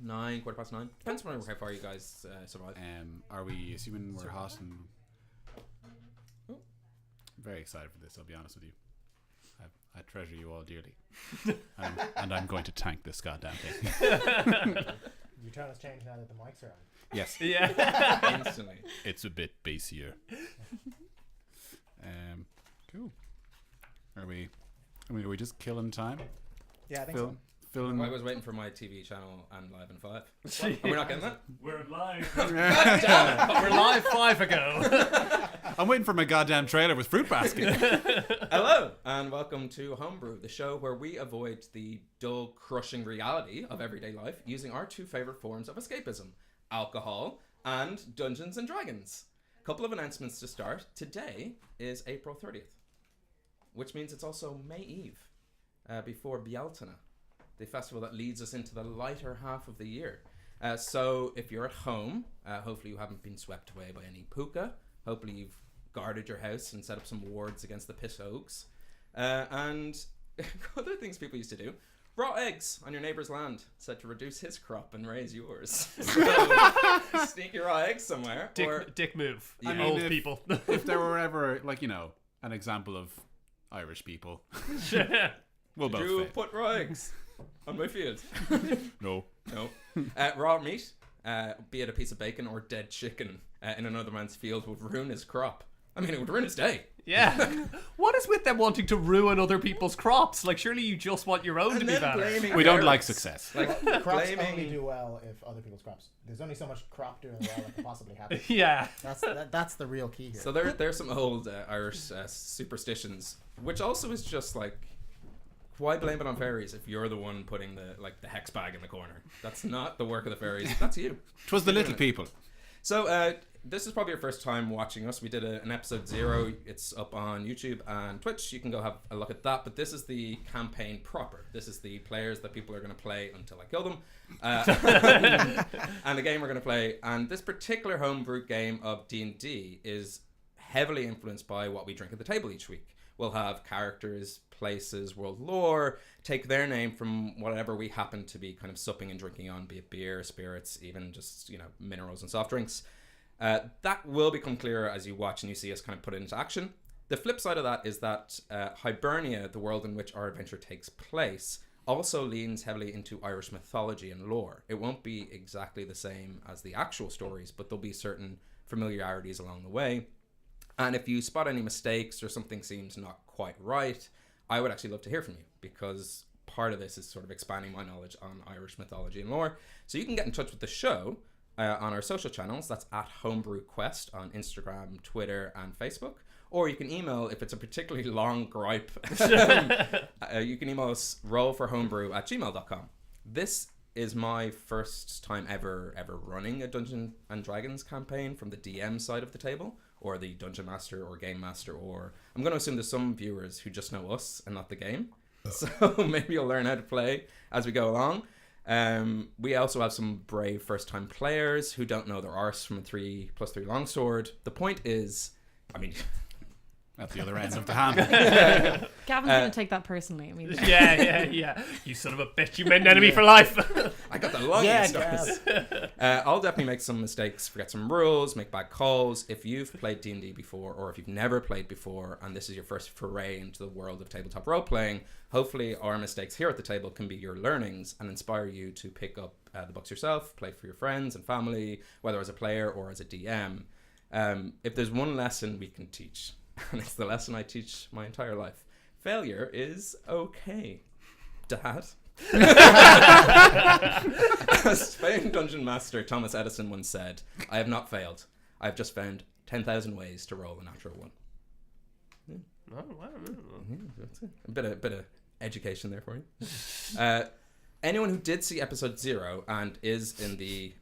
9, 9:15. Depends on how far you guys survive. Are we assuming we're hot and... I'm very excited for this, I'll be honest with you. I treasure you all dearly. and I'm going to tank this goddamn thing. Your tone has changed now that the mics are on. Yes. Yeah. Instantly. It's a bit bassier. Cool. Are we just killing time? Yeah, I think so. I was waiting for my TV channel and live in 5. Are we not getting that? We're live. We're live 5 ago. I'm waiting for my goddamn trailer with fruit basket. Hello, and welcome to Homebrew, the show where we avoid the dull, crushing reality of everyday life using our 2 favorite forms of escapism, alcohol and Dungeons and Dragons. Couple of announcements to start. Today is April 30th, which means it's also May Eve, before Bealtaine, the festival that leads us into the lighter half of the year. So if you're at home, hopefully you haven't been swept away by any puka. Hopefully you've guarded your house and set up some wards against the piss oaks. And other things people used to do. Raw eggs on your neighbour's land, said to reduce his crop and raise yours. So sneak your raw eggs somewhere. Dick move. Yeah. I mean, old people. If there were ever, an example of Irish people, we'll both You fit. put raw eggs on my field. No. Raw meat, be it a piece of bacon or dead chicken in another man's field, would ruin his crop. I mean, it would ruin his day. Yeah. What is with them wanting to ruin other people's crops? Like, surely you just want your own to be better. We don't like success. Like, Crops only do well if other people's crops. There's only so much crop doing well that can possibly happen. Yeah. That's the real key here. So there's some old Irish superstitions, which also is just like, why blame it on fairies if you're the one putting the hex bag in the corner? That's not the work of the fairies. That's you. 'Twas the little people. So this is probably your first time watching us. We did an episode 0. It's up on YouTube and Twitch. You can go have a look at that. But this is the campaign proper. This is the players that people are going to play until I kill them. And the game we're going to play. And this particular homebrew game of D&D is heavily influenced by what we drink at the table each week. We'll have characters, places, world lore, take their name from whatever we happen to be kind of supping and drinking on, be it beer, spirits, even just, minerals and soft drinks. That will become clearer as you watch and you see us kind of put it into action. The flip side of that is that Hibernia, the world in which our adventure takes place, also leans heavily into Irish mythology and lore. It won't be exactly the same as the actual stories, but there'll be certain familiarities along the way. And if you spot any mistakes or something seems not quite right, I would actually love to hear from you, because part of this is sort of expanding my knowledge on Irish mythology and lore. So you can get in touch with the show on our social channels. That's at Homebrew Quest on Instagram, Twitter, and Facebook. Or you can email, if it's a particularly long gripe, you can email us rollforhomebrew@gmail.com. This is my first time ever running a Dungeons and Dragons campaign from the DM side of the table, or the Dungeon Master or Game Master, or I'm going to assume there's some viewers who just know us and not the game. So maybe you'll learn how to play as we go along. We also have some brave first-time players who don't know their arse from a 3+3 longsword. The point is, At the other end of the hand. Gavin's going to take that personally. Yeah. You son of a bitch. You made an enemy for life. I got the longest arse. I'll definitely make some mistakes, forget some rules, make bad calls. If you've played D&D before, or if you've never played before, and this is your first foray into the world of tabletop role-playing, hopefully our mistakes here at the table can be your learnings and inspire you to pick up the books yourself, play for your friends and family, whether as a player or as a DM. If there's one lesson we can teach, and it's the lesson I teach my entire life: failure is okay, Dad. As famed dungeon master Thomas Edison once said, I have not failed. I've just found 10,000 ways to roll a natural one. Oh, wow. A bit of education there for you. Anyone who did see episode 0 and is in the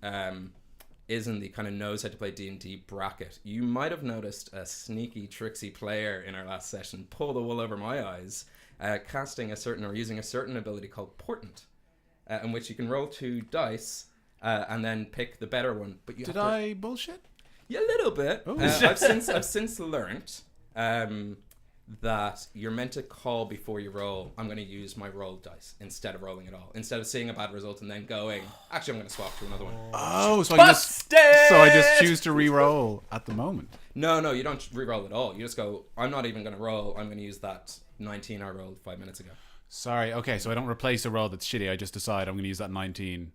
kind of knows how to play D&D bracket, you might have noticed a sneaky, tricksy player in our last session pull the wool over my eyes, casting using a certain ability called Portent, in which you can roll 2 dice and then pick the better one. But Did I bullshit? Yeah, a little bit. I've since learnt that you're meant to call before you roll, I'm going to use my rolled dice instead of rolling it all. Instead of seeing a bad result and then going, actually, I'm going to swap to another one. Oh, so I just choose to re-roll at the moment. No, you don't re-roll at all. You just go, I'm not even going to roll. I'm going to use that 19 I rolled 5 minutes ago. Sorry. Okay, so I don't replace a roll that's shitty. I just decide I'm going to use that 19.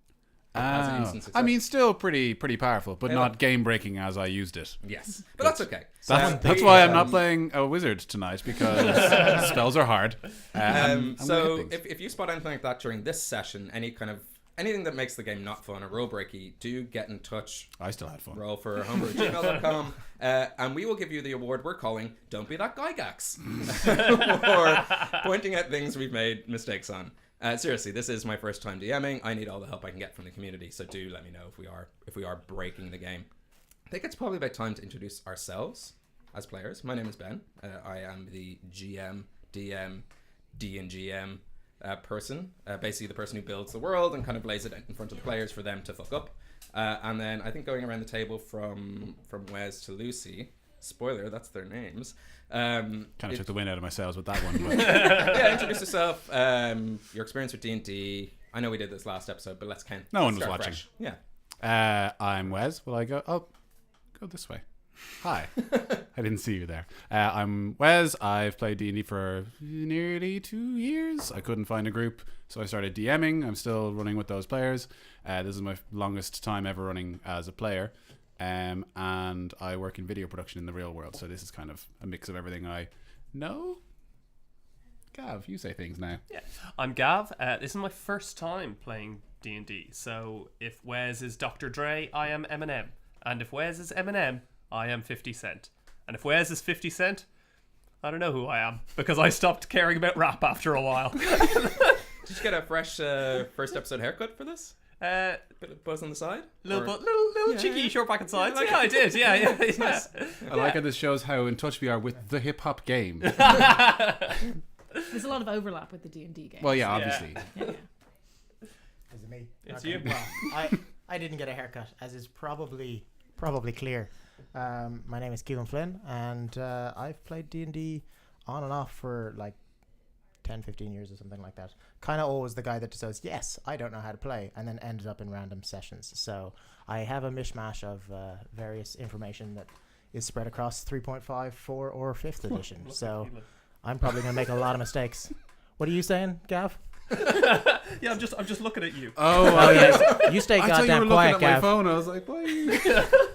As an instant success. I mean, still pretty powerful, but not game-breaking as I used it. Yes, but that's okay. That's why I'm not playing a wizard tonight, because spells are hard. So if you spot anything like that during this session, anything that makes the game not fun or role breaky, do get in touch. I still had fun. Roll for homebrew@gmail.com, and we will give you the award we're calling "Don't Be That Gygax" for pointing out things we've made mistakes on. Seriously, this is my first time DMing. I need all the help I can get from the community, so do let me know if we are breaking the game. I think it's probably about time to introduce ourselves as players. My name is Ben. I am the GM, DM, D&GM person. Basically the person who builds the world and kind of lays it in front of the players for them to fuck up. And then I think going around the table from Wes to Lucy, spoiler, that's their names. Kind of took the wind out of my sails with that one. But. Yeah, introduce yourself, your experience with D&D. I know we did this last episode, but let's count. No one was watching. Fresh. Yeah. I'm Wes. Will I go? Oh, go this way. Hi. I didn't see you there. I'm Wes. I've played D&D for nearly 2 years. I couldn't find a group, so I started DMing. I'm still running with those players. This is my longest time ever running as a player. And I work in video production in the real world, so this is kind of a mix of everything I know. Gav, you say things now. Yeah, I'm Gav. This is my first time playing D&D, so if Wes is Dr. Dre, I am Eminem. And if Wes is Eminem, I am 50 Cent. And if Wes is 50 Cent, I don't know who I am, because I stopped caring about rap after a while. Did you get a fresh first episode haircut for this? Bit of buzz on the side? Little cheeky short back and sides. like I did. Yeah. Nice. I like how this shows how in touch we are with the hip-hop game. There's a lot of overlap with the D&D game. Well, yeah, obviously. Yeah. Is it me? It's Okay. you. Well, I didn't get a haircut, as is probably clear. My name is Keelan Flynn, and I've played D&D on and off for like 10-15 years or something like that. Kind of always the guy that says, yes, I don't know how to play, and then ended up in random sessions. So I have a mishmash of various information that is spread across 3.5, 4, or 5th edition. So I'm probably going to make a lot of mistakes. What are you saying, Gav? Yeah, I'm just looking at you. Oh, yes. You stay I thought you were goddamn looking quiet, at my Gav. phone. I was like, why are you...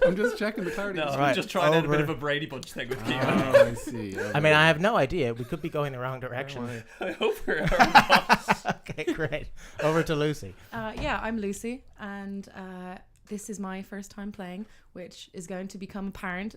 I'm just checking the clarity. No, of the I'm Right, just trying out a bit of over. a Brady Bunch thing with Keelan. Oh, I see. Okay. I mean, I have no idea. We could be going the wrong direction. I hope we're not. Okay, great. Over to Lucy. Yeah, I'm Lucy, and this is my first time playing, which is going to become apparent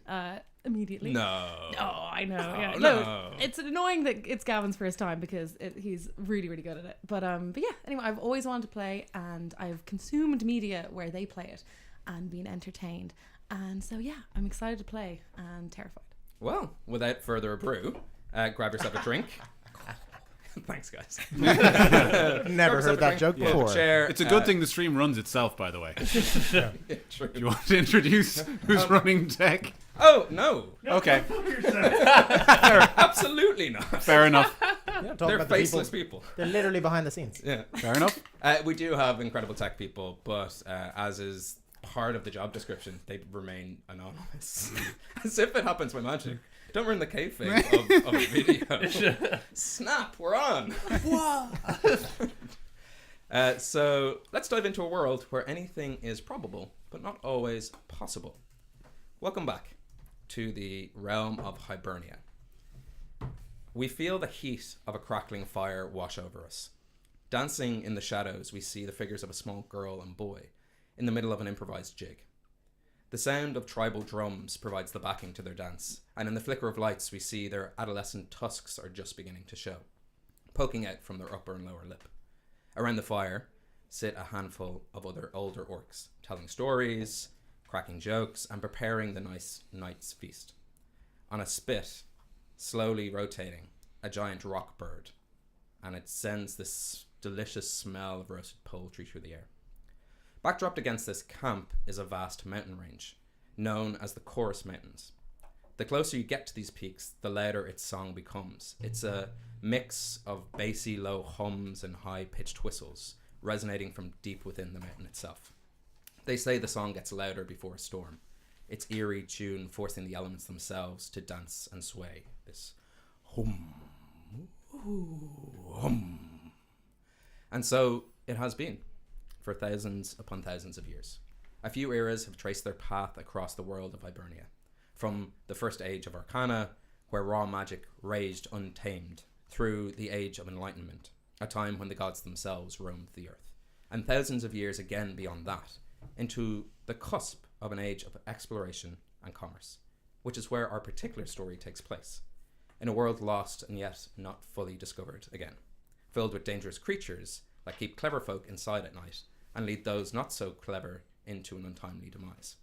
immediately. No. Oh, I know. Yeah. No. It's annoying that it's Gavin's first time because he's really, really good at it. But yeah. Anyway, I've always wanted to play, and I've consumed media where they play it, and been entertained. And so yeah, I'm excited to play and terrified. Well, without further ado, grab yourself a drink. Thanks, guys. Never heard that joke before. Chair. It's a good thing the stream runs itself, by the way. Yeah, true. Do you want to introduce who's running tech? Oh, no. Okay, Absolutely not. fair enough. Yeah, talk They're about the faceless people. people. They're literally behind the scenes. Yeah. Fair enough. We do have incredible tech people, but as is part of the job description, they remain anonymous. As if it happens by magic. Don't ruin the kayfabe of a video. Snap, we're on. So let's dive into a world where anything is probable, but not always possible. Welcome back to the realm of Hibernia. We feel the heat of a crackling fire wash over us. Dancing in the shadows, we see the figures of a small girl and boy in the middle of an improvised jig. The sound of tribal drums provides the backing to their dance, and in the flicker of lights we see their adolescent tusks are just beginning to show, poking out from their upper and lower lip. Around the fire sit a handful of other older orcs, telling stories, cracking jokes, and preparing the nice night's feast. On a spit, slowly rotating, a giant rock bird, and it sends this delicious smell of roasted poultry through the air. Backdropped against this camp is a vast mountain range, known as the Chorus Mountains. The closer you get to these peaks, the louder its song becomes. It's a mix of bassy low hums and high-pitched whistles, resonating from deep within the mountain itself. They say the song gets louder before a storm. Its eerie tune forcing the elements themselves to dance and sway. This hum, hum. And so it has been for thousands upon thousands of years. A few eras have traced their path across the world of Hibernia. From the first age of Arcana, where raw magic raged untamed, through the age of Enlightenment, a time when the gods themselves roamed the earth, and thousands of years again beyond that, into the cusp of an age of exploration and commerce, which is where our particular story takes place, in a world lost and yet not fully discovered again, filled with dangerous creatures that keep clever folk inside at night and lead those not so clever into an untimely demise.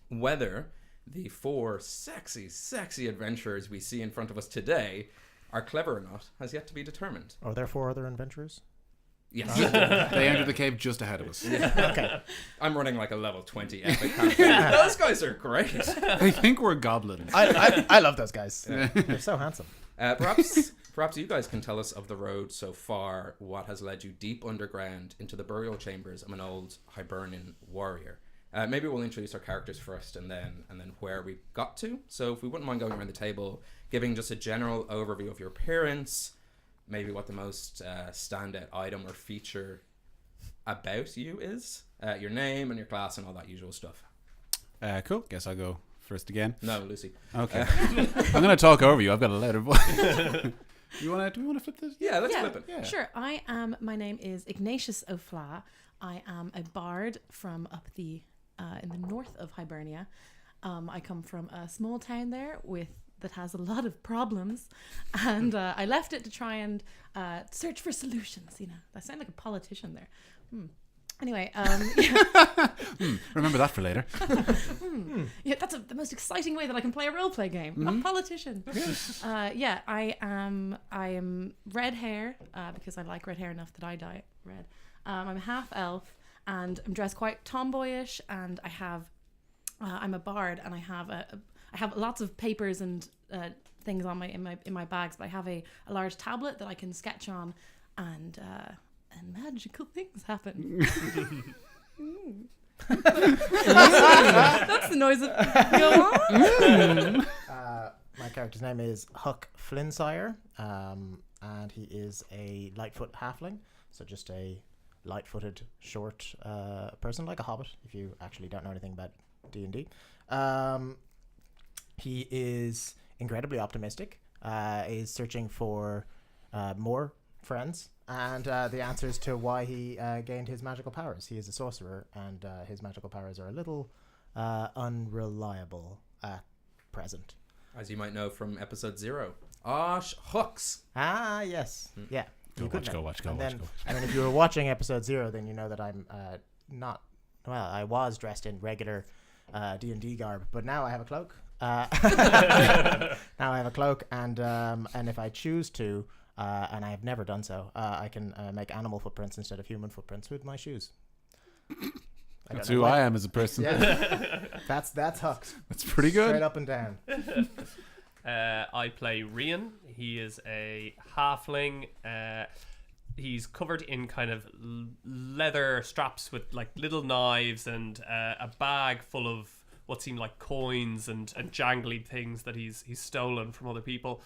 Whether the 4 sexy adventurers we see in front of us today are clever or not has yet to be determined. Are there 4 other adventurers? Yes. They entered the cave just ahead of us. Okay. I'm running like a level 20 epic campaign. Those guys are great. They think we're goblins. I love those guys. They're so handsome. Perhaps you guys can tell us of the road so far, what has led you deep underground into the burial chambers of an old Hibernian warrior. Maybe we'll introduce our characters first and then where we got to. So if we wouldn't mind going around the table, giving just a general overview of your appearance, maybe what the most standout item or feature about you is, your name and your class and all that usual stuff. Cool. Guess I'll go first again. No, Lucy. Okay. I'm going to talk over you. I've got a louder voice. Do we want to flip this? Yeah, let's flip it. Yeah. Sure. My name is Ignatius O'Fla. I am a bard from up in the north of Hibernia. I come from a small town there that has a lot of problems, and I left it to try and search for solutions. I sound like a politician there. Anyway, remember that for later. yeah, that's the most exciting way that I can play a role play game. I'm a politician. I am red hair because I like red hair enough that I dye it red. I'm a half elf and I'm dressed quite tomboyish, and I'm a bard, and I have lots of papers and things in my bags, but I have a large tablet that I can sketch on, and magical things happen. That's the noise of go on. My character's name is Huck Flynsire, and he is a Lightfoot halfling, so just a light-footed, short person, like a hobbit, if you actually don't know anything about D&D. He is incredibly optimistic, is searching for more friends, and the answers to why he gained his magical powers. He is a sorcerer, and his magical powers are a little unreliable at present. As you might know from episode 0. Osh Hooks. Ah, yes. Yeah. Go watch. And then if you were watching episode 0, then you know that I'm not... Well, I was dressed in regular D&D garb, but now I have a cloak. Now I have a cloak, and if I choose to, and I have never done so, I can make animal footprints instead of human footprints with my shoes. That's who I am as a person. Yeah. That's Hux. That's pretty good. Straight up and down. I play Rian. He is a halfling. He's covered in kind of leather straps with like little knives and a bag full of what seem like coins and jangly things that he's stolen from other people.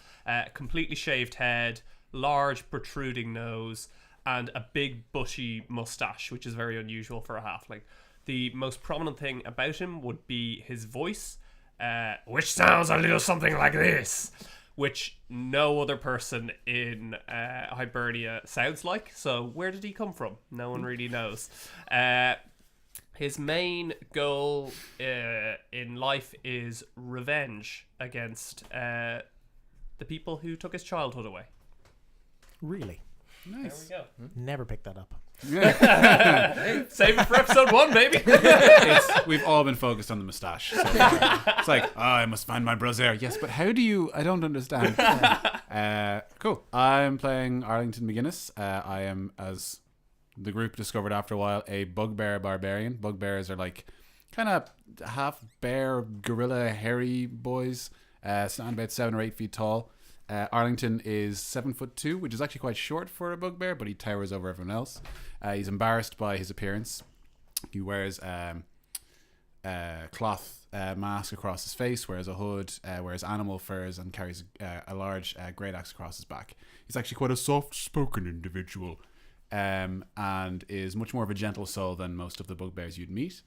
Completely shaved head, large protruding nose, and a big bushy mustache, which is very unusual for a halfling. The most prominent thing about him would be his voice, which sounds a little something like this, which no other person in Hibernia sounds like. So where did he come from? No one really knows. His main goal in life is revenge against the people who took his childhood away. Really? Nice. There we go. Never picked that up. Save it for episode 1, baby. We've all been focused on the moustache. So it's like, I must find my brother. Yes, but how do you... I don't understand. Cool. I'm playing Arlington McGuinness. I am, as the group discovered after a while, a bugbear barbarian. Bugbears are like kind of half bear, gorilla, hairy boys. stand about 7 or 8 feet tall. Arlington is 7'2", which is actually quite short for a bugbear, but he towers over everyone else. He's embarrassed by his appearance. He wears cloth mask across his face, wears a hood, wears animal furs, and carries a large great axe across his back. He's actually quite a soft-spoken individual, and is much more of a gentle soul than most of the bugbears you'd meet.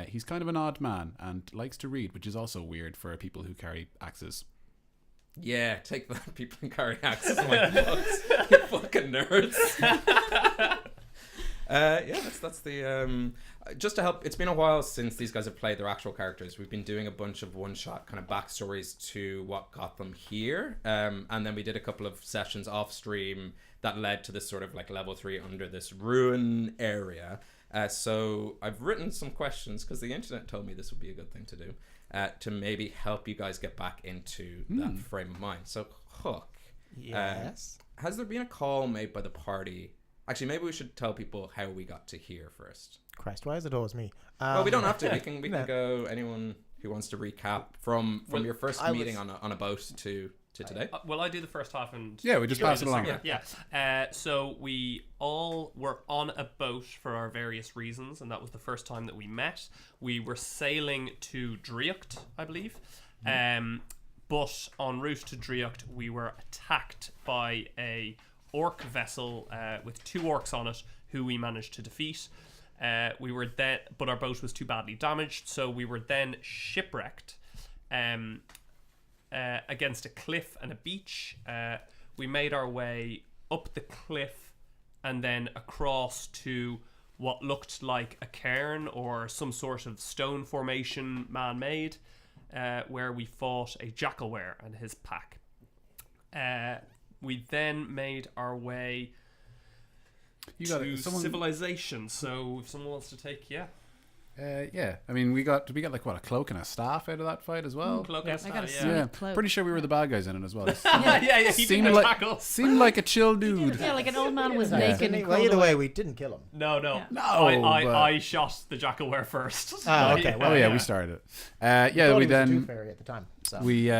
He's kind of an odd man and likes to read, which is also weird for people who carry axes. Yeah, take that, people who carry axes like books. You fucking nerds. That's the just to help. It's been a while since these guys have played their actual characters. We've been doing a bunch of one-shot kind of backstories to what got them here, and then we did a couple of sessions off stream that led to this sort of like level 3 under this ruin area. So I've written some questions because the internet told me this would be a good thing to do, to maybe help you guys get back into that frame of mind. So Hook, Yes. has there been a call made by the party? Actually, maybe we should tell people how we got to here first. Christ, why is it always me? Well, we don't have to. We can No. go. Anyone who wants to recap from Well, your first I meeting was- on a boat to today. Well, I do the first half and Yeah, we just you do pass it the along. second. Yeah. So we all were on a boat for our various reasons, and that was the first time that we met. We were sailing to Driocht, I believe. But en route to Driocht, we were attacked by a orc vessel with 2 orcs on it, who we managed to defeat. We were then, but our boat was too badly damaged, so we were then shipwrecked against a cliff and a beach. We made our way up the cliff and then across to what looked like a cairn or some sort of stone formation man-made, where we fought a jackalware and his pack. We then made our way to civilization. So if someone wants to take, yeah. I mean, we got like what, a cloak and a staff out of that fight as well. cloak Yeah, and I got a staff, suit. yeah. Yeah, Cloak. pretty sure we were the bad guys in it as well. Yeah, he seemed did like tackle. seemed like a chill dude. Yeah, like an old man was Yeah. naked and Well, crawled either away. way, we didn't kill him. No. Yeah. No, I shot the jackalware first. Oh, okay. Well, Oh yeah, yeah. we started it. Thought We he was a then tooth fairy at the time. So. we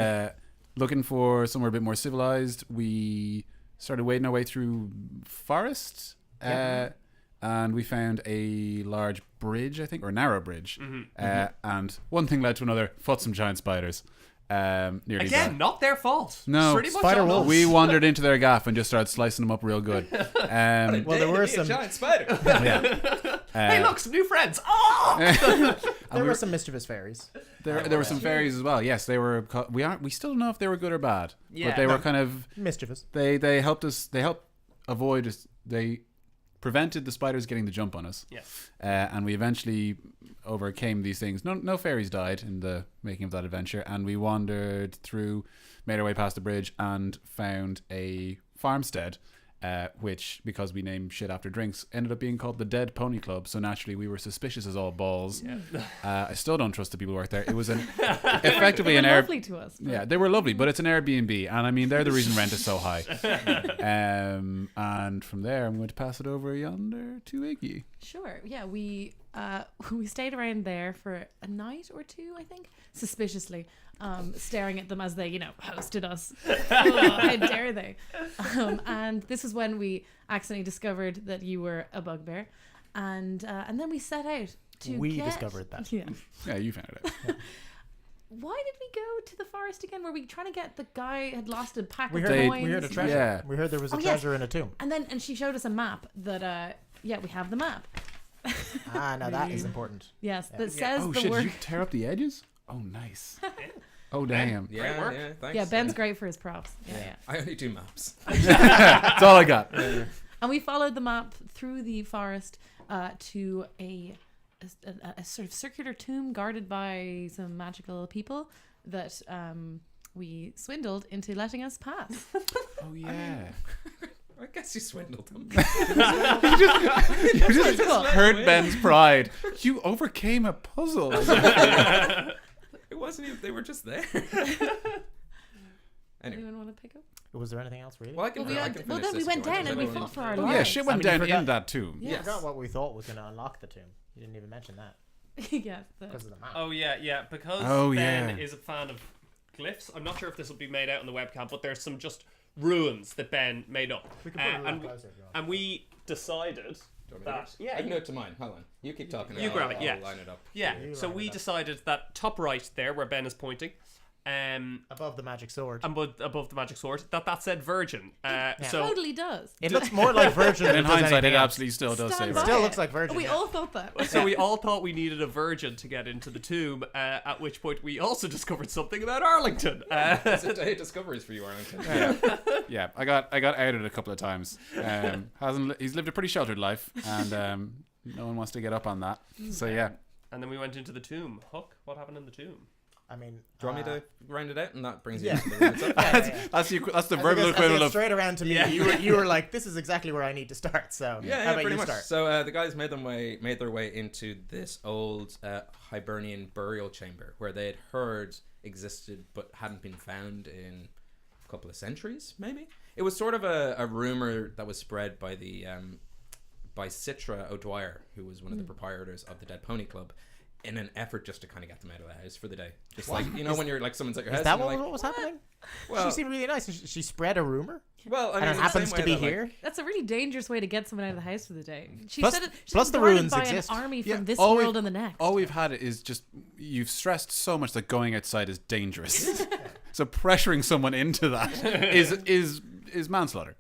looking for somewhere a bit more civilized. We started wading our way through forest, and we found a large bridge, I think, or narrow bridge. And one thing led to another. Fought some giant spiders. Nearly Again, died. not their fault. No, Pretty much spider on us. wolves. We wandered into their gaff and just started slicing them up real good. Well, there were some. giant spider. Yeah. Hey, look, some new friends. Oh! There were some mischievous fairies. There were some fairies as well. Yes, they were. We still don't know if they were good or bad. Yeah. But they were kind of. Mischievous. They helped us. They helped avoid us. They prevented the spiders getting the jump on us. Yeah. And we eventually overcame these things. No fairies died in the making of that adventure, and we wandered through, made our way past the bridge, and found a farmstead, which, because we named shit after drinks, ended up being called the Dead Pony Club. So naturally, we were suspicious as all balls. I still don't trust the people who work there. It was effectively They an were Air. lovely to us. but- Yeah, they were lovely, but it's an Airbnb, and I mean they're the reason rent is so high. And from there, I'm going to pass it over yonder to Iggy. Sure. Yeah, we stayed around there for a night or 2, I think, suspiciously, staring at them as they, hosted us. Oh, how dare they? And this was when we accidentally discovered that you were a bugbear, and then we set out to. We discovered that. Yeah. Yeah, you found it. Why did we go to the forest again? Were we trying to get the guy had lost a pack We of heard, coins? we heard a treasure. Yeah. We heard there was a Oh, yes. treasure in a tomb. And she showed us a map that we have the map. Now that is important. Yes, Yeah. that says Oh the shit! word. Did you tear up the edges? Oh, nice. Oh damn. Yeah, work. yeah, thanks. Yeah, Ben's great for his props. Yeah. I only do maps. That's all I got. And we followed the map through the forest to a sort of circular tomb guarded by some magical people that we swindled into letting us pass. Oh yeah. I guess you swindled them. You just hurt Ben's pride. You overcame a puzzle. It wasn't even. They were just there. Anyway. Anyone want to pick up? Was there anything else really? Well, I can. Well, I can then finish we this went if you want. down and we Does fought for our anyone- Oh yeah, lives. shit I went mean, you down forgot- in that tomb. I Yes. forgot what we thought was going to unlock the tomb. You didn't even mention that Yes. because of the map. Oh yeah, because Oh, Ben yeah. is a fan of glyphs. I'm not sure if this will be made out on the webcam, but there's some just ruins that Ben made up. We can put it a little closer if you want. And we decided that... I can do it to mine. Hold on. You keep talking. You grab it, I'll yeah. line it up. Yeah, You so line we it up. decided that top right there, where Ben is pointing, Above the magic sword. above the magic sword, that said virgin. So Totally does. It looks more like virgin than In it does hindsight, it anything else. absolutely still does say Stand It by virgin. still it. looks like virgin. We yeah. all thought that. So we all thought we needed a virgin to get into the tomb, at which point we also discovered something about Arlington. It's a day of discoveries for you, Arlington. Yeah, I got outed a couple of times. He's lived a pretty sheltered life, and no one wants to get up on that. So yeah, And then we went into the tomb. Hook, what happened in the tomb? I mean, Do you want me to round it out? And that brings yeah. you into the ruins up? that's the As verbal it equivalent goes of. straight around to me. Yeah. You were like, this is exactly where I need to start. So how Yeah, about pretty you much. start? So the guys made their way into this old Hibernian burial chamber where they had heard existed but hadn't been found in a couple of centuries, maybe. It was sort of a rumor that was spread by the by Citra O'Dwyer, who was one of the proprietors of the Dead Pony Club, in an effort just to kind of get them out of the house for the day. Just like, you know, when you're like, someone's at your house. Is that and you're what like, was happening? Well, She seemed really nice. She spread a rumor, well, I mean, and it in the happens same to way be that, like, here. That's a really dangerous way to get someone out of the house for the day. She Plus- said it. She's plus the guarded ruins by exist. an army Yeah, from this all world we've- and the next. All we've had is just you've stressed so much that going outside is dangerous. So pressuring someone into that is manslaughter.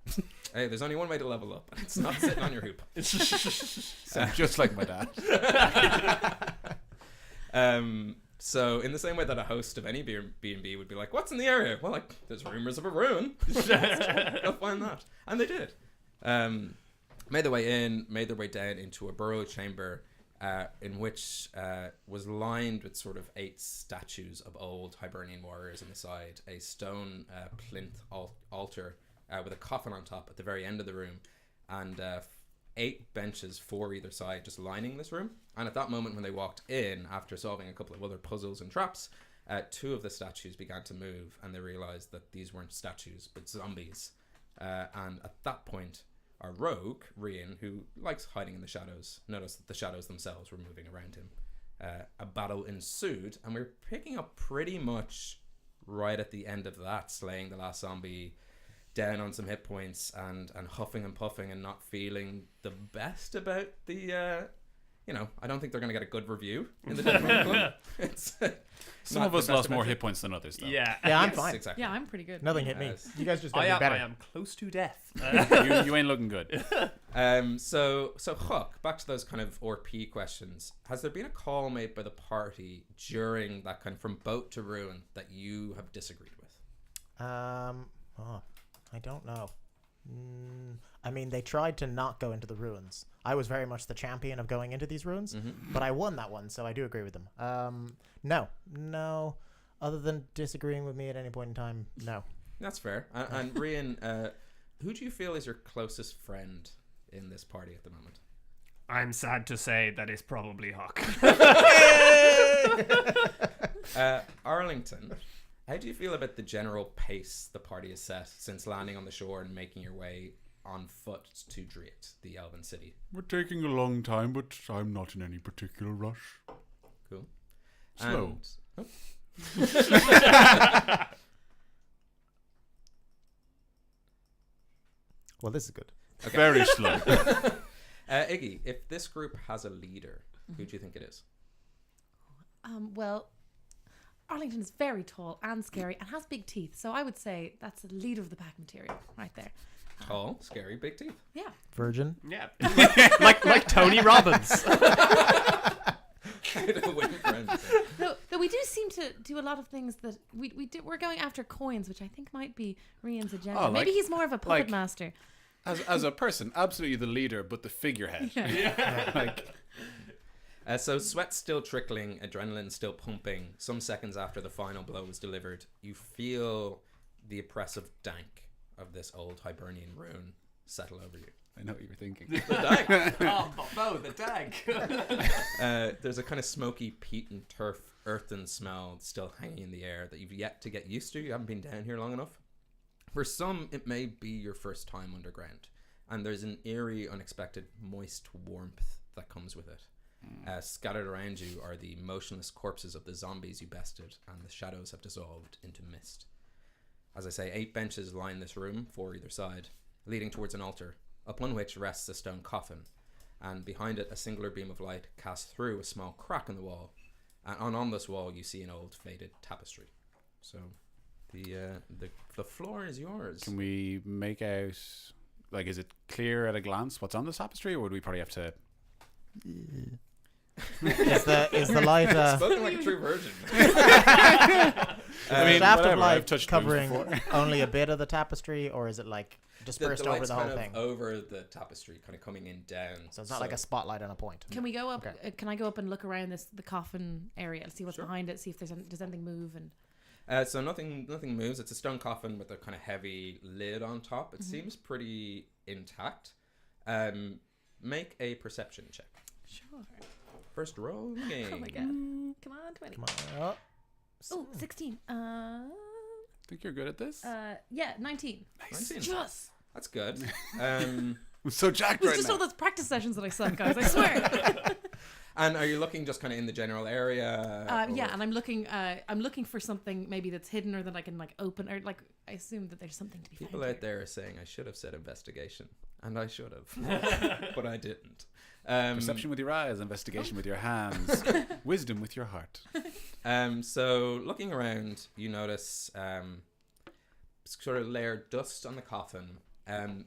Hey, there's only one way to level up, and it's not sitting on your hoop. So just like my dad. So in the same way that a host of any B&B would be like, what's in the area? Well, like, there's rumors of a ruin. Go find that. And they did. Made their way in, made their way down into a burial chamber in which was lined with sort of 8 statues of old Hibernian warriors on the side, a stone plinth altar with a coffin on top at the very end of the room, and 8 benches, 4 either side, just lining this room. And at that moment when they walked in, after solving a couple of other puzzles and traps, 2 of the statues began to move, and they realized that these weren't statues but zombies. And at that point, our rogue, Rian, who likes hiding in the shadows, noticed that the shadows themselves were moving around him. A battle ensued, and we were picking up pretty much right at the end of that, slaying the last zombie, down on some hit points, and huffing and puffing and not feeling the best about the I don't think they're going to get a good review in the Dead Pony Club. It's Some not of us the best lost more about it. hit points than others, though. Yeah. Yeah, I'm Yes, fine. exactly. Yeah, I'm pretty good. Nothing hit me. Yes. You guys just I gotta am, be better. I am close to death. you ain't looking good. So Huck, back to those kind of RP questions. Has there been a call made by the party during that kind of from boat to ruin that you have disagreed with? I don't know. I mean, they tried to not go into the ruins. I was very much the champion of going into these ruins, but I won that one, so I do agree with them. No. Other than disagreeing with me at any point in time, no. That's fair. And Rian, who do you feel is your closest friend in this party at the moment? I'm sad to say that it's probably Huck. Arlington, how do you feel about the general pace the party has set since landing on the shore and making your way on foot to Dreet, the elven city? We're taking a long time, but I'm not in any particular rush. Cool. Slow. Well, this is good. Okay. Very slow. Iggy, if this group has a leader, who do you think it is? Well, Arlington is very tall and scary and has big teeth, so I would say that's the leader of the pack material right there. Tall, scary, big teeth. Yeah. Virgin. Yeah. like Tony Robbins. How to win friends. Though we do seem to do a lot of things that we're going after coins, which I think might be Rian's agenda. Oh, like- Maybe he's more of a puppet like- master. As a person, absolutely the leader, but the figurehead. So sweat's still trickling, adrenaline still pumping. Some seconds after the final blow was delivered, you feel the oppressive dank of this old Hibernian rune settle over you. I know what you were thinking. The dank. Oh, the tag. There's a kind of smoky peat and turf, earthen smell still hanging in the air that you've yet to get used to. You haven't been down here long enough. For some, it may be your first time underground, and there's an eerie, unexpected, moist warmth that comes with it. Scattered around you are the motionless corpses of the zombies you bested, and the shadows have dissolved into mist. As I say, 8 benches line this room, 4 either side, leading towards an altar, upon which rests a stone coffin, and behind it a singular beam of light casts through a small crack in the wall, and on this wall you see an old faded tapestry. So the floor is yours. Can we make out, like, is it clear at a glance what's on the tapestry, or would we probably have to? Is the light Spoken like a true virgin. I mean, shaft whatever, of light I've touched covering booze before. only a bit of the tapestry, or is it like dispersed the over light's the whole kind thing? of over the tapestry, kind of coming in down. So it's not like a spotlight on a point. Can we go up? Okay. Can I go up and look around the coffin area, see what's Sure. behind it, see if does anything move? And So nothing moves. It's a stone coffin with a kind of heavy lid on top. It seems pretty intact. Make a perception check. sure. First roll in the game. Oh my god! Come on, 20. Come on. Oh, 16. Think you're good at this? Yeah, 19. 19. Yes. That's good. I'm so jacked It was right just now. all those practice sessions that I suck, guys. I swear. And are you looking just kind of in the general area? Yeah, and I'm looking for something maybe that's hidden or that I can like open, or like I assume that there's something to be People found out there are saying I should have said investigation, and I should have, but I didn't. Perception with your eyes, investigation with your hands, wisdom with your heart. So looking around, you notice sort of layered dust on the coffin.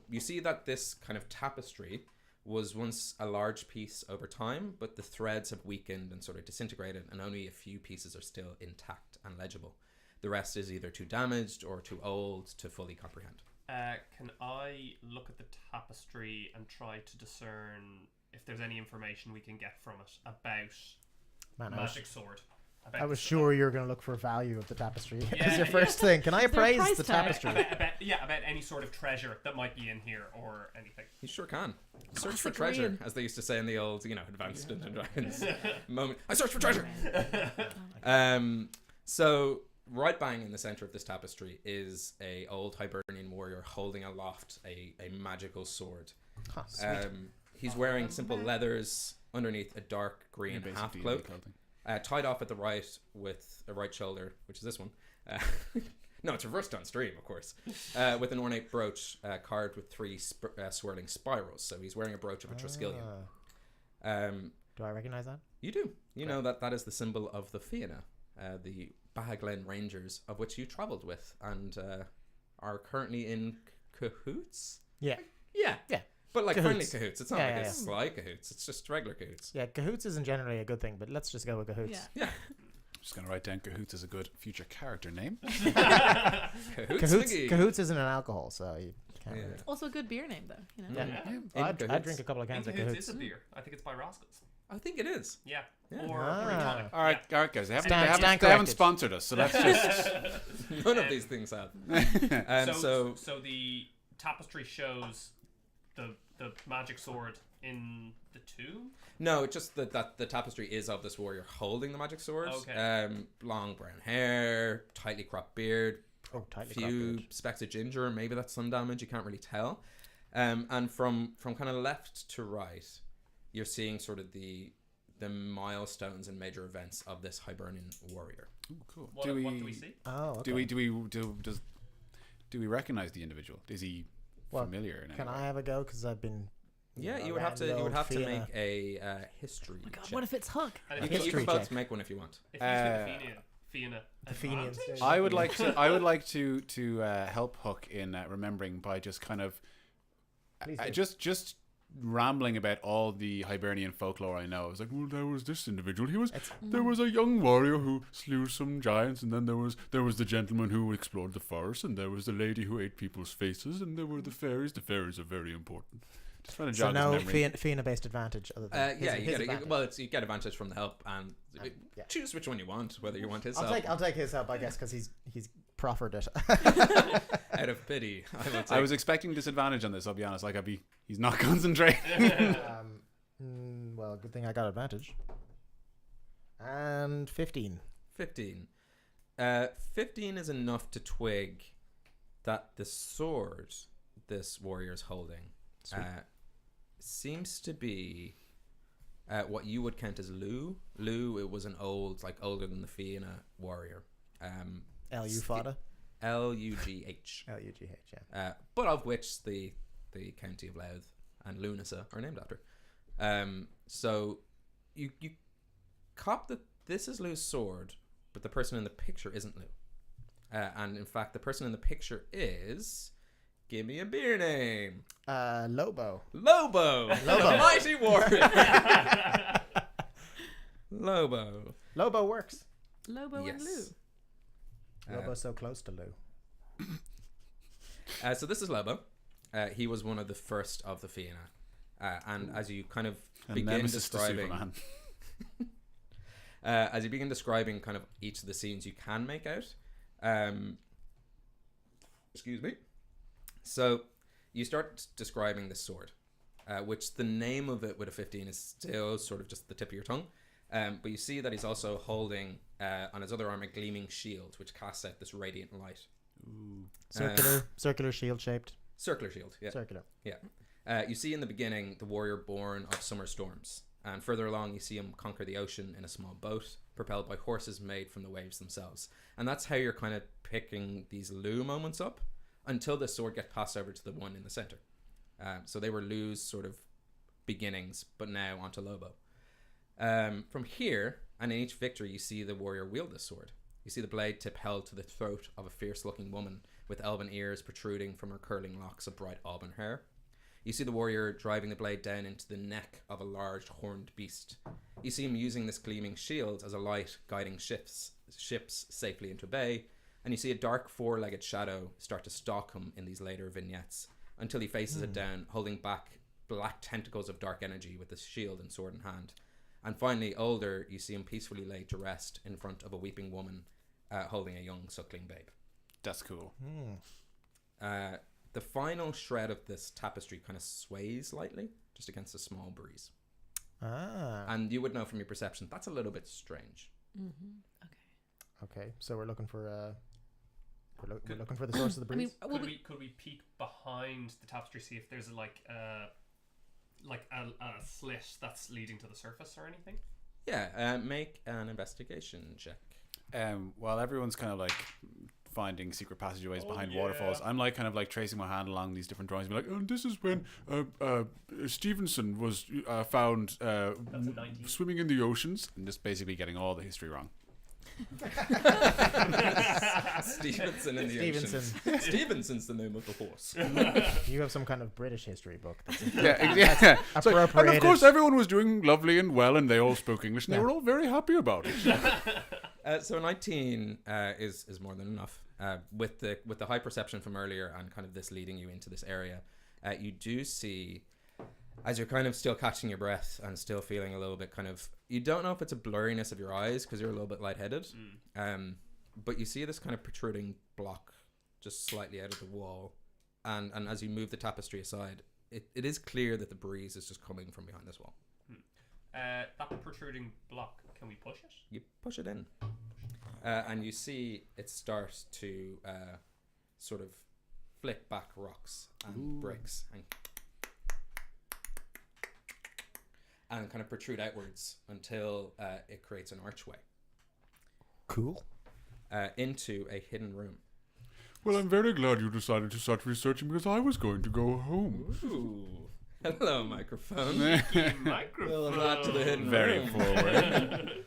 You see that this kind of tapestry was once a large piece over time, but the threads have weakened and sort of disintegrated, and only a few pieces are still intact and legible. The rest is either too damaged or too old to fully comprehend. Can I look at the tapestry and try to discern if there's any information we can get from it about Man, magic sword? About I was the- sure you were going to look for value of the tapestry as your yeah. first thing. Can I Is there a appraise price the tag? tapestry? About any sort of treasure that might be in here or anything. You sure can. Search for Classic treasure, Korean. as they used to say in the old, Advanced Dungeons and Dragons moment. I search for treasure. So right bang in the center of this tapestry is a old Hibernian warrior holding aloft a magical sword. Huh, sweet. He's wearing simple leathers underneath a dark green Basic half D&D cloak, clothing. tied off at the right with a right shoulder, which is this one. No, it's reversed on stream, of course, with an ornate brooch carved with 3 swirling spirals. So he's wearing a brooch of a Triskelion. Do I recognize that? You do. You know that is the symbol of the Fianna, the Bahaglen Rangers, of which you travelled with and are currently in cahoots. Yeah. Yeah. Yeah. But like Cahoots. friendly cahoots. It's not Yeah, like yeah, a yeah. sly cahoots. It's just regular cahoots. Yeah, cahoots isn't generally a good thing, but let's just go with cahoots. Yeah. Yeah. Just going to write down Cahoots as a good future character name. Cahoots. Cahoots, McGee. cahoots isn't an alcohol, so you can't. Yeah. Really. Also a good beer name though. You know. Yeah. Yeah. I'd Cahoots. drink a couple of cans of Cahoots cahoots. is a beer. I think it's by Roscoe's. I think it is. Yeah. Yeah. Or Ah. Green Tonic. All right, guys. They haven't, Stan they haven't corrected. sponsored us, so let's just. None of these things have. So the tapestry shows the magic sword in the tomb. No, it's just that the tapestry is of this warrior holding the magic sword. Okay. Long brown hair, tightly cropped beard, Oh, tightly few cropped. specks of ginger, maybe that's sun damage, you can't really tell. And from kind of left to right, you're seeing sort of the milestones and major events of this Hibernian warrior. Ooh, cool. What do we see? Oh, okay. Do we recognize the individual? Is he Well, familiar? In any Can way? I have a go? Because I've been. Yeah, you would have to make a history Oh my god, check. what if it's Hook? And You if can, you history can both check. make one if you want. If you see the Fianna The Fenians. advantage? I would like to. I would like to help Hook in remembering by just kind of Please do. just rambling about all the Hibernian folklore I know. I was like, well, there was this individual. There was a young warrior who slew some giants, and then there was the gentleman who explored the forest, and there was the lady who ate people's faces, and there were the fairies. The fairies are very important. Just trying to So jog no his memory. Fianna-based advantage other than Yeah, his advantage. you get advantage from the help, and yeah. choose which one you want, whether you want his I'll help. take his help, I guess, because he's proffered it. Out of pity, I will take. I was expecting disadvantage on this. I'll be honest. Like he's not concentrating. Well, good thing I got advantage. And 15. 15. 15 is enough to twig that the sword this warrior's holding seems to be what you would count as Lu. Lu, it was an old, like older than the Fianna warrior. L.U. Fada? L-U-G-H. L-U-G-H, yeah. But of which the county of Louth and Lunasa are named after. So you cop that this is Lu's sword, but the person in the picture isn't Lu. And in fact, the person in the picture is... Give me a beer name. Lobo. Lobo. The mighty warrior. Lobo. Lobo works. Lobo and Lou. Lobo's so close to Lou. So this is Lobo. He was one of the first of the Fianna. And as you kind of begin describing... as you begin describing kind of each of the scenes you can make out... excuse me. So you start describing this sword, which the name of it with a 15 is still sort of just the tip of your tongue. But you see that he's also holding on his other arm a gleaming shield, which casts out this radiant light. Ooh. Circular shield shaped. Circular shield, yeah. Circular. Yeah. You see in the beginning the warrior born of summer storms. And further along, you see him conquer the ocean in a small boat, propelled by horses made from the waves themselves. And that's how you're kind of picking these Lu moments up until the sword gets passed over to the one in the center. So they were Lu's sort of beginnings, but now onto Lobo. From here, and in each victory, you see the warrior wield this sword. You see the blade tip held to the throat of a fierce-looking woman with elven ears protruding from her curling locks of bright auburn hair. You see the warrior driving the blade down into the neck of a large horned beast. You see him using this gleaming shield as a light guiding ships safely into a bay, and you see a dark four-legged shadow start to stalk him in these later vignettes until he faces it down, holding back black tentacles of dark energy with his shield and sword in hand. And finally, older, you see him peacefully laid to rest in front of a weeping woman holding a young suckling babe. That's cool. The final shred of this tapestry kind of sways lightly, just against a small breeze. And you would know from your perception, that's a little bit strange. Okay, so we're looking for we're looking for the source of the breeze. I mean, could we peek behind the tapestry, see if there's a slit that's leading to the surface or anything? Yeah, make an investigation check. While everyone's kind of like finding secret passageways behind waterfalls, I'm like kind of like tracing my hand along these different drawings, be like, oh, this is when Stevenson was found swimming in the oceans, and just basically getting all the history wrong. Stevenson in the ocean. Stevenson's the name of the horse. You have some kind of British history book. Yeah. Appropriated. And of course, everyone was doing lovely and well, and they all spoke English, and they were all very happy about it. So 19 is more than enough. With the high perception from earlier and kind of this leading you into this area, you do see, as you're kind of still catching your breath and still feeling a little bit kind of, you don't know if it's a blurriness of your eyes because you're a little bit lightheaded, but you see this kind of protruding block just slightly out of the wall, and as you move the tapestry aside, it is clear that the breeze is just coming from behind this wall. That protruding block, can we push it? You push it in, and you see it start to sort of flick back rocks and bricks and kind of protrude outwards until it creates an archway. Cool. Into a hidden room. Well, I'm very glad you decided to start researching because I was going to go home. Ooh. Hello, microphone. Microphone. We'll add that to the hidden Very room. forward.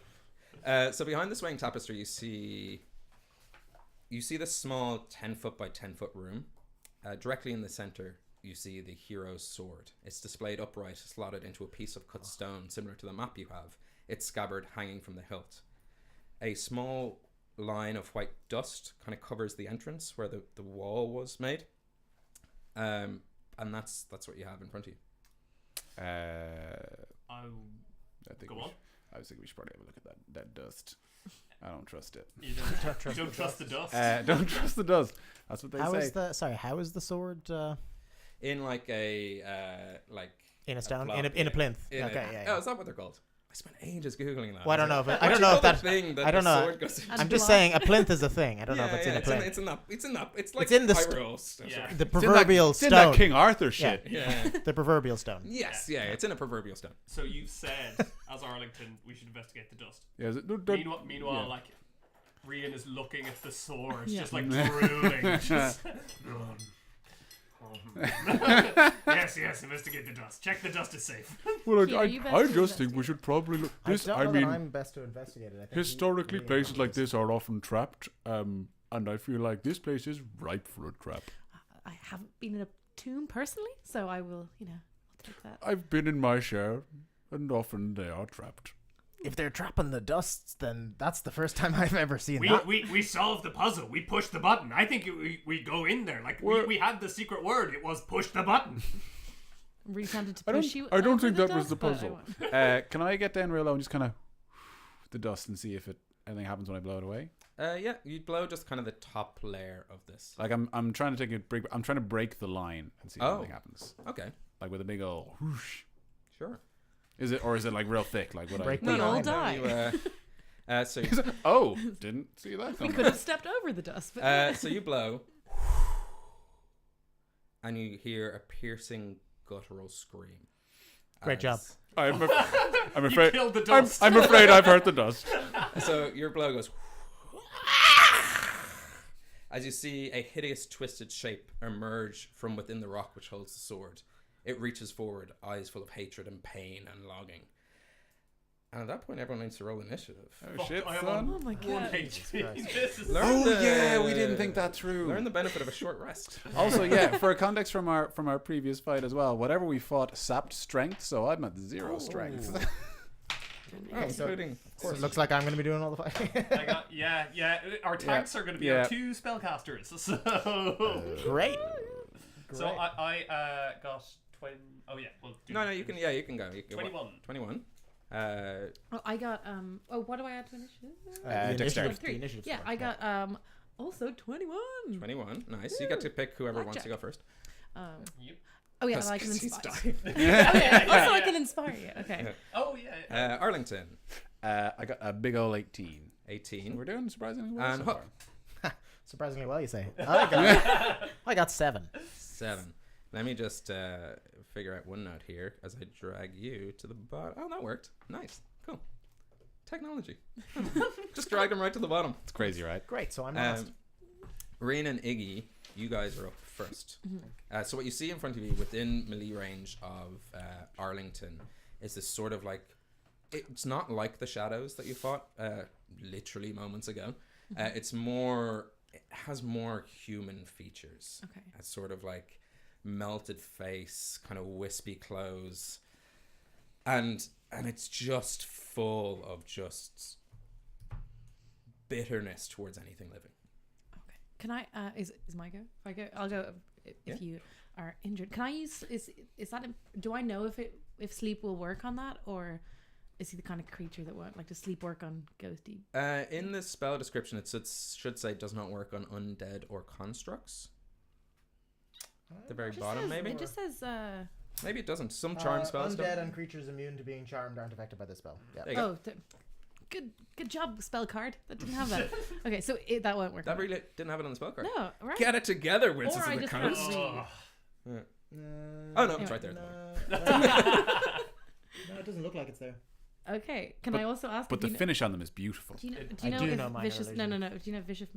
So behind the swaying tapestry, you see this small 10-foot by 10-foot room. Directly in the center, you see the hero's sword. It's displayed upright, slotted into a piece of cut stone, similar to the map you have. Its scabbard hanging from the hilt. A small line of white dust kind of covers the entrance where the wall was made. And that's what you have in front of you. I was thinking we should probably have a look at that dust. I don't trust it. You don't trust the dust? Don't trust the dust. That's what they say. How is the sword In like a in a stone? block, In a plinth. Oh, is that what they're called? I spent ages googling that. Well, I don't know if What I do don't you know call if that. the thing that I don't the know. sword goes into? And I'm just block. saying a plinth is a thing. I don't know if it's in a plinth. It's in that. It's like It's in the pyro stuff. Yeah. The It's in proverbial it's in that stone. King Arthur shit. Yeah. The proverbial stone. Yes. Yeah. It's in a proverbial stone. So you've said, as Arlington, we should investigate the dust. Yeah, is it- Meanwhile, yeah. like, Rian is looking at the swords, Yeah. just like drooling. Just, yes, investigate the dust. Check the dust is safe. Well, Peter, you best I to just think we investigate. should probably look. I This, don't I know mean, that I'm best to investigate it. I think historically, he places like is. this are often trapped, and I feel like this place is ripe for a trap. I haven't been in a tomb personally, so I will, I'll take that. I've been in my share, and often they are trapped. If they're trapping the dusts, then that's the first time I've ever seen We, that. we solved the puzzle. We pushed the button. I think we go in there. Like, we had the secret word. It was push the button. I'm really tempted to I don't- push you. I don't over think the that was dust, the but I puzzle. won't. Can I get down real low and just kind of the dust and see if anything happens when I blow it away? Yeah. You blow just kind of the top layer of this. Like I'm trying to take a break. I'm trying to break the line and see if Oh. anything happens. Okay. Like with a big old whoosh. Sure. Is it, or is it like real thick? Like what Break We the all line. die. So Oh, didn't see that. We coming. could have stepped over the dust, but so you blow, and you hear a piercing guttural scream. Great job. I'm You afraid. killed the I'm, dust. I'm afraid I've hurt the dust. So your blow goes as you see a hideous twisted shape emerge from within the rock which holds the sword. It reaches forward, eyes full of hatred and pain and longing. And at that point, everyone needs to roll initiative. Oh shit, I am son. oh my One god. HP. This is Learn the- we didn't think that through. Learn the benefit of a short rest. Also, yeah, for context from our previous fight as well, whatever we fought sapped strength, so I'm at 0 strength. Including, of So course. it looks like I'm going to be doing all the fighting. I got, yeah. Our tanks are going to be Yeah. our 2 spellcasters. So, Great. so I got 20. Oh yeah. Well, No, you can. Yeah, you can go. You can go. 21. 21. Oh, I got what do I add to initiative? The dexterity. initiative- the initiative Yeah, score, I got also 21. 21. Nice. You get to pick whoever wants to go first. Yep. Oh yeah, 'Cause- well, I can 'cause he's inspire. dying. Okay, also I yeah. can inspire you. Okay. Yeah. Oh yeah. Arlington. I got a big old 18. 18. We're doing surprisingly well. And so Hook. far. Surprisingly well, you say. I got 7. 7. Let me just figure out one note here as I drag you to the bottom. Oh, that worked. Nice. Cool. Technology. Just drag them right to the bottom. It's crazy, right? Great, so I'm last. Rain and Iggy, you guys are up first. So what you see in front of you within melee range of Arlington is this sort of like, it's not like the shadows that you fought literally moments ago. It's more, it has more human features. Okay. It's sort of like melted face, kind of wispy clothes, and it's just full of just bitterness towards anything living. Okay. Can I? Is my go? If I go, I'll go. If Yeah. you are injured, can I use? Is that? Do I know if sleep will work on that, or is he the kind of creature that won't? Like, does sleep work on ghosty? In the spell description, it should say does not work on undead or constructs. At the very bottom, maybe. It just says. Maybe it doesn't. Some charm spells Undead don't. and creatures immune to being charmed aren't affected by this spell. Yeah. There you go. Oh, good job, spell card. That didn't have that. Okay, so that won't work. That on it. really didn't have it on the spell card. No, right? Get it together, Wizards Or I of the just can't Coast. read. Oh no, it's Anyway. right there. No, it doesn't look like it's there. Okay, can I also ask? But if the you know, finish on them is beautiful. do you know? I Do you know do if know minor vicious? No. illusion. Do you know vicious?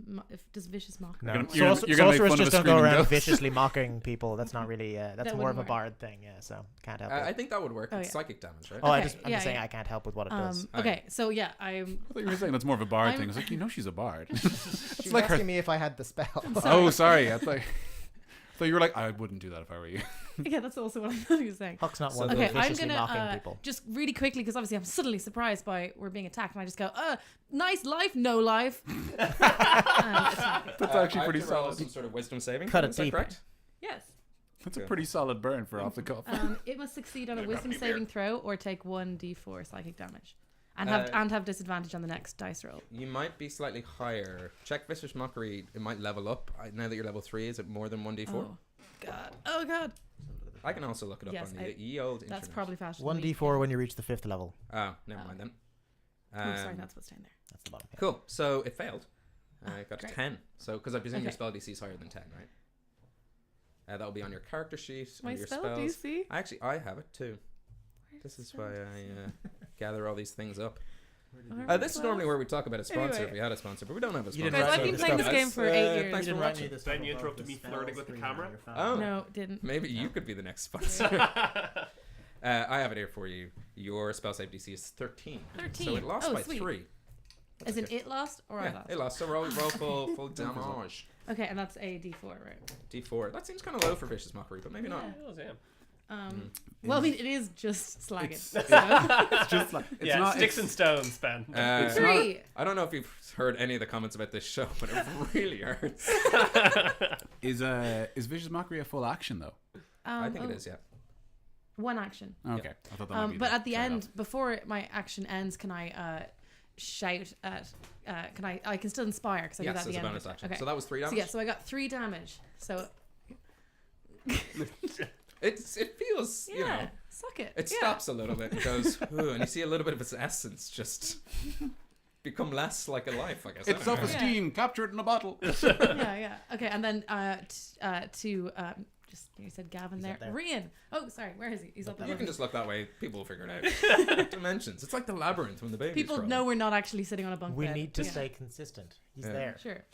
Does vicious mock? No, You're gonna- you're gonna make sorcerers fun of just a don't go screaming around ghost. viciously mocking people. That's not really. That's That more of wouldn't a work. bard thing. Yeah, so can't help I it. think that would work. Oh, It's yeah. psychic damage, right? Oh, I'm Okay, just yeah, saying yeah. I can't help with what it does. Okay, so yeah, I'm. I thought you were saying that's more of a bard I'm- thing. I was like, she's a bard. She was like her- asking me if I had the spell. Oh, sorry. I thought you were like, I wouldn't do that if I were you. Yeah, that's also what I thought you were saying. Huck's not So one of Okay, those I'm viciously gonna mocking people. just really quickly because obviously I'm suddenly surprised by we're being attacked, and I just go, nice life, no life. And it's fine. That's actually I pretty have to roll solid. some sort of wisdom saving. Cut throw, it is that deep. correct? Yes. That's a pretty solid burn for off the cuff. It must succeed on a wisdom saving throw or take 1d4 psychic damage, and have disadvantage on the next dice roll. You might be slightly higher. Check Vicious Mockery. It might level up. Now that you're level 3, is it more than 1d4? Oh god. Oh god. I can also look it up Yes, on the ye old internet. That's probably faster. One than me. d4 when you reach the 5th level. Oh, never Oh. mind then. Oh, sorry, that's what's down there. That's the bottom. Yeah. Cool. So it failed. I got great. 10. So because I presume your Okay. spell DC is higher than 10, right? That will be on your character sheet. My under your spell spells. DC. Actually, I have it too. This is why I gather all these things up. This is normally where we talk about a sponsor Anyway. if we had a sponsor, but we don't have a You sponsor. didn't Guys, write I've been the playing this stuff. game for 8 years. Thanks for watching. Then you interrupted me flirting with the camera. Oh. No, didn't. Maybe you could be the next sponsor. I have it here for you. Your spell save DC is 13. 13. So it lost Oh, by sweet. 3. As in it lost or I Yeah, lost? it lost. So roll full damage. Okay, and that's a D4, right? D4. That seems kind of low for Vicious Mockery, but maybe not. Yeah. It was, yeah. Well, I mean, it is just slagging. It's- so. It's just like it's Yeah, not sticks and stones, Ben. it's not- 3. I don't know if you've heard any of the comments about this show, but it really hurts. Is Vicious Mockery a full action though? I think it is, yeah. One action. Okay, I thought that might be But the at the end, trade-off. before my action ends, can I shout at? Can I can still inspire because I do Yes, that at as the a end. bonus action. Okay. So that was 3 damage. So yeah, so I got 3 damage. So It feels, yeah, you know, suck it. it yeah. stops a little bit and goes, "Ooh," and you see a little bit of its essence just become less like a life, I guess. I It's don't know. self-esteem. Capture it in a bottle. Yeah. Okay, and then just you said Gavin He's there. up there. Rian. Oh, sorry. Where is he? He's up there. You can just look that way. People will figure it out. Dimensions. It's like the labyrinth when the baby's People crawling. know we're not actually sitting on a bunk We bed. need to Yeah. stay consistent. He's Yeah. there. Sure.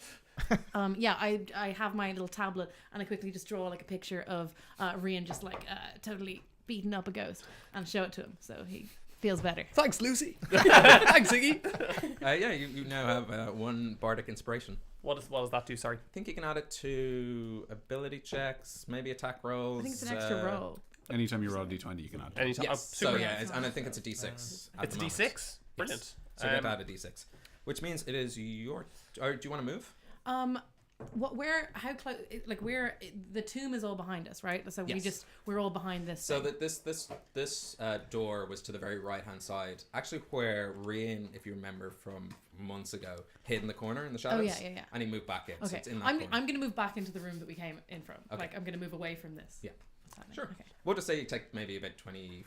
Yeah, I have my little tablet and I quickly just draw like a picture of Rian just like totally beating up a ghost and show it to him so he feels better. Thanks, Lucy. Thanks, Iggy. Yeah, you now have 1 bardic inspiration. What does that do? Sorry. I think you can add it to ability checks, maybe attack rolls. I think it's an extra roll. Anytime you roll a d20, you can add. Anytime. Yes. Oh, super. So yeah, nice. and I think it's a d6. at It's a the D6. moment. Brilliant. Yes. So you have to add a d6, which means it is your. Or do you want to move? How close? Like the tomb is all behind us, right? So Yes. we're all behind this. So thing. that this door was to the very right hand side, actually where Rian, if you remember from months ago, hid in the corner in the shadows. yeah. And he moved back in. So Okay, it's in that I'm corner. gonna move back into the room that we came in from. Okay. Like I'm gonna move away from this. Yeah. What's happening? Sure. Okay. We'll just say you take maybe about 20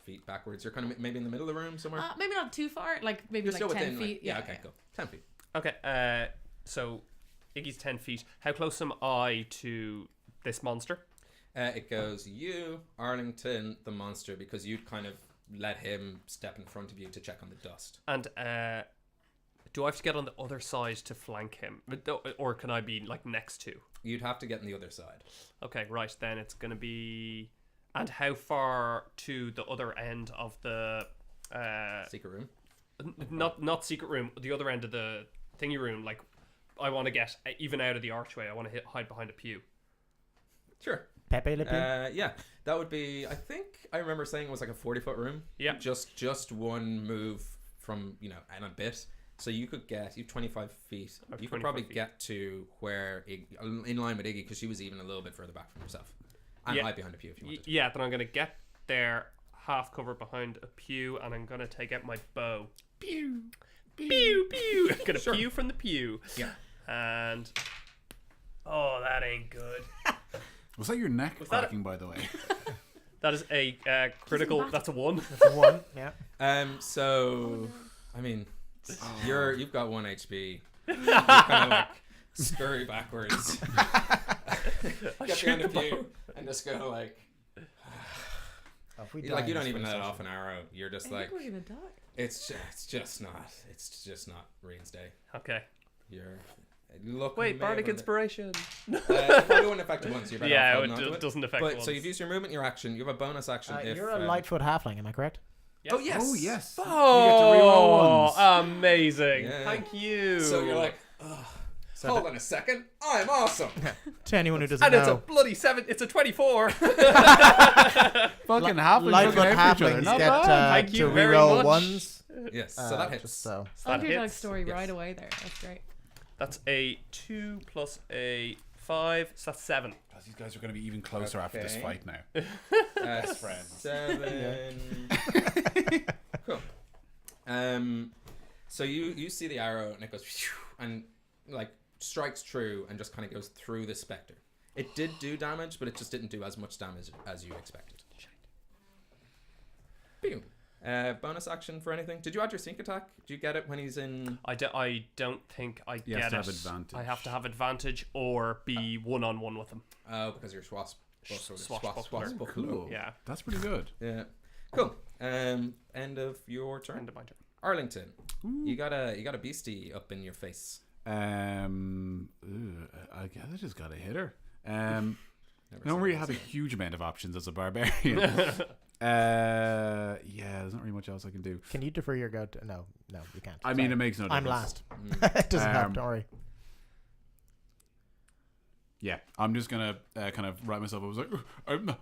feet backwards. You're kind of maybe in the middle of the room somewhere. Maybe not too far. Like maybe You're like still 10 within. feet. Like, yeah. Okay. Cool. 10 feet. Okay. So Iggy's 10 feet. How close am I to this monster? It goes you, Arlington, the monster, because you'd kind of let him step in front of you to check on the dust. And do I have to get on the other side to flank him? Or can I be like next to? You'd have to get on the other side. Okay, right. Then it's going to be... And how far to the other end of the... Secret room. Not secret room. The other end of the thingy room. Like, I want to get even out of the archway. I want to hide behind a pew. Sure. Pepe Le Pew. Yeah, that would be. I think I remember saying it was like a 40-foot room. Yeah. Just one move from and a bit. So you could get 25 feet. Oh, You could 25 probably feet. get to where in line with Iggy because she was even a little bit further back from herself. And Yeah. hide behind a pew if you wanted. Yeah, then I'm going to get there half covered behind a pew and I'm going to take out my bow. Pew! Pew! Pew! I'm going to pew from the pew. Yeah. And... Oh, that ain't good. Was that your neck that cracking, by the way? That is a critical... That's a 1. That's a 1. Yeah. So I mean, you've got 1 HP. You kind of like scurry backwards. Get behind a pew and just go like. Oh, if we die Like in you don't this even first let session. off an arrow. You're just I like think we're gonna die. it's just not Rain's day. Okay. You're look. Wait, bardic inspiration. Probably wouldn't affect it once. You're better off Yeah, holding it onto it. doesn't affect But once. so you've used your movement, your action. You have a bonus action. If You're a Lightfoot halfling, am I correct? Yes. Oh yes. Oh yes. Oh, You get to reroll ones. amazing. Yeah. Thank you. So you're like, hold on a second. I'm awesome. To anyone who doesn't And it's a know, bloody 7. It's a 24. Fucking halflings Lightfoot looking out for each other. halflings Not get bad. Thank to you very reroll much. ones. Yes. So that hits. Just so. That Underdog hits. story Yes. right away there. That's great. That's a 2 plus a 5. So that's 7. These guys are going to be even closer after this Okay. fight now. Best friends. 7. Cool. So you see the arrow and it goes phew, and like strikes true and just kind of goes through the spectre. It did do damage, but it just didn't do as much damage as you expected. Boom. Bonus action for anything? Did you add your sneak attack? Do you get it when he's in? I don't think I You have get to it. have advantage. I have to have advantage or be one-on-one with him. Oh, because you're swashbuckler. Cool. Yeah. That's pretty good. Yeah. Cool. End of your turn. End of my turn. Arlington, you got a beastie up in your face. I guess I just got to hit her. I don't really have a huge amount of options as a barbarian. There's not really much else I can do. Can you defer your go to... No, you can't. I mean, it makes no difference. I'm last. It doesn't help, don't worry. Yeah, I'm just gonna kind of write myself. I was like,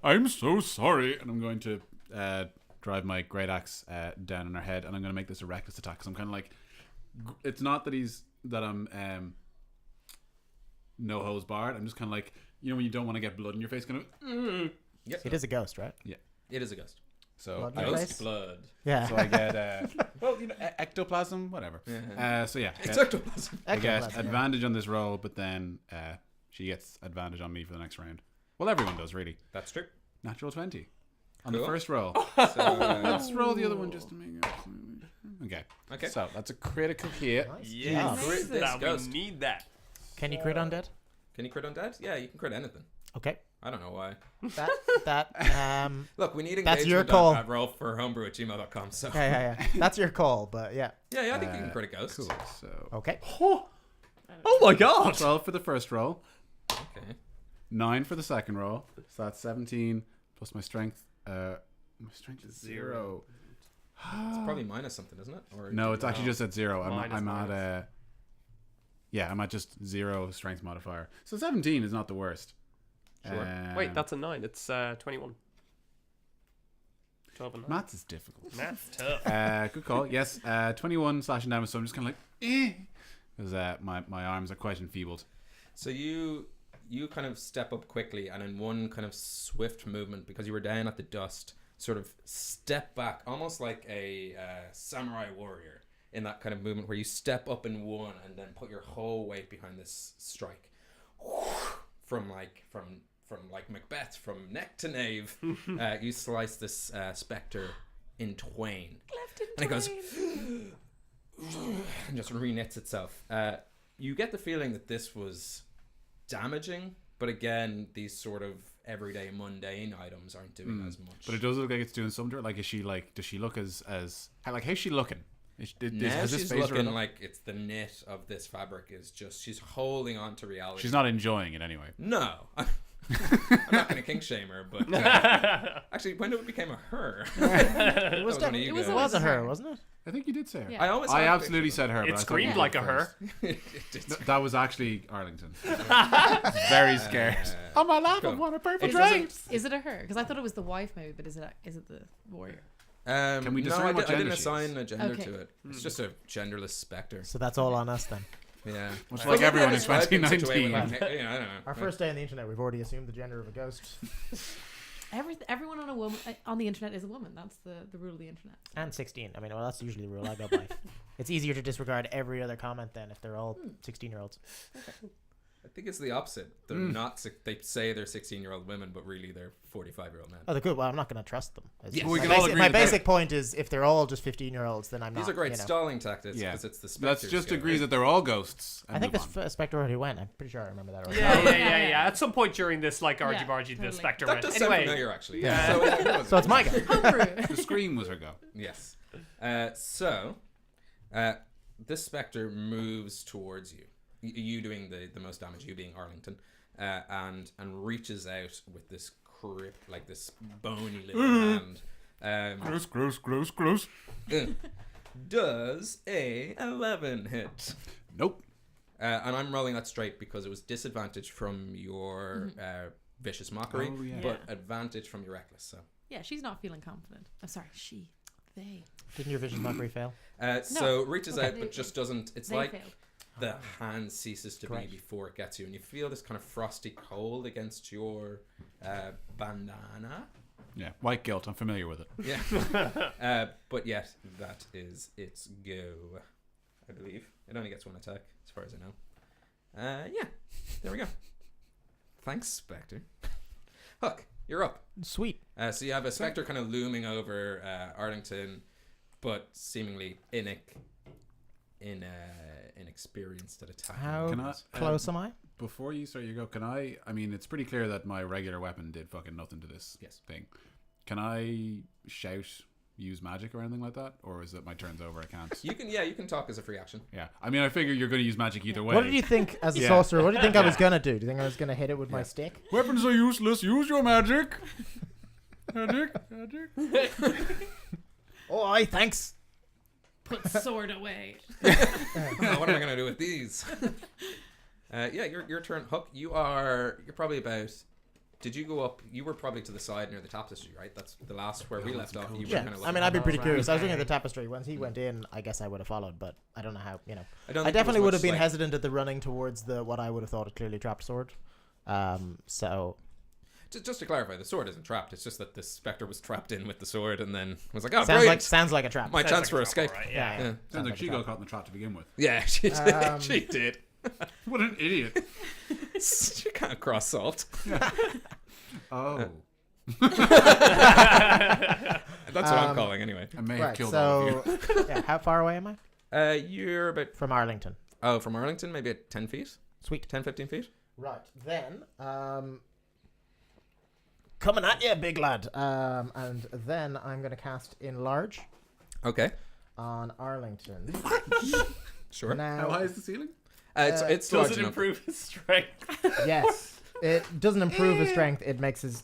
I'm so sorry, and I'm going to drive my great axe down on her head, and I'm gonna make this a reckless attack. Because I'm kind of like, it's not that I'm no hose barred. I'm just kind of like, when you don't want to get blood in your face, kind of. Yep. It is a ghost, right? Yeah, it is a ghost. So Blood in your face? Blood. Yeah. So I get ectoplasm, whatever. So yeah, Ectoplasm. I get Ectoplasm, advantage on this roll, but then she gets advantage on me for the next round. Well, everyone does, really. That's true. Natural 20 on Cool. the first roll. So, Let's roll the other one just to make it. Okay. So that's a critical hit. Nice. Yes, job. Crit this that ghost. we need that. Can you crit undead? Can you crit undead? Yeah, you can crit anything. Okay. I don't know why. That Look, we need engagement That's your call. at roll for homebrew@gmail.com. So yeah. That's your call, but yeah. yeah, I think you can crit a ghost. Cool. So Okay. Oh my god! 12 for the first roll, Okay. 9 for the second roll. So that's 17 plus my strength. My strength is 0. It's probably minus something, isn't it? Or No, it's actually just at 0. Minus, I'm at I'm at just 0 strength modifier. So 17 is not the worst. Sure. Wait, that's a 9. It's 21. 12 and 9. Maths is difficult. Math's tough. Good call. Yes, 21 slashing damage. So I'm just kind of like, because my arms are quite enfeebled. So you kind of step up quickly, and in one kind of swift movement, because you were down at the dust, sort of step back, almost like a samurai warrior, in that kind of movement where you step up in one and then put your whole weight behind this strike. From Macbeth, from neck to nave, you slice this spectre in twain. Left in And it goes twain. and just reknits itself. You get the feeling that this was damaging, but again, these sort of everyday mundane items aren't doing as much. But it does look like it's doing something. Like, is she like? Does she look as like? How's she looking? Now has this she's phased her looking up? like it's the knit of this fabric is just she's holding on to reality. She's not enjoying it anyway. No. I'm not going to kink shame her, but actually, when it became a her, It was, was one of you it guys. was a her, wasn't it? I think you did say her. Yeah. I absolutely said her. but I It thought screamed you like did a her. first. That was actually Arlington. Very scared. On my lap, Cool. I want a purple It drape. Is it a her? Because I thought it was the wife maybe, but is it the warrior? Can we no, discern what I didn't gender she assign is? a gender Okay. to it. It's just a genderless spectre. So that's all on us then. Yeah. Much I like think everyone in it's described in such a way 2019. when I don't know. Our first day on the internet, we've already assumed the gender of a ghost. Everyone on the internet is a woman. That's the rule of the internet. And 16. I mean, well, that's usually the rule I go by. It's easier to disregard every other comment then if they're all 16-year-olds. I think it's the opposite. They're not. They say they're 16-year-old women, but really they're 45-year-old men. Oh, they're good. Well, I'm not going to trust them. It's Yes. just- We my can all basic, agree my with that. basic point is if they're all just 15-year-olds, then I'm These not. are great you know. stalling tactics Yeah. because it's the spectre. Let's just scale. agree that they're all ghosts. I think the Spectre already went. I'm pretty sure I remember that already. Yeah. At some point during this, like, Yeah, argy-bargy, the totally. spectre That went. does sound Anyway, familiar, actually. Yeah. So it's my go. Homebrew. The scream was her go. Yes. This spectre moves towards you. You doing the most damage, you being Arlington, and reaches out with this like this bony little hand. Gross. Does a 11 hit? Nope. And I'm rolling that straight because it was disadvantage from your vicious mockery, Oh, yeah. but Yeah. advantage from your reckless. So. Yeah, she's not feeling confident. I'm sorry, they Didn't your vicious mockery fail? So reaches Okay. out, but just doesn't. It's they like failed. the hand ceases to Great. be before it gets you, and you feel this kind of frosty cold against your bandana. Yeah. White guilt. I'm familiar with it. Yeah. But yes, that is its go. I believe it only gets one attack, as far as I know. Yeah. There we go. Thanks, Spectre. Hook, you're up. Sweet. So you have a Spectre kind of looming over Arlington, but seemingly inexperienced at attacking. How Can I- close am I? Before you start your go, can I mean, it's pretty clear that my regular weapon did fucking nothing to this Yes. thing. Can I shout, use magic or anything like that? Or is it my turn's over, I can't? You can talk as a free action. Yeah. I mean, I figure you're going to use magic either way. What did you think as a Yeah. sorcerer? What do you think I was gonna do? Do you think I was gonna hit it with my stick? Weapons are useless. Use your magic. Magic. Oh, aye, thanks. Put sword away. What am I gonna do with these? Your turn, Hook. You're probably about. Did you go up? You were probably to the side near the tapestry, right? That's the last where we left off. You were Yeah, kind of I mean, I'd be pretty Right. curious. I was looking at the tapestry. Once he went in, I guess I would have followed, but I don't know how. I don't I think definitely there was would have much, been hesitant at the running towards the what I would have thought a clearly trapped sword. So Just to clarify, the sword isn't trapped. It's just that the Spectre was trapped in with the sword and then was like, "Oh, sounds like a trap. my chance for escape." Right, yeah, Yeah. Sounds like a she trap. got caught in the trap to begin with. Yeah, she did. She did. What an idiot. She can't cross salt. Oh. That's what I'm calling anyway. I may have Right, killed all of you. so yeah, how far away am I You're about from Arlington? from Arlington, maybe at 10 feet, Sweet. 10, 15 feet. Right then, coming at you, big lad. And then I'm gonna cast Enlarge Okay, on Arlington. sure. Now, How high is the ceiling? It's large Does it enough. improve his strength? yes, it doesn't improve his strength. It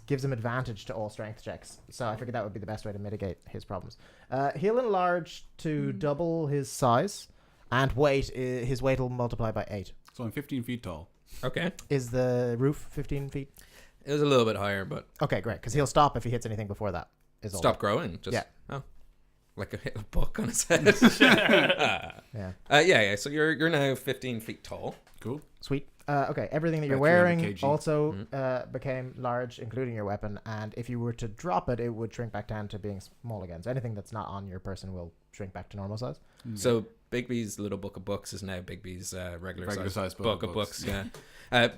gives him advantage to all strength checks. So I figured that would be the best way to mitigate his problems. He'll enlarge to double his size, and his weight will multiply by 8. So I'm 15 feet tall. Okay, Is the roof 15 feet? it was a little bit higher, but Okay, great. Because he'll stop if he hits anything before that. Is all. stop growing. Just Yeah. oh, like a book on his head. Yeah. Yeah. So you're now 15 feet tall. Cool. Sweet. Okay, everything that you're About 300 wearing kg. also became large, including your weapon. And if you were to drop it, it would shrink back down to being small again. So anything that's not on your person will shrink back to normal size. So Bigby's little book of books is now Bigby's regular size book of books. Yeah.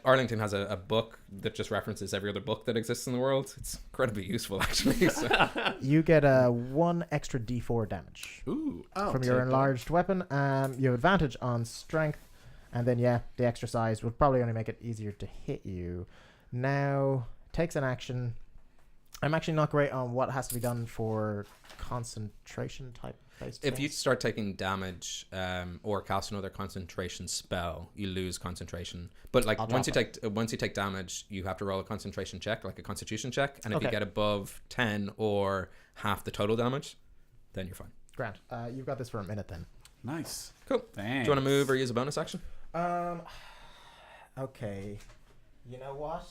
Arlington has a book that just references every other book that exists in the world. It's incredibly useful, actually. So. You get 1 extra d4 damage Ooh. from your enlarged weapon. You have advantage on strength. And then, the extra size would probably only make it easier to hit you. Now, takes an action. I'm actually not great on what has to be done for concentration type based If you things. start taking damage or cast another concentration spell, you lose concentration. But like I'll once you drop take damage, you have to roll a concentration check, like a Constitution check. And if you Okay. get above 10 or half the total damage, then you're fine. Grant, you've got this for a minute then. Nice. Cool. Thanks. Do you want to move or use a bonus action? Okay. You know what?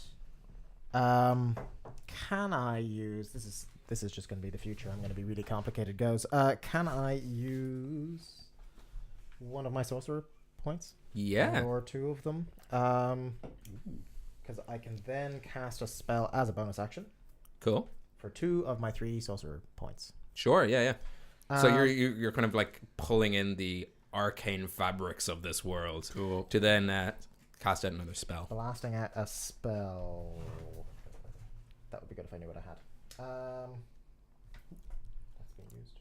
Can I use this is just going to be the future. I'm going to be really complicated. Goes. Can I use one of my sorcerer points? Yeah. Or 2 of them. Because I can then cast a spell as a bonus action Cool. for 2 of my 3 sorcerer points. Sure. Yeah. So Um, you're kind of like pulling in the arcane fabrics of this world Cool. to then cast out another spell. Blasting out a spell. That would be good if I knew what I had. That's being used.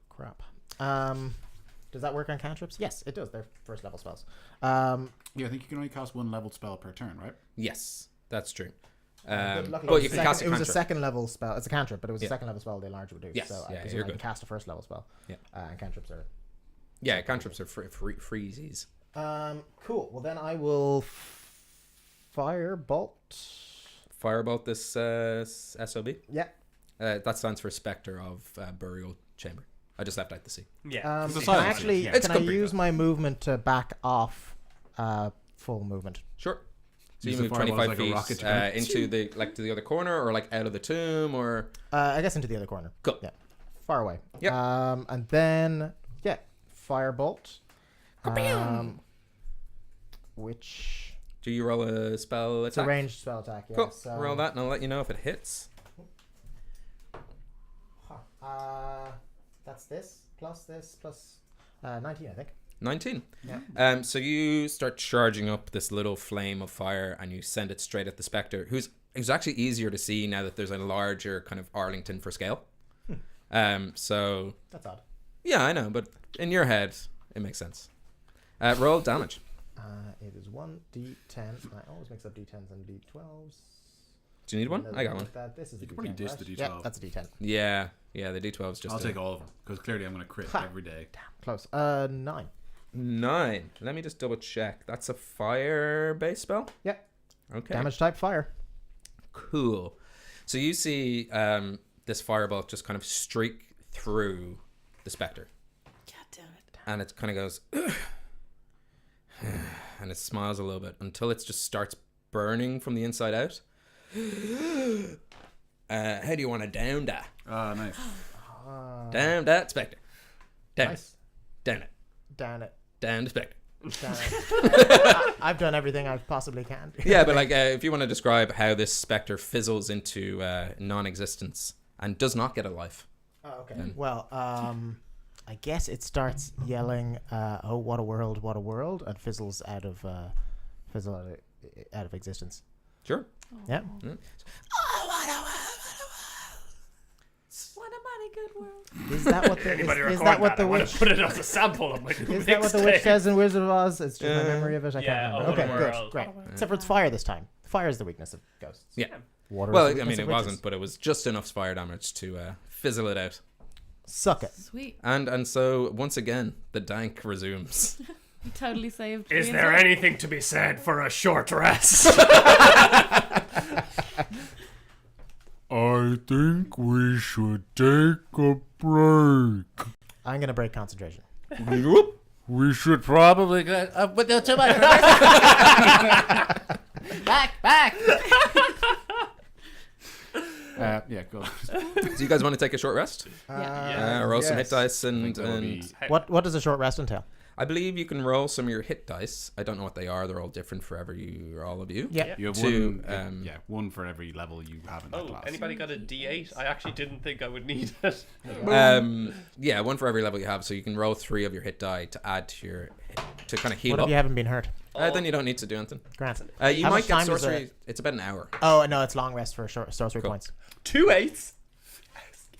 Crap. Does that work on cantrips? Yes, it does. They're first level spells. Yeah, I think you can only cast 1 leveled spell per turn, right? Yes, that's true. Luckily But you can cast a it was a cantrip. second level spell. It's a cantrip, but it was a Yeah. second level spell the enlarge would do. Yes, so I yeah, presume you're I can good. cast a first level spell. Yeah. And cantrips are. Yeah, cantrips are freezies. Cool. Well, then I will firebolt. Firebolt this SOB. Yeah. That stands for Spectre of Burial Chamber. I just left out the C. Yeah. It's a Can I silent actually thing, yeah. can I It's good, use my movement to back off full movement? Sure. So Use you the move fireball 25 as like a rocket feet to go, into to the other corner, or like out of the tomb, or I guess into the other corner. Cool. Yeah. Far away. Yep. And then firebolt. Which do you roll a spell it's a attack? ranged spell attack. Yeah. Cool. So, Roll that, and I'll let you know if it hits. That's this plus 19, I think. 19. Yeah. So you start charging up this little flame of fire and you send it straight at the spectre, who's actually easier to see now that there's a larger kind of Arlington for scale. So That's odd. yeah, I know, but in your head, it makes sense. Roll damage. It is 1d10. I always mix up d10s and d12s. Do you need one? I got one. This is a You d10. can probably dish right? the d12. Yeah, that's a d10. Yeah, the D12's just I'll take all of them because clearly I'm going to crit every day. Close. 9. 9. Let me just double check. That's a fire-based spell? Yeah. Okay. Damage type fire. Cool. So you see this firebolt just kind of streak through the spectre. God damn it. And it kind of goes... and it smiles a little bit until it just starts burning from the inside out. How do you want to down that? Ah, nice. Down that spectre. Down Nice. it. Down it. Down it. Down the spectre. Down it. I've done everything I possibly can. Yeah, but like if you want to describe how this spectre fizzles into non-existence and does not get a life. Oh, okay. Well, I guess it starts yelling, "Oh, what a world!" and fizzles out of existence. Sure. Yeah. What a mighty good world. Is that what the is that what the I want witch to put it as a sample of my new is that what the witch mixtape. says in Wizard of Oz? It's just my Yeah. memory of it. I Yeah, can't oh, remember. Okay, what a good, world. great. What a world. Except for it's fire this time. Fire is the weakness of ghosts. Yeah. Water. Well, is the I weakness mean, of it witches. wasn't, but it was just enough fire damage to fizzle it out. Suck it. Sweet. And so once again, the dank resumes. You totally saved Is me there and Zach. anything to be said for a short rest? I think we should take a break. I'm gonna break concentration. We should probably get But no, too much. back. yeah, go. Do you guys want to take a short rest? Yeah. Roll some hit yes. dice I think and that would be What does a short rest entail? I believe you can roll some of your hit dice. I don't know what they are. They're all different for all of you. Yeah. you have to, one. One for every level you have in that Oh, class. anybody got a D8? I actually didn't think I would need it. Yeah, one for every level you have. So you can roll 3 of your hit die to add to your to kind of heal What up. if you haven't been hurt? Then you don't need to do anything. Grant. You How might much get time does sorcery. It's about an hour. Oh no, it's long rest for sorcery Cool. points. 2 8s.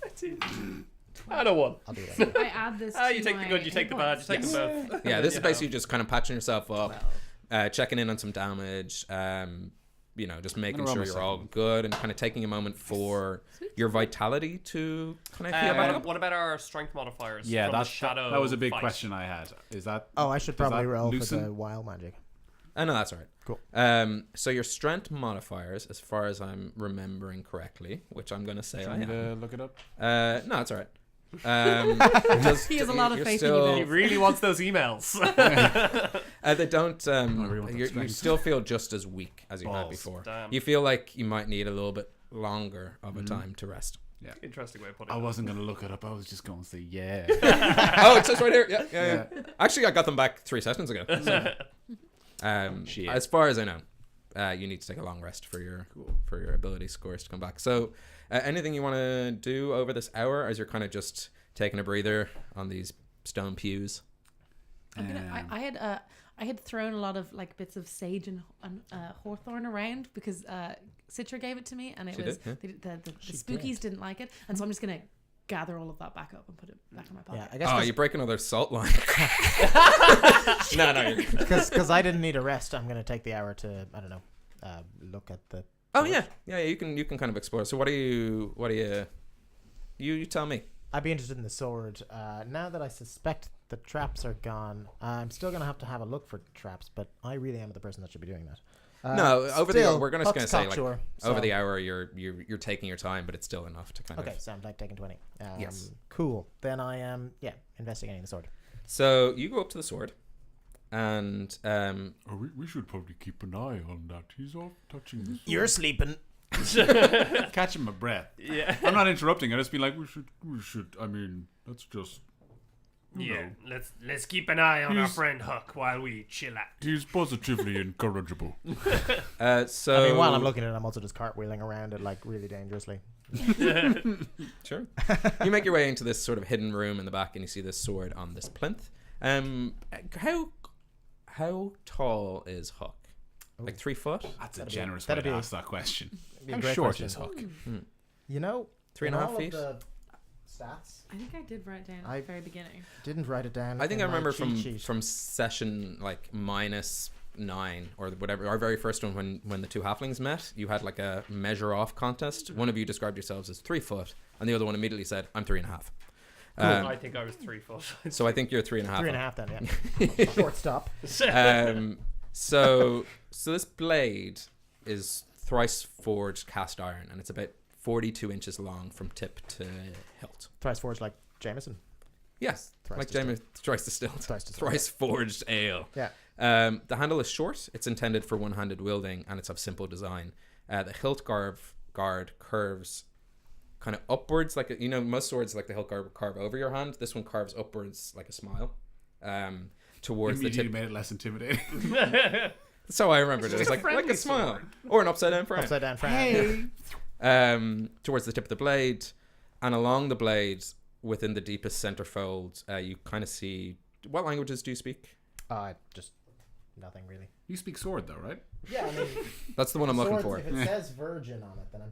Get in. I don't want. I'll do that. I add this. Ah, to you take the my good, you take the bad, you take Yes. them both. Yeah, this is Yeah. basically just kind of patching yourself up, checking in on some damage, just making roll sure my you're all second. good and kind of taking a moment for your vitality to kind of heal back up. What about our strength modifiers? Yeah, from the that shadow. that was a big fight? question I had. Is that? Oh, I should Does probably that roll for loosen? the wild magic. Oh, no, that's all right. Cool. So your strength modifiers, as far as I'm remembering correctly, which I'm going to say I Trying am. to look it up. No, it's all right. He has a lot of you're faith still- in He you. really wants those emails. They don't. really want that You strength. still feel just as weak as you had Balls. before. Damn. You feel like you might need a little bit longer of a time to rest. Interesting way of putting I it. wasn't going to look it up. I was just going to say yeah. Oh, it says right here. Yeah. Actually, I got them back 3 sessions ago. So, Shit. as far as I know, you need to take a long rest for your ability scores to come back. So, anything you want to do over this hour, as you're kind of just taking a breather on these stone pews? I had thrown a lot of like bits of sage and hawthorn around because Citra gave it to me, and it She was did, yeah. the spookies didn't like it, and so I'm just gonna gather all of that back up and put it back in my pocket. Yeah, I guess Oh, you break another salt line. No, you're good. because I didn't need a rest. I'm gonna take the hour to look at the. Oh yeah. You can kind of explore. So what do you? You tell me. I'd be interested in the sword. Now that I suspect the traps are gone, I'm still gonna have to have a look for traps. But I really am the person that should be doing that. No, over the still, we're gonna Huck's say like cocksure, over so- the hour you're taking your time, but it's still enough to kind Okay, of. so I'm like taking 20. Yes. Cool. Then I am investigating the sword. So you go up to the sword, and We should probably keep an eye on that. He's off touching this. You're sleeping. Catching my breath. Yeah. I'm not interrupting. I just be like, we should. I mean, that's just. Yeah. Let's keep an eye on our He's- friend Huck while we chill out. He's positively incorrigible. so I mean, while I'm looking at it, I'm also just cartwheeling around it like really dangerously. Sure. You make your way into this sort of hidden room in the back, and you see this sword on this plinth. How tall is Huck? Like 3 foot? That's a That'd be- generous way that'd to be- ask that question. Be a How great short question. is Huck? You know, 3.5 in all of feet? the stats. I think I did write down at I- the very beginning. Didn't write it down. I think in I my remember cheat sheet. from session like -9 or whatever, our very first one when the 2 halflings met. You had like a measure off contest. One of you described yourselves as 3 foot, and the other one immediately said, "I'm 3.5." I think I was 3 foot. So I think you're 3.5. 3.5 then, yeah. Short stop. So this blade is thrice forged cast iron, and it's about 42 inches long from tip to hilt. Thrice forged like Jameson. Yes, Thrice like distilled. James thrice distilled, Thrice distilled, thrice forged ale. Yeah. The handle is short. It's intended for one-handed wielding, and it's of simple design. The hilt guard curves kind of upwards, like most swords like the hilt guard carve over your hand. This one carves upwards like a smile. Towards the Immediately tip. made it less intimidating. That's how I remembered it. It was like a friendly smile sword. or an upside down frown. Upside down frown. Towards the tip of the blade, and along the blade within the deepest center fold, you kind of see. What languages do you speak? Just nothing really. You speak sword though, right? Yeah, I mean, That's the one I'm looking swords, for. if it says virgin on it, then I'm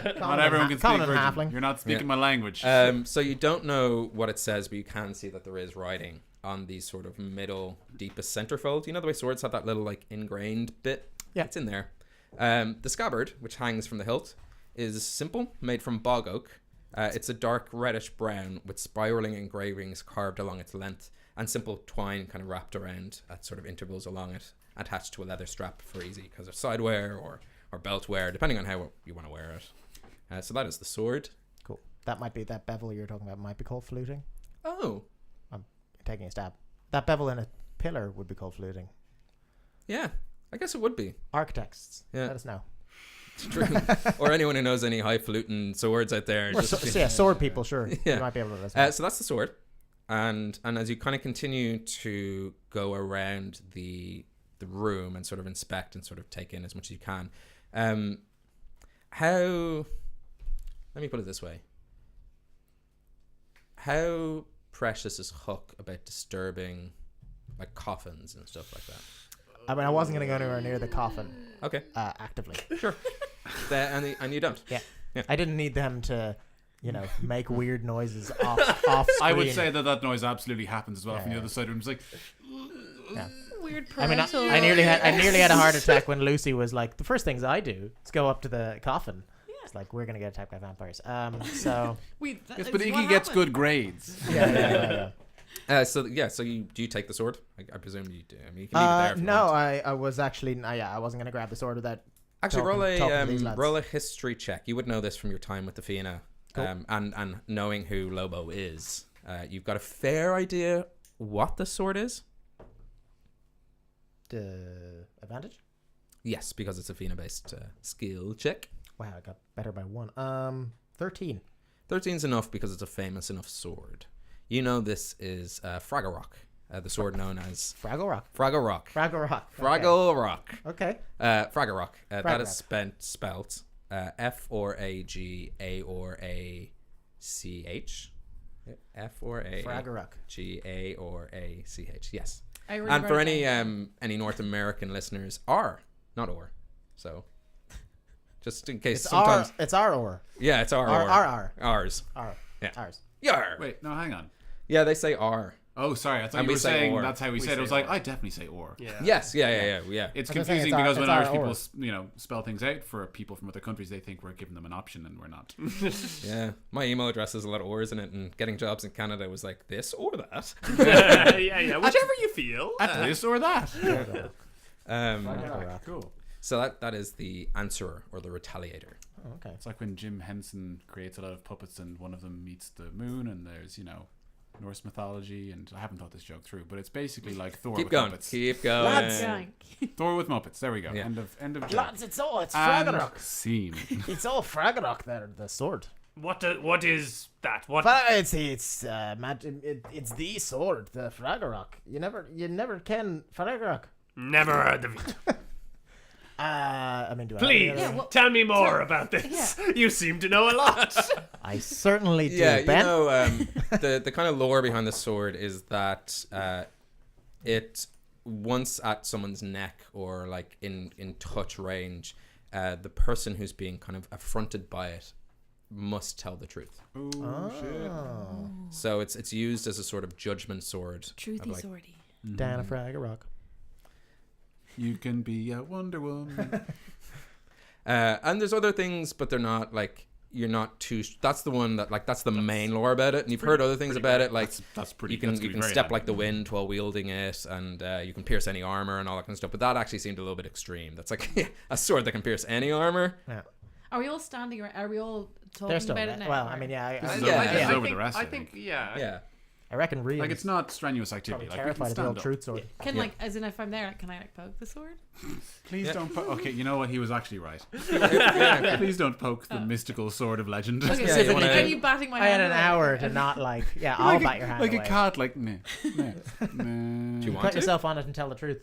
just Not everyone can speak common and virgin. halfling. You're not speaking my language. So you don't know what it says, but you can see that there is writing on these sort of middle, deepest centerfold. You know the way swords have that little like ingrained bit? Yeah. It's in there. The scabbard, which hangs from the hilt, is simple, made from bog oak. It's a dark reddish brown with spiraling engravings carved along its length and simple twine kind of wrapped around at sort of intervals along it, attached to a leather strap for easy because of side wear or belt wear, depending on how you want to wear it. So that is the sword. Cool. That might be that bevel you're talking about. Might be called fluting. Oh, I'm taking a stab. That bevel in a pillar would be called fluting. yeah. I guess it would be. Architects, Yeah. let us know. It's true. Or anyone who knows any highfalutin swords out there. Or sword people, sure. Yeah. You might be able to let us know. So that's the sword. And as you kind of continue to go around the room and sort of inspect and sort of take in as much as you can, let me put it this way. How precious is Huck about disturbing like coffins and stuff like that? I mean, I wasn't going to go anywhere near the coffin Okay, actively. sure. And you don't. Yeah. Yeah. I didn't need them to, make weird noises off screen. I would say that noise absolutely happens as well from the Yeah. other side. It's like, Yeah. Weird I mean, parental. I nearly had a heart attack when Lucy was like, the first things I do is go up to the coffin. It's like, we're going to get attacked by vampires. So, yes, but Iggy gets good grades. yeah. So do you take the sword? I presume you do. I mean, you can leave it there. If you No, want. I was actually, I wasn't going to grab the sword without. Actually, talking to these lads. roll a history check. You would know this from your time with the Fianna, Cool. and knowing who Lobo is. You've got a fair idea what the sword is. The advantage? Yes, because it's a Fianna-based skill check. Wow, I got better by 1. 13. 13's enough because it's a famous enough sword. You know this is Fraggle the sword known as Fraggle Rock. Fraggle Rock. Fraggle Rock. Fraggle Rock. Okay. Fraggle Rock. That Fraggle is spelt F or A G A or A C H. F or A Fraggle Rock. G A or A C H. Yes. I really And for wrote it down. any North American listeners, R, not or. So just in case It's sometimes our. It's our or. yeah, it's R. or. R. Ours. R. Yeah. Ours. Yar. Wait, no, hang on. Yeah, they say R. Oh, sorry. I thought And you we were say saying or. that's how we said it. say I was like, or. I definitely say or. Yeah. Yes. Yeah. I It's was gonna say confusing it's our- because when it's Irish our people, or. spell things out for people from other countries, they think we're giving them an option and we're not. yeah. My email address has a lot of ors in it, and getting jobs in Canada was like this or that. yeah, whichever you feel. At this or that. Fraggle Rock. Cool. So that is the answerer or the retaliator. Oh, okay. It's like when Jim Henson creates a lot of puppets and one of them meets the moon and there's, Norse mythology, and I haven't thought this joke through, but it's basically like Thor Keep with going. Muppets. Keep going. Lads. Going. Thor with Muppets. There we go. Yeah. End of joke. Lads, it's Fraggle And Rock. scene. It's all Fraggle Rock there, the sword. What is that? What? It's the sword, the Fraggle Rock. You never can Fraggle Rock. Never heard of it. I mean, do I have Please, any Yeah, other- well- tell me more about this. You seem to know a lot. I certainly do. Yeah, Ben? you know, the kind of lore behind the sword is that it once at someone's neck or like in touch range, the person who's being kind of affronted by it must tell the truth. Oh, shit. So it's used as a sort of judgment sword. Truthy of like, swordy. Dana Frag a rock. You can be a Wonder Woman. and there's other things, but they're not like you're not too. That's the one that like that's the main lore about it, and you've heard other things about it. Like That's pretty. you can step like the wind while wielding it, and you can pierce any armor and all that kind of stuff. But that actually seemed a little bit extreme. That's like a sword that can pierce any armor. Yeah. Are we all standing around? Are we all They're talking still about there. it now? Well, or- I mean, yeah. This is Yeah, over, this is yeah. over the rest. I think, yeah. Yeah. I reckon Rian. Like it's not strenuous probably activity. Like we can terrified of the stand old up. truth sword. Can Yeah. like, as in, if I'm there, like, can I like poke the sword? Please Yeah. don't. Okay, you know what? He was actually right. Please don't poke the mystical sword of legend. Okay, Yeah, so you wanna- are you batting my I had hand an away? hour to not like. Yeah, I'll bat your hand like away. a cat. Like nah. Do you want Put to? yourself on it and tell the truth.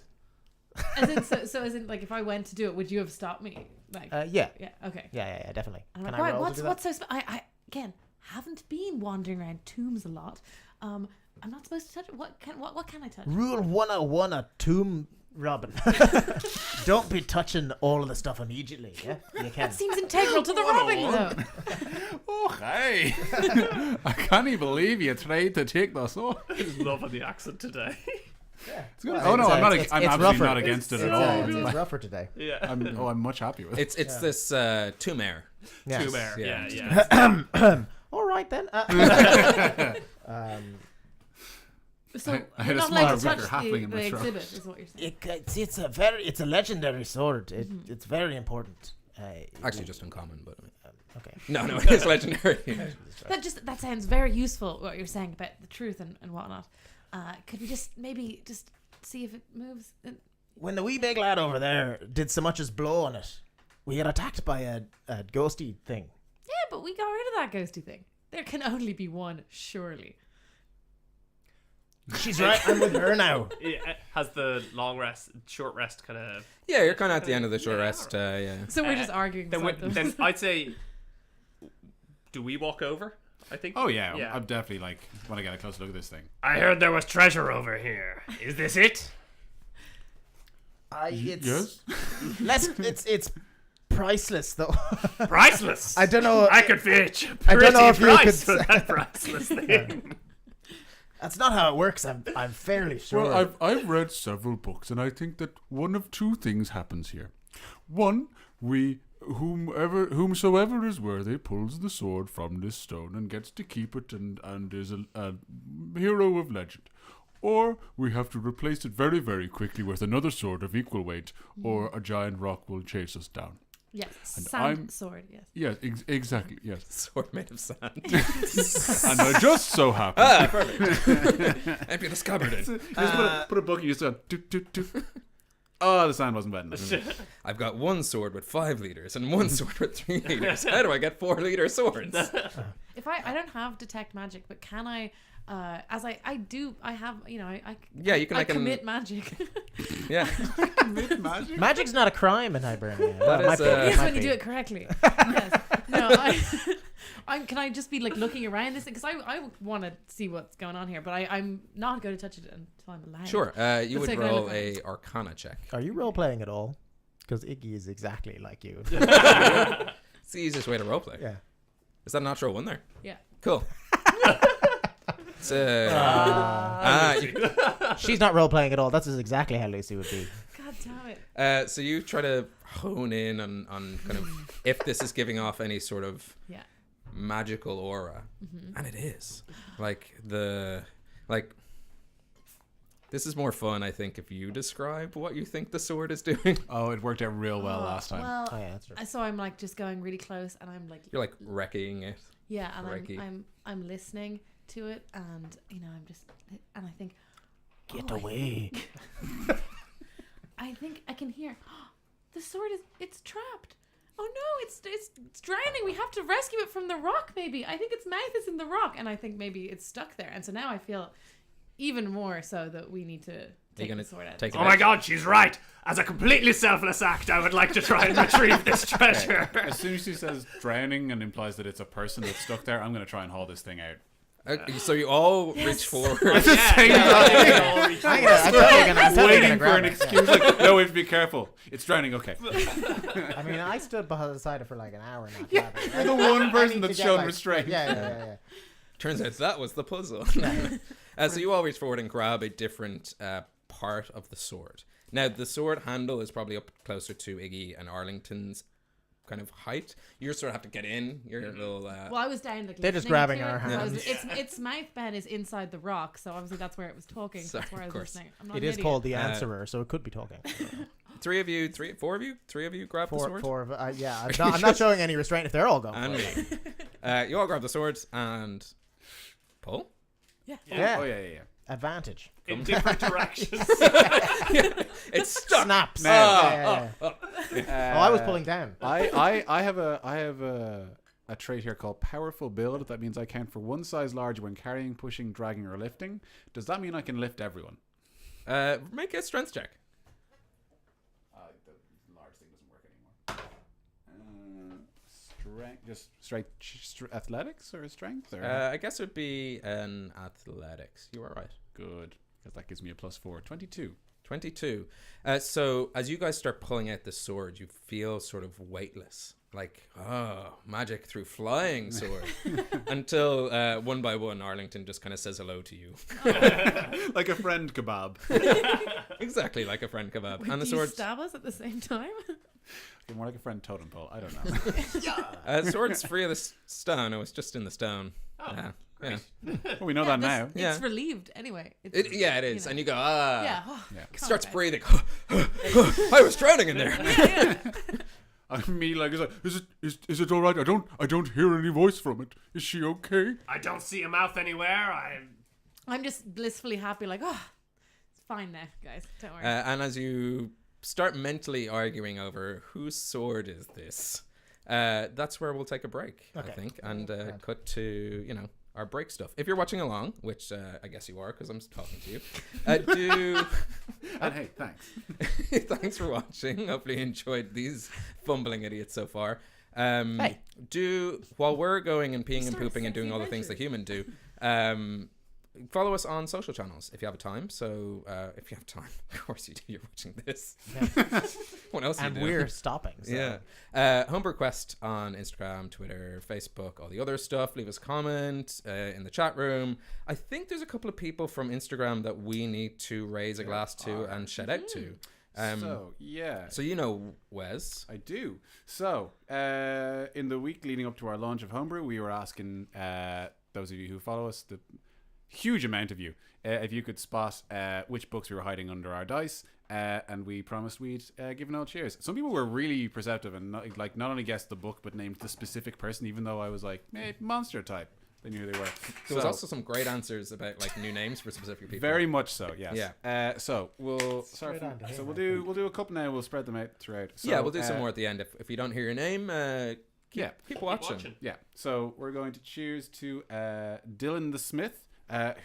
As in, so as in, like, if I went to do it, would you have stopped me? Like, Yeah. yeah, okay. Yeah, definitely. I'm Can like, I right, roll what's to do what's so? I again haven't been wandering around tombs a lot. I'm not supposed to touch it. What can I touch? that? Rule 101 of tomb robbing. Don't be touching all of the stuff immediately. Yeah, you can. That seems integral to the robbing, though. Oh hey! I can't believe you tried to take the sword. He's loving the accent today. It's good. Oh no, I'm not. I'm absolutely rougher. not against it at all. It's rougher today. Yeah. I'm much happier with it. It's this tomb air. Yes. Two bear. Yeah. Yeah. All right then. So I had you're a not allowed to smaller, touch weaker halfling in the my throat. exhibit, is what you're saying. It's a legendary sword. It's very important. Actually, just uncommon, but Okay. no, it is legendary. That sounds very useful. What you're saying about the truth and whatnot. Could we just maybe just see if it moves? When the wee big lad over there did so much as blow on it, we got attacked by a ghosty thing. Yeah, but we got rid of that ghosty thing. There can only be one, surely. She's right. I'm with her now. Yeah, has the short rest kind of? Yeah, you're kind of at the end of the short Yeah. rest. Yeah. So we're just arguing. Then, beside them. then I'd say, do we walk over? I think. Oh yeah, Yeah. I'm definitely like when I get a close look at this thing. I heard there was treasure over here. Is this it? Yes. It's priceless though. Priceless. I don't know. I could fetch a I don't pretty know if you price could for that priceless thing. That's not how it works. I'm fairly sure. Well, I've read several books, and I think that one of two things happens here. One, whomsoever is worthy pulls the sword from this stone and gets to keep it and is a hero of legend. Or we have to replace it very, very quickly with another sword of equal weight, or a giant rock will chase us down. Yes, And sand sword. Yes. Yes, exactly, yes. Sword made of sand. And I just so happen... perfect. Empty the scabbard in. Just put a book in your sword. Oh, the sand wasn't wet enough. I've got one sword with 5 liters and one sword with 3 liters. How do I get 4-liter swords? If I don't have detect magic, but can I? As I have, I Yeah, you can I make commit magic. Yeah. Magic's not a crime in Hibernian. That is, It is might when you be. do it correctly. Yes. No, can I just be like looking around this? Because I want to see what's going on here, but I'm not going to touch it until I'm allowed. Sure. You Let's would take a roll look. a Arcana check. Are you role playing at all? Because Iggy is exactly like you. It's the easiest way to roleplay. Yeah. Is that a natural one there? Yeah. Cool. It's, She's not role playing at all. That's exactly how Lucy would be. God damn it. so you try to hone in on kind of if this is giving off any sort of Yeah. magical aura, and it is this is more fun, I think, if you describe what you think the sword is doing. Oh, it worked out real well last time. Well, Oh yeah, that's right. so I'm like just going really close, and I'm like, You're like wrecking it. yeah, and Reiki. I'm listening to it, and I'm just, and I think, Get oh, away. I think I can hear. The sword it's trapped. Oh no, it's drowning. We have to rescue it from the rock. Maybe I think its mouth is in the rock, and I think maybe it's stuck there. And so now I feel even more so that we need to Are you take the gonna sword out. take it Oh out? my god, she's right. As a completely selfless act, I would like to try and retrieve this treasure. As soon as she says drowning and implies that it's a person that's stuck there, I'm going to try and haul this thing out. So you all reach forward. At the same time, waiting for an excuse. Like, no, we have to be careful. It's drowning. Okay. I mean, I stood beside it for like an hour. You're the one person that's shown restraint. Yeah. Turns out that was the puzzle. So you all reach forward and grab a different part of the sword. Now, the sword handle is probably up closer to Iggy and Arlington's kind of height. You sort of have to get in your little... Well, I was down like They're just listening grabbing to our it, 'cause I hands. its mouth bed is inside the rock, so obviously that's where it was talking. Sorry, That's where I of was course. listening. I'm not It an is idiot. called the answerer, so it could be talking. Three of you grab the sword? Four of yeah. I'm not showing any restraint if they're all going. And for it. me. You all grab the swords and pull. Yeah. Oh, yeah. Advantage. In different directions. It's stuck. Snaps. Ah, Yeah. I was pulling down. I have a trait here called powerful build. That means I count for one size larger when carrying, pushing, dragging, or lifting. Does that mean I can lift everyone? Make a strength check. The large thing doesn't work anymore. Strength, just straight athletics or strength? Or? I guess it would be an athletics. You are right. Good, because that gives me a +4. 22. 22. So as you guys start pulling out the sword, you feel sort of weightless. Like, magic through flying sword. Until one by one, Arlington just kind of says hello to you. Like a friend kebab. Exactly like a friend kebab. Wait, And the do you sword, stab us at the same time? More like a friend totem pole. I don't know. sword's free of the stone. It was just in the stone. Yeah. Well, we know that now. It's Yeah. relieved anyway. It's, It is. you know. And you go, Yeah. It starts God. breathing. I was drowning in there. Me like, is it all right? I don't hear any voice from it. Is she okay? I don't see a mouth anywhere. I'm just blissfully happy, like, it's fine now, guys. Don't worry. And as you start mentally arguing over whose sword is this, that's where we'll take a break, I think, and cut to, our break stuff. If you're watching along, which I guess you are because I'm talking to you, And hey, thanks. thanks for watching. Hopefully you enjoyed these fumbling idiots so far. While we're going and peeing and pooping and doing all the things that humans do, follow us on social channels if you have time. So if you have time, of course you do. You're watching this. What else? And are you doing? we're stopping. So. Yeah. Homebrew Quest on Instagram, Twitter, Facebook, all the other stuff. Leave us a comment in the chat room. I think there's a couple of people from Instagram that we need to raise a glass to and shout out to. So you know Wes. I do. So, in the week leading up to our launch of Homebrew, we were asking those of you who follow us, the huge amount of you, if you could spot which books we were hiding under our dice, and we promised we'd give an old cheers. Some people were really perceptive and not only guessed the book but named the specific person, even though I was like, monster type. They knew who they were. There was also some great answers about like new names for specific people. Very much so, yes. Yeah. So we'll we'll do a couple now. We'll spread them out throughout. So, we'll do some more at the end. If you don't hear your name, keep watching. Yeah. So we're going to cheers to Dylan the Smith,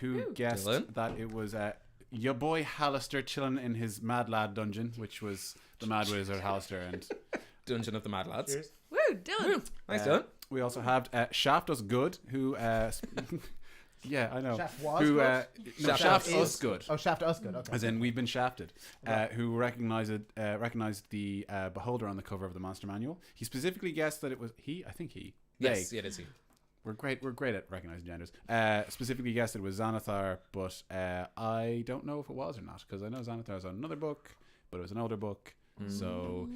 who guessed that it was your boy Hallister chilling in his Mad Lad dungeon, which was the Mad Wizard Hallister and Dungeon of the Mad Lads. Cheers. Woo, Dylan. Nice, Dylan. We also have Shaft Us Good, who yeah, I know. Shaft was who good? Shaft Us Good. Oh, Shaft us good. Okay. As in, we've been shafted. Who recognized the beholder on the cover of the Monster Manual. He specifically guessed that it was he. I think he. Yes, They. it is he. We're great at recognizing genders. Specifically guessed it was Xanathar, but I don't know if it was or not because I know Xanathar's on another book, but it was an older book. So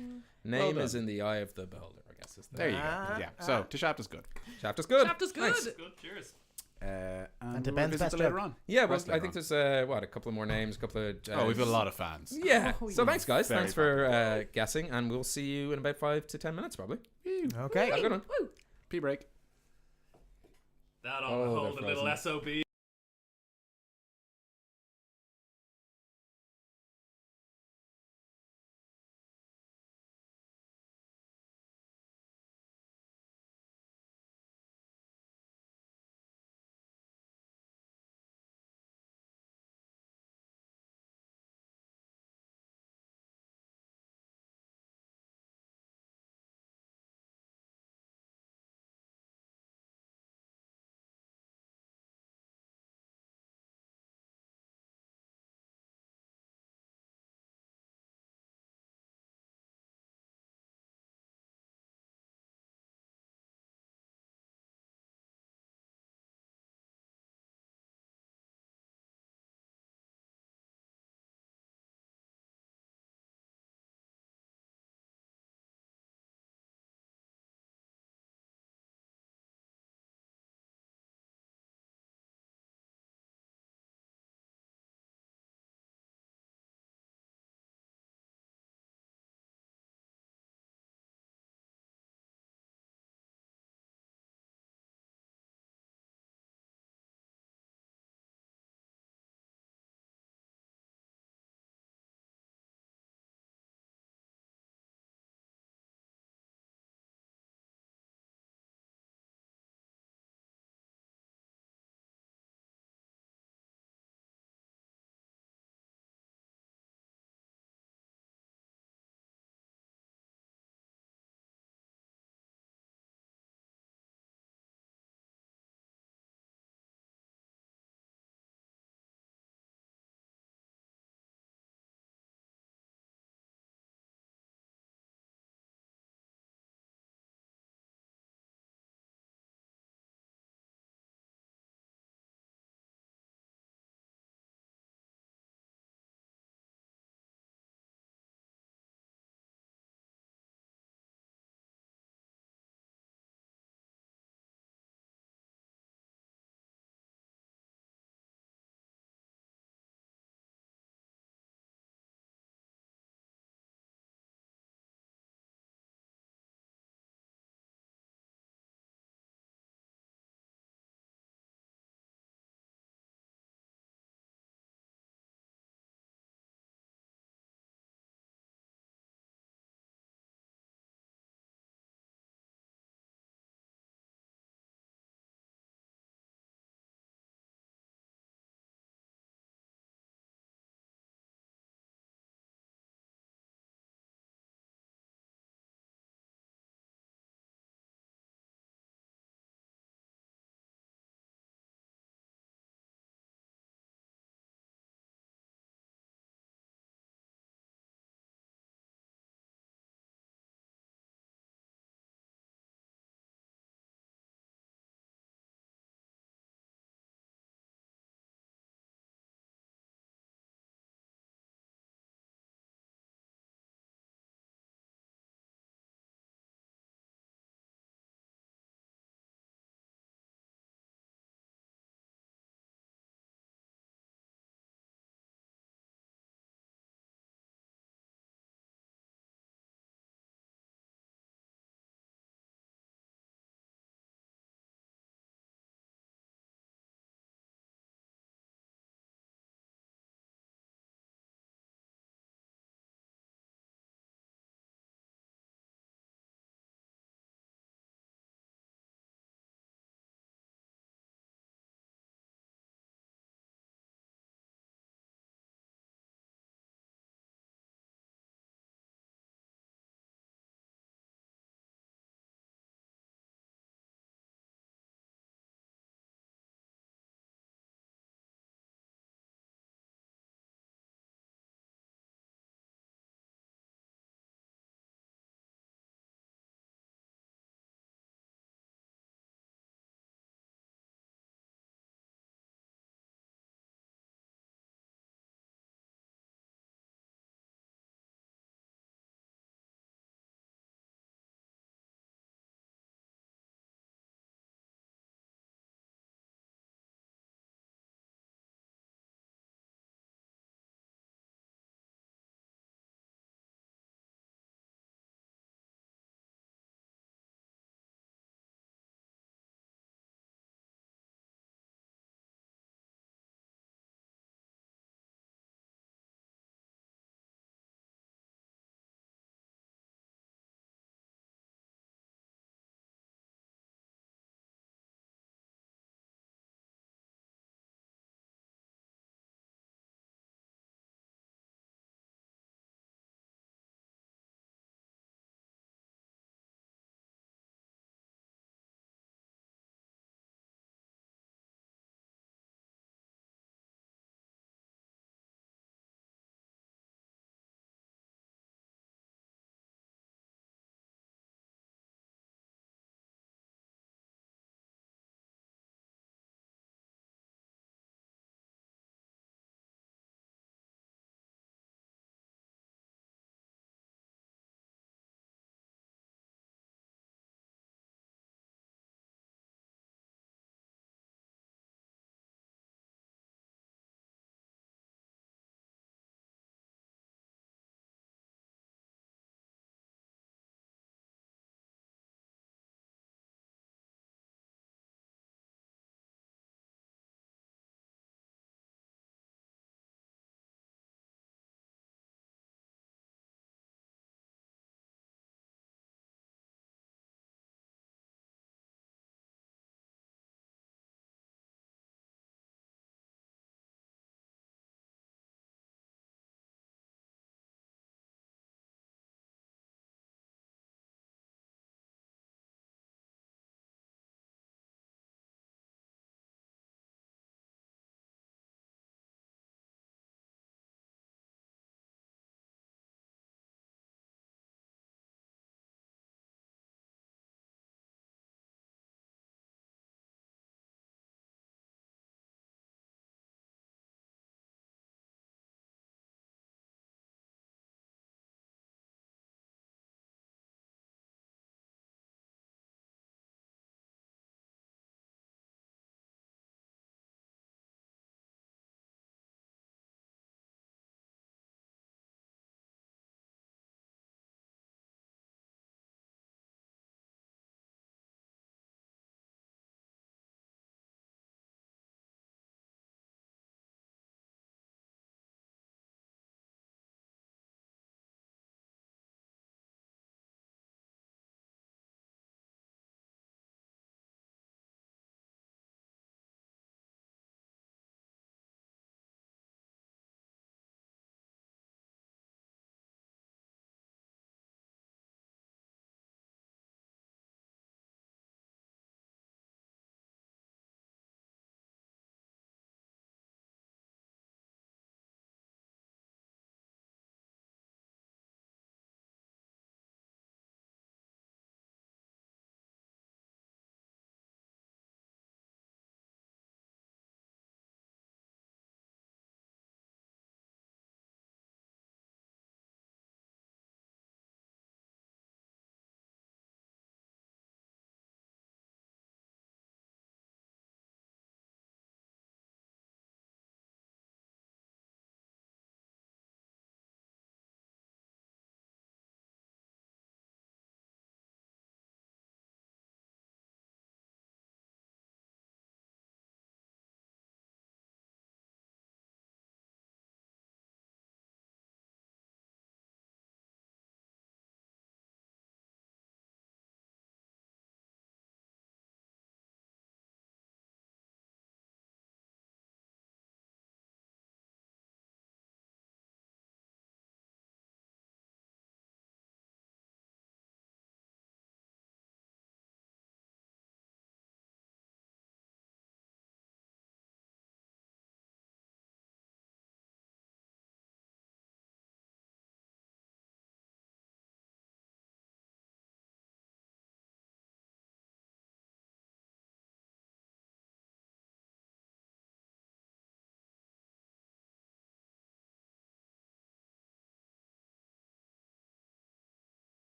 Name is in the eye of the beholder, I guess. Is there you go. Yeah. So to Shaft is good. Shaft is good. Shaft is good. Nice. Good, cheers. And to we'll Ben's visit best later joke. on. Yeah, well, Rest I later think on. there's a couple of more names, a couple of. We've got a lot of fans. Yeah. Oh, So yes. thanks, guys. Very Thanks for guessing, and we'll see you in about 5 to 10 minutes, probably. Okay. Have a good one. Woo. Pee break. That ought to hold a they're little frozen. SOB.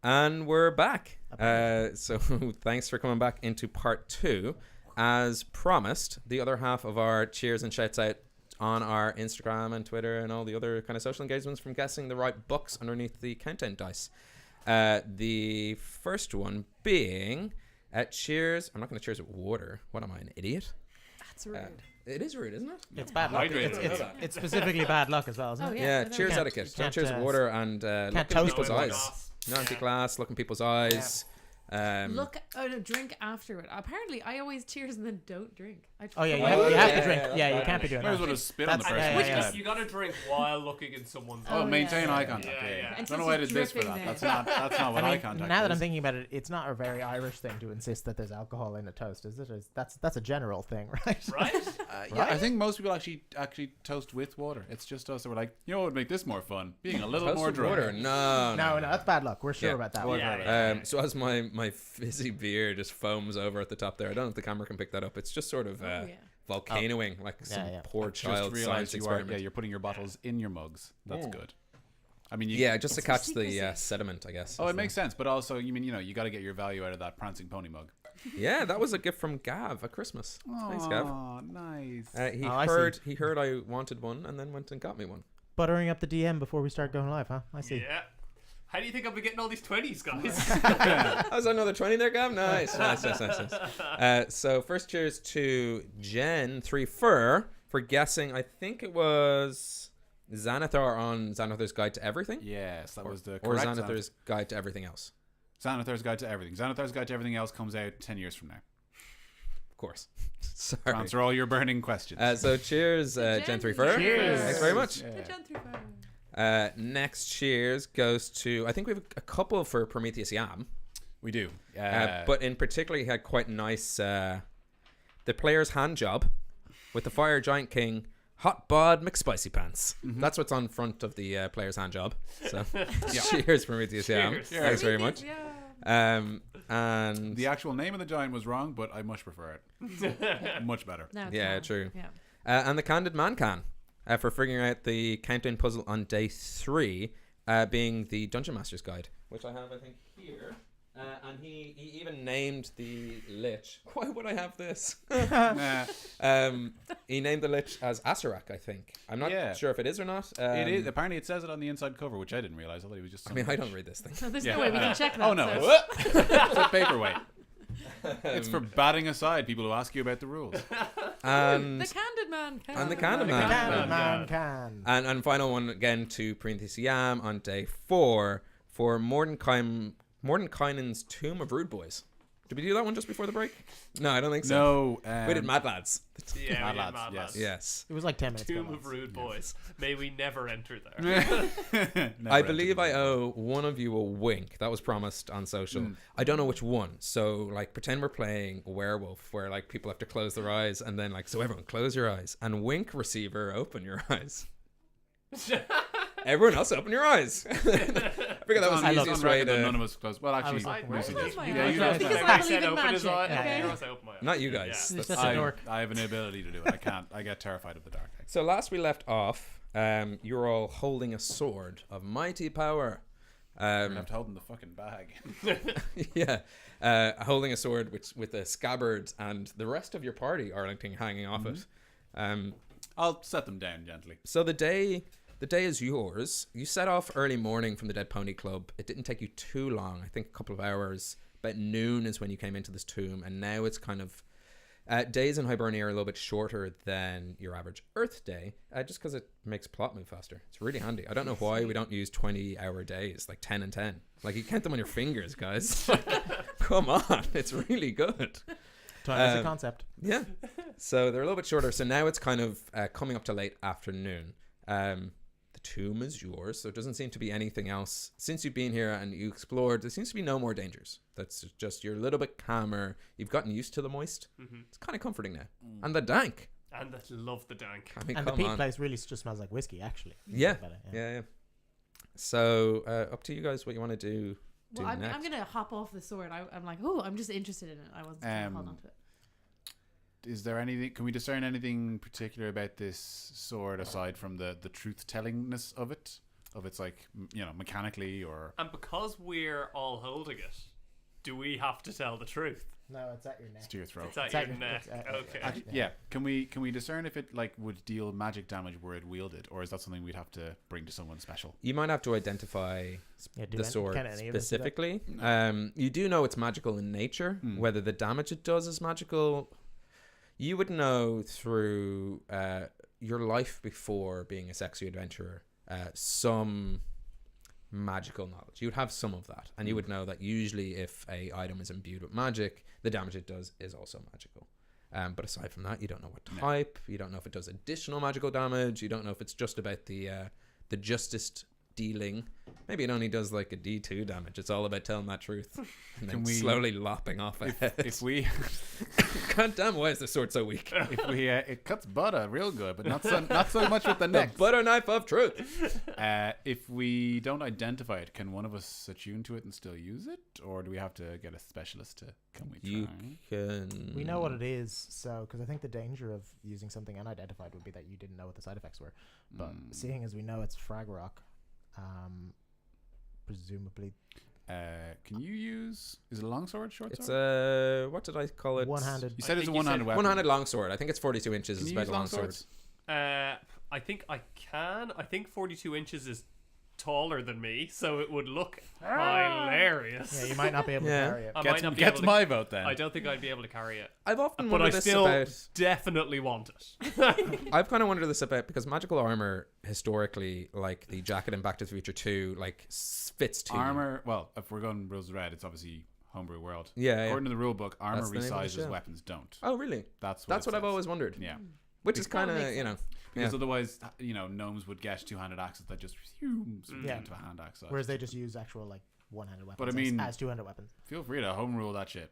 And we're back. So thanks for coming back into part 2. As promised, the other half of our cheers and shouts out on our Instagram and Twitter and all the other kind of social engagements from guessing the right books underneath the countdown dice. The first one being cheers. I'm not going to cheers with water. What am I, an idiot? That's rude. It is rude, isn't it? It's bad luck. It's specifically bad luck as well, isn't it? Yeah, so cheers there etiquette. can't, Don't cheers with water and look in toast people's with eyes. No empty glass, look in people's eyes. Look, drink afterward. Apparently, I always cheers and then don't drink. Oh yeah, you have to drink. Yeah, you can't be doing Might as that. well just spit on the That's- person. yeah, Which yeah, is- You gotta drink while looking in someone's Oh, eyes. maintain yeah. eye contact. Yeah, yeah. I Until don't know why I she's did this for dripping that. there. That's not what I eye mean, contact now that I'm is. thinking about it, it's not a very Irish thing to insist that there's alcohol in a toast, is it? That's a general thing, right? Right? Yeah, I think most people actually toast with water. It's just us that were like, you know what would make this more fun? Being a little Toast more with drunk. water? No, No, that's bad luck. We're sure Yeah. about that. Yeah. So as my fizzy beer just foams over at the top there, I don't know if the camera can pick that up. It's just sort of volcanoing like some yeah. poor Just child realize science you experiment. you're putting your bottles in your mugs. That's good. I mean, Just to It's catch for the secrecy. sediment, I guess. Oh, it makes sense, but also you got to get your value out of that prancing pony mug. Yeah, that was a gift from Gav at Christmas. Thanks, Gav. Oh, nice. He Oh, I heard I wanted one and then went and got me one. Buttering up the DM before we start going live, huh? I see. Yeah. How do you think I've been getting all these 20s, guys? That was another 20 there, Gav. Nice. So first cheers to Jen 3 for guessing. I think it was Xanathar on Xanathar's Guide to Everything. Yes, that was the Or correct Xanathar's Guide to Everything Else. Xanathar's Guide to Everything. Xanathar's Guide to Everything Else comes out 10 years from now. Of course. Sorry. To answer all your burning questions. So cheers, Jen 3 for. Cheers. Thanks very much. Yeah. Next cheers goes to, I think we have a couple for Prometheus Yam. We do. But in particular, he had quite nice the player's hand job with the Fire Giant King Hot Bod McSpicy Pants. That's what's on front of the player's hand job. So cheers, Prometheus Yam. Cheers. Thanks very much. And The actual name of the giant was wrong, but I much prefer it. Much better. Yeah, true. Yeah. And the Candid Man Can for figuring out the countdown puzzle on day 3, being the Dungeon Master's Guide, which I have, I think, here. And he even named the lich. Why would I have this? He named the lich as Asarak, I think. I'm not sure if it is or not. It is. Apparently, it says it on the inside cover, which I didn't realize. I thought it was just. I mean, I don't read this thing. So there's Yeah. no way we can check that. Oh no, so- it's a paperweight. It's for batting aside people who ask you about the rules. And the Candid Man. And the Candid Man. Can, man, can. And final one again to Prometheus Yam on day 4 for Mordenkainen's Tomb of Rude Boys. Did we do that one just before the break? No, I don't think so. No, We did Mad Lads. Yeah, Mad we did Lads, Mad yes. Lads. Yes. It was like 10 minutes ago. Tomb of Rude Boys. May we never enter there. Never I believe entered I owe one of you a wink. That was promised on social. I don't know which one. So, like, pretend we're playing a werewolf where, like, people have to close their eyes and then, like, so everyone close your eyes. And wink, receiver, open your eyes. Everyone else, open your eyes. I figure that was the easiest way that to... none of us close. Well, actually, like, where Lucy was did. my Yeah, eyes? you guys Because did. I I believe said in open his magic, eye. okay? Yours, I open my eye. Not you guys. Yeah. He's That's- just a dork. I have an ability to do it. I can't. I get terrified of the dark. So last we left off, you're all holding a sword of mighty power. I'm left holding the fucking bag. Holding a sword with a scabbard, and the rest of your party Arlington hanging off it. I'll set them down gently. So the day is yours. You set off early morning from the Dead Pony Club. It didn't take you too long. I think a couple of hours. About noon is when you came into this tomb, and now it's kind of days in Hibernia are a little bit shorter than your average Earth day, just because it makes plot move faster. It's really handy. I don't know why we don't use 20-hour days, like 10 and 10. Like, you count them on your fingers, guys. Come on, it's really good. It's a concept. Yeah. So they're a little bit shorter. So now it's kind of coming up to late afternoon. The tomb is yours, so it doesn't seem to be anything else. Since you've been here and you explored, there seems to be no more dangers. That's just, you're a little bit calmer. You've gotten used to the moist. It's kind of comforting now. And the dank. And I love the dank. I mean, And the come peak on. place really just smells like whiskey, actually. Yeah. Think about it, Yeah. So up to you guys what you want to do Well, I'm next. going to hop off the sword. I'm like, oh, I'm just interested in it. I wasn't going to hold on to it. Is there anything? Can we discern anything particular about this sword aside from the truth tellingness of it? of its like mechanically or. And because we're all holding it, do we have to tell the truth? No, it's at your neck. It's to your throat. It's at your neck. Okay. Yeah. Can we discern if it like would deal magic damage were it wielded, or is that something we'd have to bring to someone special? You might have to identify the sword can any of us do that? specifically. You do know it's magical in nature. Whether the damage it does is magical, you would know through your life before being a sexy adventurer. Some magical knowledge. You would have some of that, and you would know that usually if a item is imbued with magic, the damage it does is also magical. But aside from that, you don't know what type. You don't know if it does additional magical damage. You don't know if it's just about the justice dealing. Maybe it only does like a D2 damage. It's all about telling that truth and then slowly lopping off a head. If we God damn, why is the sword so weak? if we it cuts butter real good, but not so much with the neck. The butter knife of truth. If we don't identify it, can one of us attune to it and still use it, or do we have to get a specialist to? Can we try? You can. We know what it is, so because I think the danger of using something unidentified would be that you didn't know what the side effects were. But seeing as we know it's frag rock, presumably. Can you use? Is it a longsword, short It's sword? what did I call it? One-handed. You said it's a one-handed weapon. One-handed longsword. I think it's 42 inches. Can Is you about use a longsword. longswords? I think I can. I think 42 inches is taller than me, so it would look hilarious. Yeah, you might not be able to carry it. I might not be Gets able to, my vote then. I don't think I'd be able to carry it. I've often But I wondered this still about. definitely want it. I've kind of wondered this about because magical armor historically, like the jacket in Back to the Future 2, like fits to you. Armor. Well, if we're going rules red, it's obviously Homebrew World. Yeah. According to the rule book, armor That's the name of the resizes, show. weapons don't. Oh, really? That's what it I've says. always wondered. Yeah. Which is kind That of, makes Because Yeah. otherwise, gnomes would get two-handed axes that just Yeah. into a hand axe. So Whereas they just use actual like one-handed weapons. But I mean- as two-handed weapons. feel free to home rule that shit.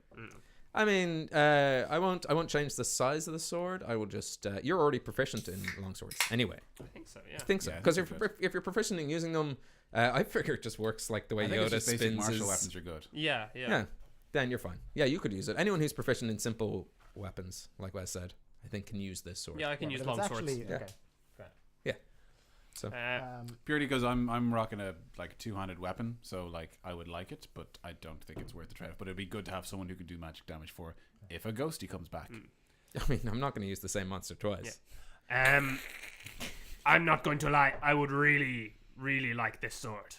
I mean, I won't change the size of the sword. I will just. You're already proficient in longswords anyway. I think so, yeah. I think so. Yeah, I Because think if you're proficient in using them, I figure it just works like the way I think Yoda it's just basic spins martial his. weapons are good. Yeah. Yeah. Then you're fine. Yeah, you could use it. Anyone who's proficient in simple weapons, like Wes said, I think can use this sword. Yeah, I can use but if long it's swords. actually, Yeah. okay. So Purely because I'm rocking a like two-handed weapon, so like I would like it, but I don't think it's worth the trade. But it'd be good to have someone who can do magic damage for if a ghosty comes back. I mean, I'm not going to use the same monster twice. I'm not going to lie. I would really, really like this sword.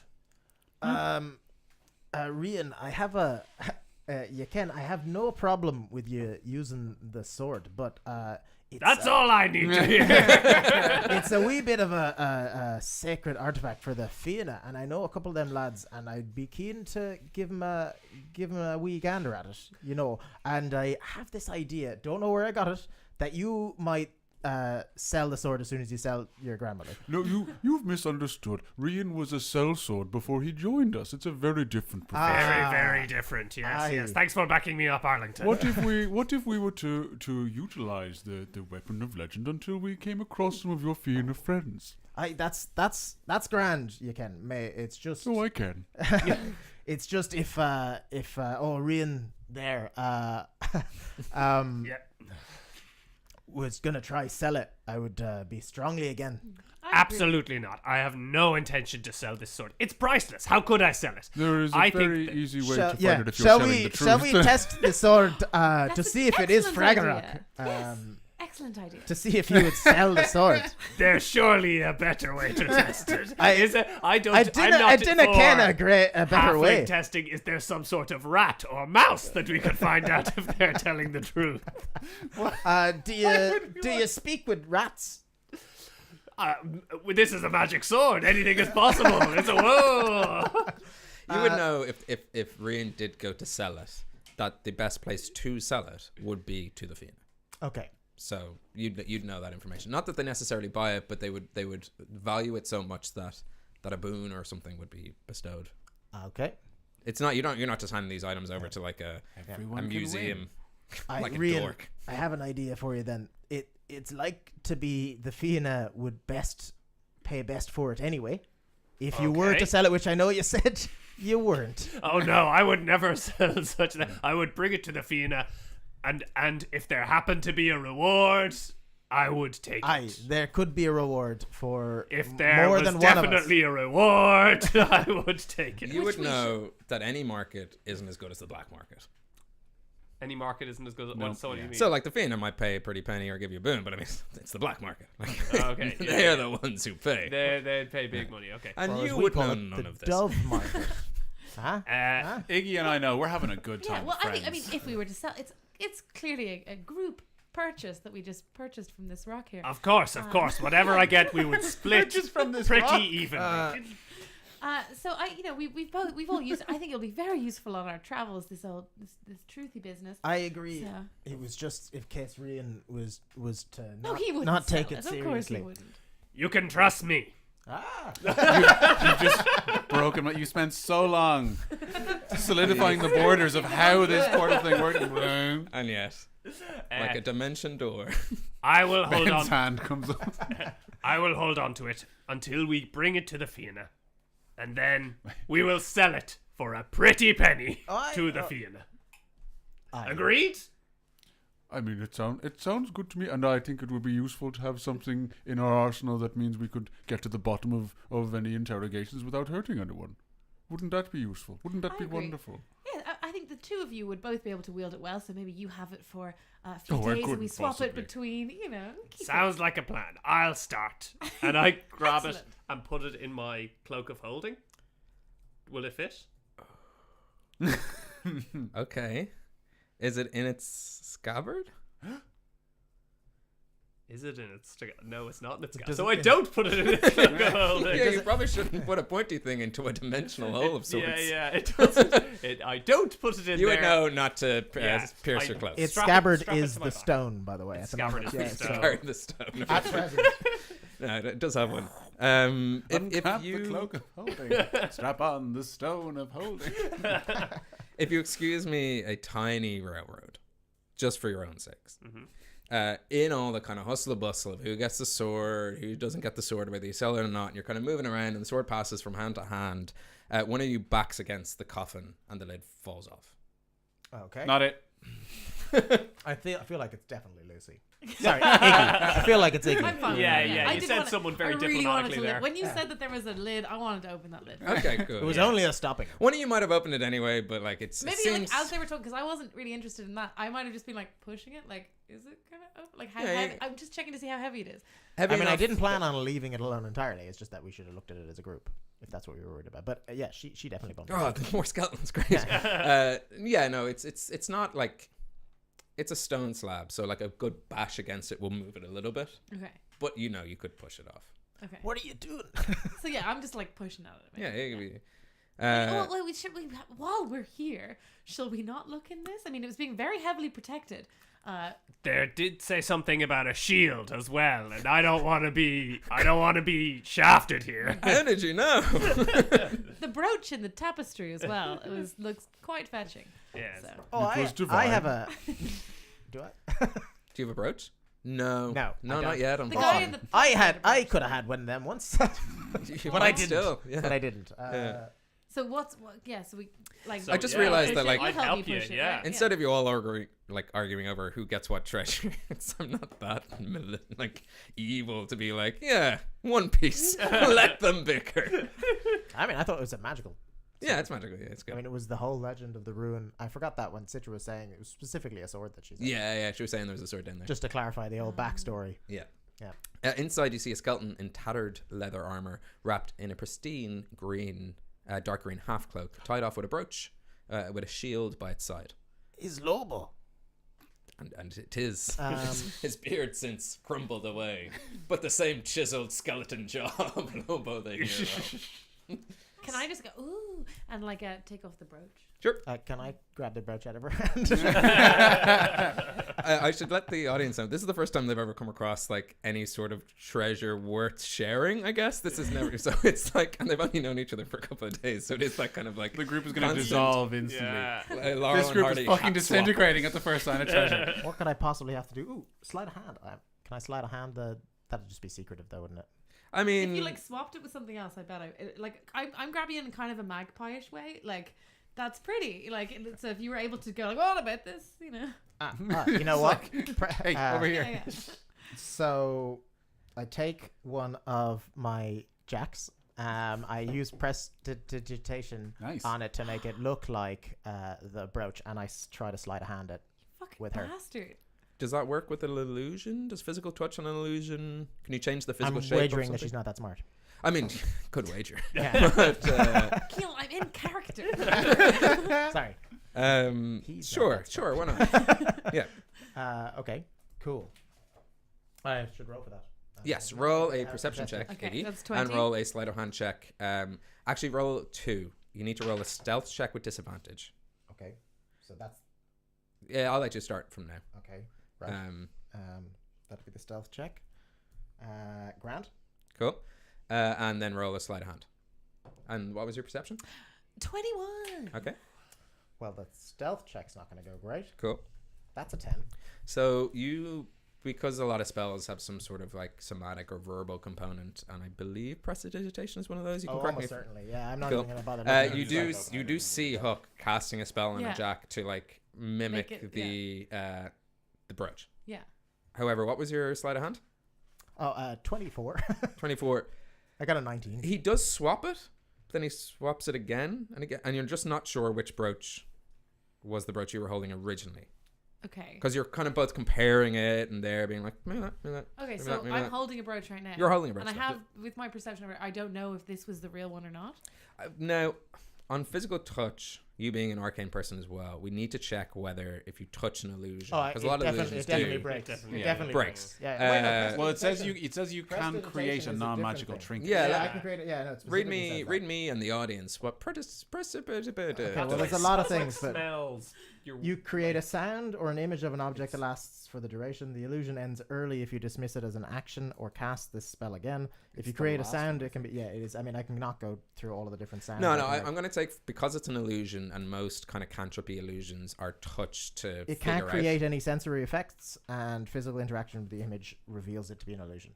Rian, I have I have no problem with you using the sword, but That's all I need to hear. it's a wee bit of a sacred artifact for the Fianna, and I know a couple of them lads, and I'd be keen to give them a wee gander at it, And I have this idea, don't know where I got it, that you might sell the sword as soon as you sell your grandmother. No, you've misunderstood. Rian was a sellsword before he joined us. It's a very different profession. Very, very different. Yes, Aye. yes. Thanks for backing me up, Arlington. What if we were to utilize the weapon of legend until we came across some of your Fianna friends? That's grand. You can. It's just. Oh, I can. It's just if Rian there Yeah. was gonna try sell it, I would be strongly again. Absolutely not. I have no intention to sell this sword. It's priceless. How could I sell it? There is a I think very that- easy way Shall- to yeah, find it if you're shall telling we the truth. shall we test the sword to That's see an if it is excellent Fragarok? idea. Excellent idea. To see if you would sell the sword. There's surely a better way to test it. I I'm didn't not ken a for better halfling way. testing. Is there some sort of rat or mouse that we could find out if they're telling the truth? Do you speak with rats? This is a magic sword. Anything is possible. It's a whoa. You would know if Rian did go to sell it, that the best place to sell it would be to the Fianna. Okay. So you'd know that information. Not that they necessarily buy it, but they would value it so much that a boon or something would be bestowed. Okay. It's not you're not just handing these items over to like a Everyone can museum like a Rian, dork. I have an idea for you then. It's like to be the Fianna would pay best for it anyway. If you were Okay. to sell it, which I know you said you weren't. Oh no, I would never sell such that. I would bring it to the Fianna, and if there happened to be a reward, I would take it. There could be a reward for If there more was than one of us. definitely a reward, I would take it. You would know that any market isn't as good as the black market. Any market isn't as good as No, so what do you mean? So, like, the Fiend might pay a pretty penny or give you a boon, but I mean, it's the black market. Like, Okay, they are the ones who pay. They pay big money, okay. And Or as you we would call know it, none the of this. dove market. Huh? Iggy and I know we're having a good Yeah, time. well, with I mean, friends. if we were to sell, it's clearly a group purchase that we just purchased from this rock here. Of course. Whatever I get, we would split Just from this pretty rock? evenly. So we've all used. I think it'll be very useful on our travels. This truthy business. I agree. So. It was just if Case Rian was to No, not, he wouldn't not take sell it Of course he seriously. wouldn't. You can trust me. You've just broken. You spent so long solidifying the borders of how this sort of thing works. And yet, like a dimension door. I will hold Ben's on. hand comes up. I will hold on to it until we bring it to the Fianna, and then we will sell it for a pretty penny to the Fianna. Agreed? I mean, it sounds good to me, and I think it would be useful to have something in our arsenal that means we could get to the bottom of any interrogations without hurting anyone. Wouldn't that be useful? Wouldn't that I be agree. wonderful? Yeah, I think the two of you would both be able to wield it well. So maybe you have it for a few Oh, I days, and we couldn't swap possibly. it between. Keep it. Sounds like a plan. I'll start. And I grab it Excellent. and put it in my cloak of holding. Will it fit? Okay. Is it in its scabbard? Is it in its... No, it's not in its scabbard. Does So it- I don't put it in its cloak of holding. Yeah, you probably shouldn't put a pointy thing into a dimensional hole of sorts. Yeah, it doesn't. I don't put it in You there. would know not to Yeah, pierce your clothes. Its Strap it- scabbard strap it is to my the back. stone, by the way. Its at the scabbard moment. is the Yeah, stone. Carry the stone. At present. No, it does have one. If Uncap you the cloak of holding. Strap on the stone of holding. if you excuse me, a tiny railroad, just for your own sakes. In all the kind of hustle and bustle of who gets the sword, who doesn't get the sword, whether you sell it or not, and you're kind of moving around, and the sword passes from hand to hand. One of you backs against the coffin, and the lid falls off. Okay. Not it. I feel like it's definitely Lucy. Sorry, Iggy. I feel like it's Iggy. I'm fine. Yeah, with that. yeah, I you did said wanna- someone very I really diplomatically wanted to there. When you said that there was a lid, I wanted to open that lid. Okay, good. It was only us stopping. One of you might have opened it anyway, but like it Maybe seems... like as they were talking, because I wasn't really interested in that. I might have just been like pushing it. Like, is it kind of like how Yeah, heavy? yeah. I'm just checking to see how heavy it is. heavy I mean, I enough didn't plan on leaving it alone entirely. It's just that we should have looked at it as a group, if that's what we were worried about. But yeah, she definitely bumped. Oh, the more skeletons, great. Yeah, no, it's not like... It's a stone slab, so like a good bash against it will move it a little bit. Okay. But you know, you could push it off. Okay. What are you doing? So yeah, I'm just like pushing at it. Yeah, maybe. it could be. While we're here, shall we not look in this? I mean, it was being very heavily protected. There did say something about a shield as well, and I don't want to be shafted here. How did you know? The brooch in the tapestry as well. Looks quite fetching. Yes. So. Oh, It was I divine. have a. Do I? Do you have a brooch? No. No, I not don't. yet. The guy in the I could have had one of them once, You but might I didn't. Still, yeah. But I didn't. So so we like. So, I just yeah, realized that, She'll like, I'd help help you you, push it, yeah. right? Instead of you all arguing over who gets what treasure, I'm not that evil to be like, yeah, one piece. Let them bicker. I mean, I thought it was a magical. Yeah, it's magical. Yeah, it's good. I mean, it was the whole legend of the ruin. I forgot that when Citra was saying it was specifically a sword that she said. yeah, she was saying there was a sword down there. Just to clarify the old backstory. Yeah. Yeah. Inside, you see a skeleton in tattered leather armor, wrapped in a pristine green, dark green half cloak, tied off with a brooch, with a shield by its side. Is Lobo. And it is. His beard since crumbled away, but the same chiseled skeleton jaw of Lobo the hero. Can I just go ooh and like take off the brooch? Sure. Can I grab the brooch out of her hand? I should let the audience know this is the first time they've ever come across like any sort of treasure worth sharing. I guess this is never. So it's like, and they've only known each other for a couple of days, so it is that kind of like The group is going to constant- dissolve instantly. Yeah. Laurel This and group Hardy is fucking hat swap. disintegrating at the first sign of treasure. What could I possibly have to do? Ooh, slide a hand. Can I slide a hand? That'd just be secretive, though, wouldn't it? I mean, If you like swapped it with something else, I bet I'm grabbing it in kind of a magpie-ish way. Like that's pretty. Like so, if you were able to go like, what about this? You know. You know what? Hey, over here. Yeah. So I take one of my jacks. I use prestidigitation Nice. on it to make it look like the brooch, and I try to sleight a hand it. Fucking With her. bastard. Does that work with an illusion? Does physical touch on an illusion? Can you change the physical I'm shape? wagering of that she's something? not that smart. I mean, good wager. Yeah. But, Keelan, I'm in character. Sorry. He's not sure, that sure, why not? Yeah. Okay. Cool. I should roll for that. Yes, roll a perception check, Okay, Iggy, that's 20. and roll a sleight of hand check. Actually, roll 2. You need to roll a stealth check with disadvantage. Okay. So that's Yeah, I'll let you start from now. okay. Right. That'll be the stealth check. Grant. Cool. And then roll a sleight of hand. And what was your perception? 21. Okay, Well, the stealth check's not going to go great. cool. That's a 10. So because a lot of spells have some sort of like somatic or verbal component, and I believe prestidigitation is one of those. You can correct me. Almost certainly. Yeah, I'm not Cool. even going to bother. looking at You it. do see Hook casting a spell on Yeah. a jack to like mimic Make it- the brooch. Yeah. However, what was your sleight of hand? 24. 24. I got a 19. He does swap it, but then he swaps it again and again, and you're just not sure which brooch was the brooch you were holding originally, Okay. because you're kind of both comparing it and they're being like, maybe that, maybe that. Okay, maybe so that, maybe I'm that. holding a brooch right now. You're holding a brooch. And I now. have, with my perception of it, I don't know if this was the real one or not. Now, on physical touch, you being an arcane person as well, we need to check whether if you touch an illusion, because a lot of illusions it definitely do. breaks. Definitely. It Yeah, definitely breaks. Yeah. Wait, no, Well, it says prestidigitation- you can create Prestidigitation a is a non-magical different trinket. Yeah, Yeah, let- I can create it. Yeah, no, it Read specifically me, says that. read me, and the audience. What well, there's a lot of things, but Smells. you create a sound or an image of an object that lasts for the duration. The illusion ends early if you dismiss it as an action or cast this spell again. If you the create a last sound, it can be it is. I mean, I can not go through all of the different sounds. No, I no, can, like- I'm going to take, because it's an illusion, and most kind of cantripy illusions are touch to It can't figure create any sensory effects, and physical interaction with the image reveals it to be an illusion.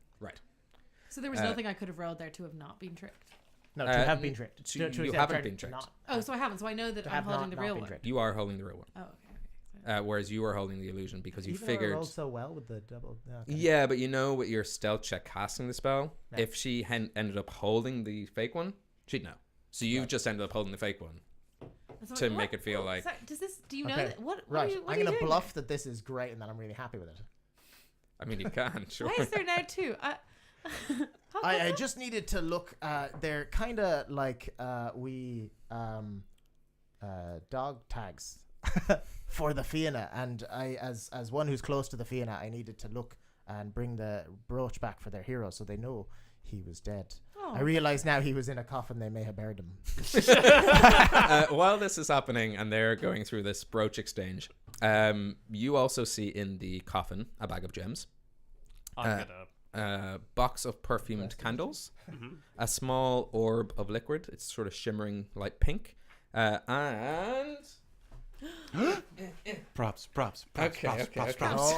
So there was nothing I could have rolled there to have not been tricked. No, to Uh, have been tricked. you haven't been tricked. Oh, so I haven't. So I know that to I'm have holding not the real been one. tricked. You are holding the real one, Oh, okay. whereas you are holding the illusion because you Even though I figured. rolled so well with the double. Okay. Yeah, but you know, with your stealth check casting the spell, Yeah. if she ended up holding the fake one, she'd know. So you've Right. just ended up holding the fake one. So To what- make it feel like- sorry, does this? Do you know Okay, that? What? Right. What are you, what I'm are going you to doing bluff that this is great and that I'm really happy with it. I mean, you can, sure. Why is there now two? I just needed to look. They're kind of like dog tags for the Fianna, and I, as one who's close to the Fianna, I needed to look and bring the brooch back for their hero, so they know he was dead. Oh. I realize now he was in a coffin. They may have buried him. While this is happening and they're going through this brooch exchange, you also see in the coffin a bag of gems, I'm gonna. a box of perfumed candles, a small orb of liquid. It's sort of shimmering light pink, and Props. Okay.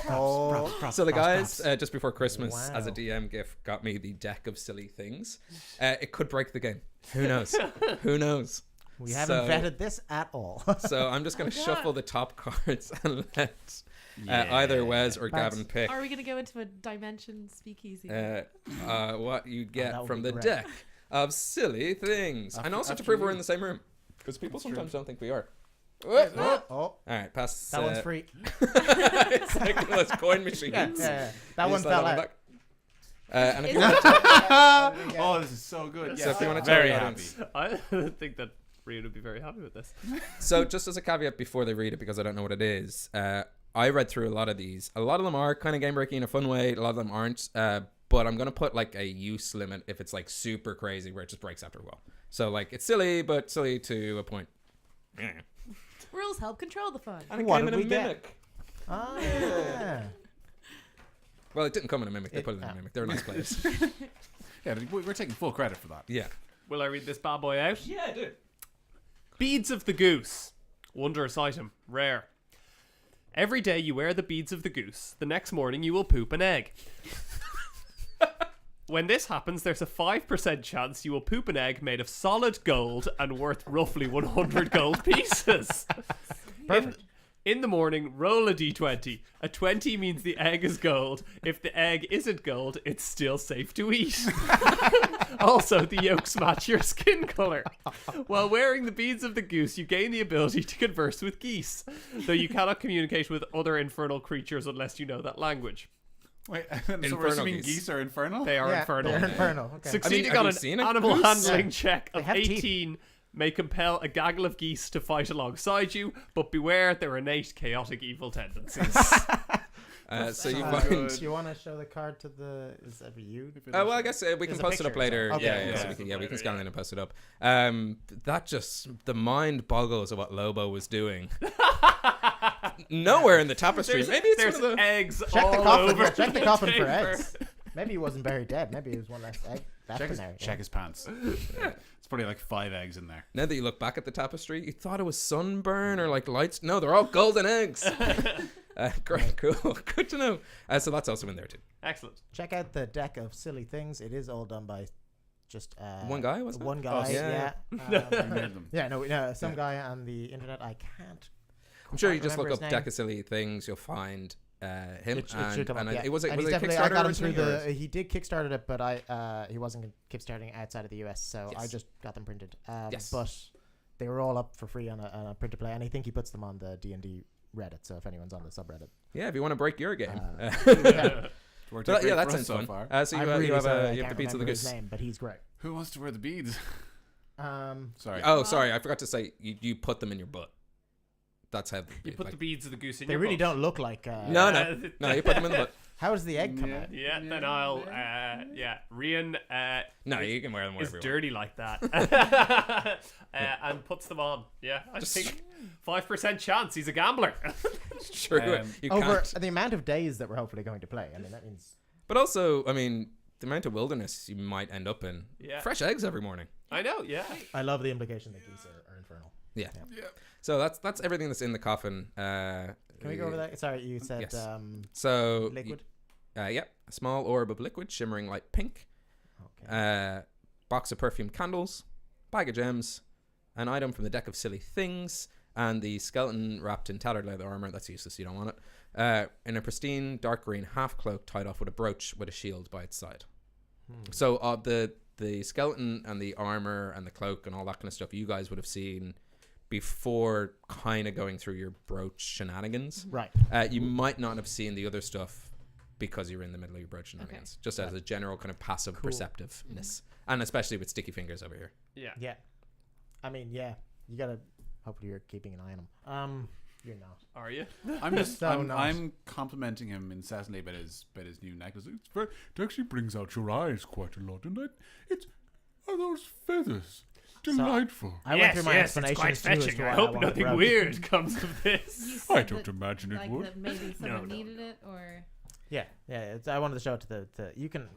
Oh, so the guys just before Christmas, as a Wow. DM gift, got me the deck of silly things. It could break the game. Who knows? Who knows? we haven't So- vetted this at all. So I'm just going to God. shuffle the top cards and let either Wes or Thanks. Gavin pick Are we gonna go into a dimension speakeasy? what you that get would from be the great. deck of silly things. And also to after prove we're you. in the same room. Because people sometimes don't think we are. Oh, All right, pass. that one's free. It's like one of those coin machines. Yeah. That You one slide fell that one out. back. And if you Is want to, Oh, this is so good. so if you want to very tell the happy. audience- I think that Rhea would be very happy with this. So just as a caveat before they read it, because I don't know what it is, I read through a lot of these. A lot of them are kind of game breaking in a fun way. A lot of them aren't. But I'm gonna put like a use limit if it's like super crazy where it just breaks after a while. So like it's silly, but silly to a point. Yeah. Rules help control the fun. And it What came did in a we get? mimic. Ah, yeah. Well, it didn't come in a mimic. They It- put it in a oh. mimic. They're nice players. Yeah, we're taking full credit for that. Yeah. Will I read this bad boy out? Yeah, I do. Beads of the goose. Wondrous item. Rare. Every day you wear the beads of the goose. The next morning you will poop an egg. When this happens, there's a 5% chance you will poop an egg made of solid gold and worth roughly 100 gold pieces. Perfect. In the morning, roll a d20. A 20 means the egg is gold. If the egg isn't gold, it's still safe to eat. Also, the yolks match your skin color. While wearing the beads of the goose, you gain the ability to converse with geese, though you cannot communicate with other infernal creatures unless you know that language. Wait, so we're Infernal assuming geese. geese are infernal? They are infernal. They're infernal. Okay. Succeeding have on you an seen a animal goose? handling Yeah. check They of have teeth. 18 may compel a gaggle of geese to fight alongside you, but beware their innate chaotic evil tendencies. So you Uh, find. do you want to show the card to the? Is that you? Well, I guess we can There's a post it up picture, later. so- Okay, yeah, yeah. so we can, we can scan it and post it up. That just the mind boggles of what Lobo was doing. Nowhere in the tapestry. Maybe it's There's one of the. eggs Check all the coffin. over. Yeah, check the coffin for paper. eggs. Maybe he wasn't buried dead. Maybe he was one less egg. Left Check in his, there. check his pants. It's probably like 5 eggs in there. Now that you look back at the tapestry, you thought it was sunburn or like lights. No, they're all golden eggs. Great, cool, good to know. So that's also in there too. Excellent. Check out the deck of silly things. It is all done by just One guy, wasn't it? one guy. yeah. Yeah. I made them. Yeah. No. Some guy on the internet. I can't. I'm sure you quite just look remember up his name. deck of silly things, you'll find him. It should come up, yeah. It was And a he's definitely- I Kickstarter got him through originally, or- he did Kickstarted it, but he wasn't kickstarting outside of the US, so I Yes. just got them printed. Yes. But they were all up for free on a print to play, and I think he puts them on the D&D Reddit. So if anyone's on the subreddit, Yeah, if you want to break your game. yeah. Worked But out yeah, great that for us sounds so fun. far. So I'm you have, really you have, sorry, I you have the can't beads of the remember his goose. name, but he's great. Who wants to wear the beads? Sorry. Oh, sorry, I forgot to say you put them in your butt. That's how You put the beads of the goose in They your really butt. don't look like. No, no, you put them in the butt. How does the egg come Yeah. out? Yeah, then I'll, Rian No, you can wear them is wherever you want. dirty like that. And puts them on. Yeah, I Just- think 5% chance he's a gambler. True, you Over can't. the amount of days that we're hopefully going to play. I mean, that means But also, I mean, the amount of wilderness you might end up in. Yeah. Fresh eggs every morning. I know, yeah. I love the implication that geese are infernal. Yeah. So that's everything that's in the coffin. Can we go over that? Sorry, you said Yes. So liquid. Yeah, a small orb of liquid shimmering light pink. Okay. Box of perfumed candles, bag of gems, an item from the deck of silly things, and the skeleton wrapped in tattered leather armor. That's useless. You don't want it. In a pristine dark green half cloak tied off with a brooch with a shield by its side. So the skeleton and the armor and the cloak and all that kind of stuff you guys would have seen before kind of going through your brooch shenanigans. Right. You might not have seen the other stuff because you're in the middle of your brooch shenanigans. Just as a general kind of passive perceptiveness. And especially with sticky fingers over here. Yeah. Yeah. I mean, yeah. You gotta. Hopefully, you're keeping an eye on him. You're not. Are you? I'm just So I'm, not. I'm complimenting him incessantly about his new necklace. It's very, it actually brings out your eyes quite a lot, and are those feathers delightful? I went through my it's quite explanations too as fetching. to I why hope wanted the nothing brooch. weird comes of this. You I said don't that, imagine it like would. that maybe someone no. needed it, or Yeah. I wanted to show it to the. You can.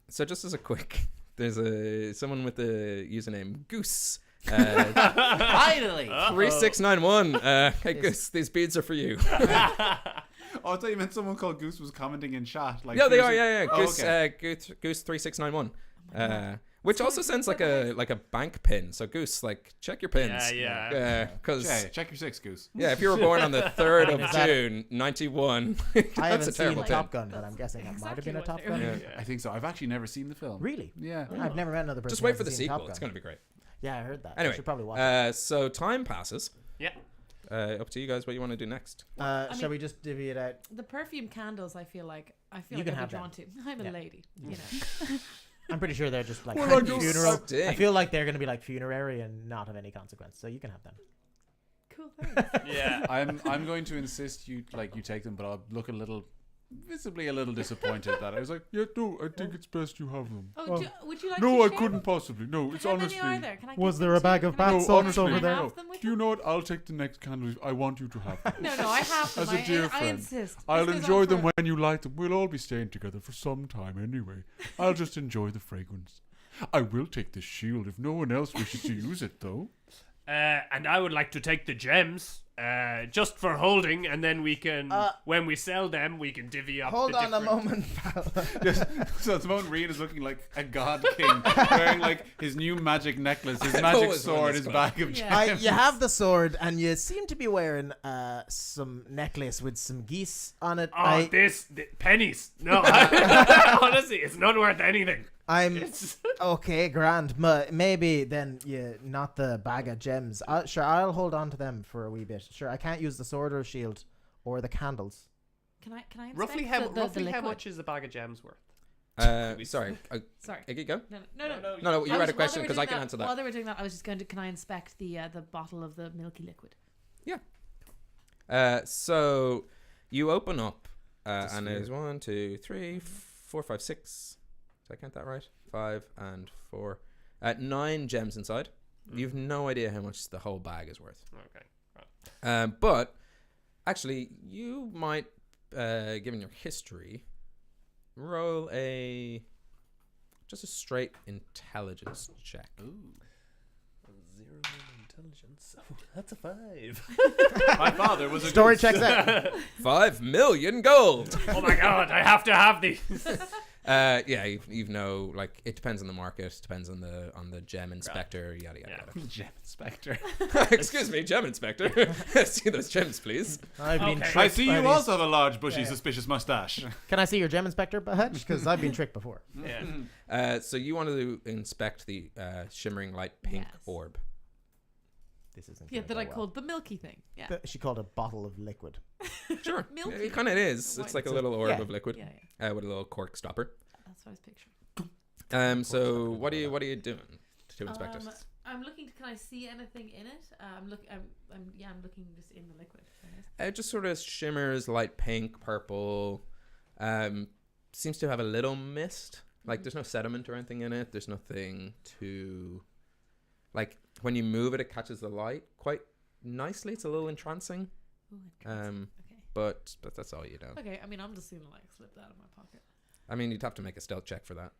So just as a quick, there's someone with the username Goose. Finally! 3691. Hey Goose, these beads are for you. Oh, I thought you meant someone called Goose was commenting in chat. Like Yeah, they are. seriously? Yeah. Oh, Goose, okay. Goose 3691. Which also sounds like a bank pin. So Goose, like check your pins. Yeah. Because Check your 6, Goose. yeah, if you were born on the 3rd of Is that- June 91, I that's haven't a seen terrible pin. Top Gun, but I'm guessing that might have been a Top Gun. Yeah. I think so. I've actually never seen the film. Really? Yeah. I've never met another person. Just who wait for the hasn't seen Top sequel. It's Gun. going to be great. Yeah, I heard that. I Anyway, should probably watch it. so time passes. Yeah. Up to you guys what you want to do next. Shall mean- we just divvy it out? the perfume candles. I feel like You I'd can be have drawn to. I'm Yeah. a lady, you know. I'm pretty sure they're just like Well, I don't- funeral. Dang. I feel like they're going to be like funerary and not of any consequence. So you can have them. Cool. Thanks. Yeah. I'm going to insist you take them, but I'll look visibly a little disappointed that I was like, Yeah, no, I think it's best you have them. Oh, would you like No, to I share couldn't them? possibly. No, it's How honestly. many are there? Can I Was give there them a bag to you? of Can I bath give salts them over to you? there? Can I have them with Do you me? know what? I'll take the next candle. I want you to have them. No, I have them. As a dear I friend, insist. I'll This goes enjoy on them for- when you light them. We'll all be staying together for some time anyway. I'll just enjoy the fragrance. I will take this shield if no one else wishes to use it, though. And I would like to take the gems, just for holding, and then we can, when we sell them, we can divvy up. Hold the on a different- moment, pal. So at the moment, Reed is looking like a god king, wearing like his new magic necklace, his magic always worn sword, this his club. bag of Yeah. gems. You have the sword, and you seem to be wearing some necklace with some geese on it. Oh, pennies. No, honestly, it's not worth anything. I'm It's okay, grand. Maybe then you not the bag of gems. Sure, I'll hold on to them for a wee bit. Sure, I can't use the sword or shield or the candles. Can I inspect roughly the, how the, roughly the how liquid? much is a bag of gems worth? Sorry. Sorry. Iggy, go. No. No, you I had was- a question while they were because I doing can answer that. While they were doing that, I was just going to. Can I inspect the bottle of the milky liquid? So you open up, and there's 1, 2, 3, 4, 5, 6. Did I count that right? 5 and 4. 9 gems inside. You've no idea how much the whole bag is worth. Okay. But actually, you might, given your history, roll just a straight intelligence check. Ooh. 0 intelligence. So that's a 5. My father was a Story goose. checks out. 5 million gold. Oh my god! I have to have these. Yeah, you know, like it depends on the market, depends on the gem inspector, yada yada. Gem inspector. Yada. Excuse me, gem inspector. See those gems, please. I've been Okay. tricked I see by you these- also have a large, bushy, Yeah. suspicious mustache. Can I see your gem inspector badge? Because I've been tricked before. Yeah. So you wanted to inspect the shimmering light pink Yes. orb. This isn't. Yeah, gonna that go I well. called the milky thing. Yeah. She called a bottle of liquid. Sure, Milky. it kind of is. Why- It's like a So- little orb yeah. of liquid Yeah. with a little cork stopper. That's what I was picturing. So what are you doing to inspect it? I'm looking. Can I see anything in it? I'm looking just in the liquid. It just sort of shimmers light pink, purple. Seems to have a little mist. Like there's no sediment or anything in it. There's nothing to, like when you move it, it catches the light quite nicely. It's a little entrancing. Ooh, interesting. Okay. But that's all you know. Okay. I mean, I'm just gonna like slip that in my pocket. I mean, you'd have to make a stealth check for that.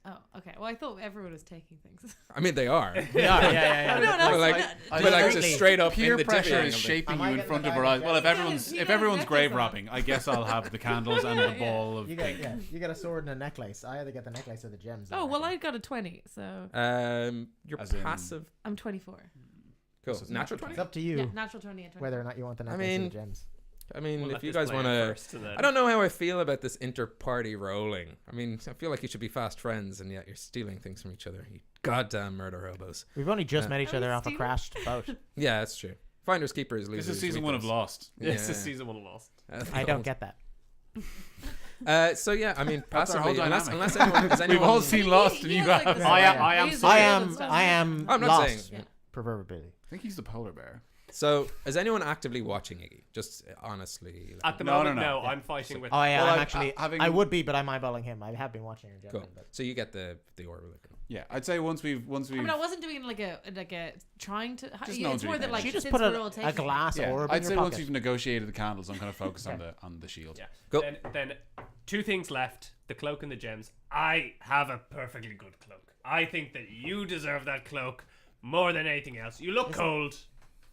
Oh, okay. Well, I thought everyone was taking things. I mean, they are. Yeah. No, But like, no, but like Absolutely. just straight up Peer in the pressure divvying is of it. shaping Am you I in getting front the of bag our of eyes. Well, if gems? everyone's You if got everyone's necklace grave on. robbing, I guess I'll have the candles and the ball of You get a sword and a necklace. I either get the necklace or the gems. Oh well, I got a 20, so Your As in- passive. I'm 24. Cool. This is Natural natural 20. It's up to you Yeah, natural 20 and 20. whether or not you want the I necklace or mean, the gems. I mean, We'll if let you this guys play want out to. first, and then- I don't know how I feel about this inter-party rolling. I mean, I feel like you should be fast friends, and yet you're stealing things from each other. You goddamn murder hobos. We've only just Uh, met each Are we other off a stealing? crashed boat. Yeah, that's true. Finders keepers, This losers. is season 1 of weepers. Lost. This Yeah. is season 1 of Lost. I don't get that. So yeah, I mean, That's our whole passively, unless dynamic. anyone, does anyone, We've all seen Lost, and you like have. the I am- same. I am He's so- the I real am. stuff. I am. I'm not lost, saying- proverbially. I think he's the polar bear. So is anyone actively watching Iggy? Just honestly. like- At the No, moment, no. no. I'm fighting with. Oh yeah, Well, I'm I- actually. having- I would be, but I'm eyeballing him. I have been watching him. Cool. So you get the orb of liquor. Yeah, I'd say once we've I mean, I wasn't doing like a trying to. Just no It's more that drinking. like she just since put we're all a taking glass yeah, orb I'd in say your once pocket. we've negotiated the candles, I'm kind of focused on the shield. Yeah. Cool. Then 2 things left: the cloak and the gems. I have a perfectly good cloak. I think that you deserve that cloak more than anything else. You look cold.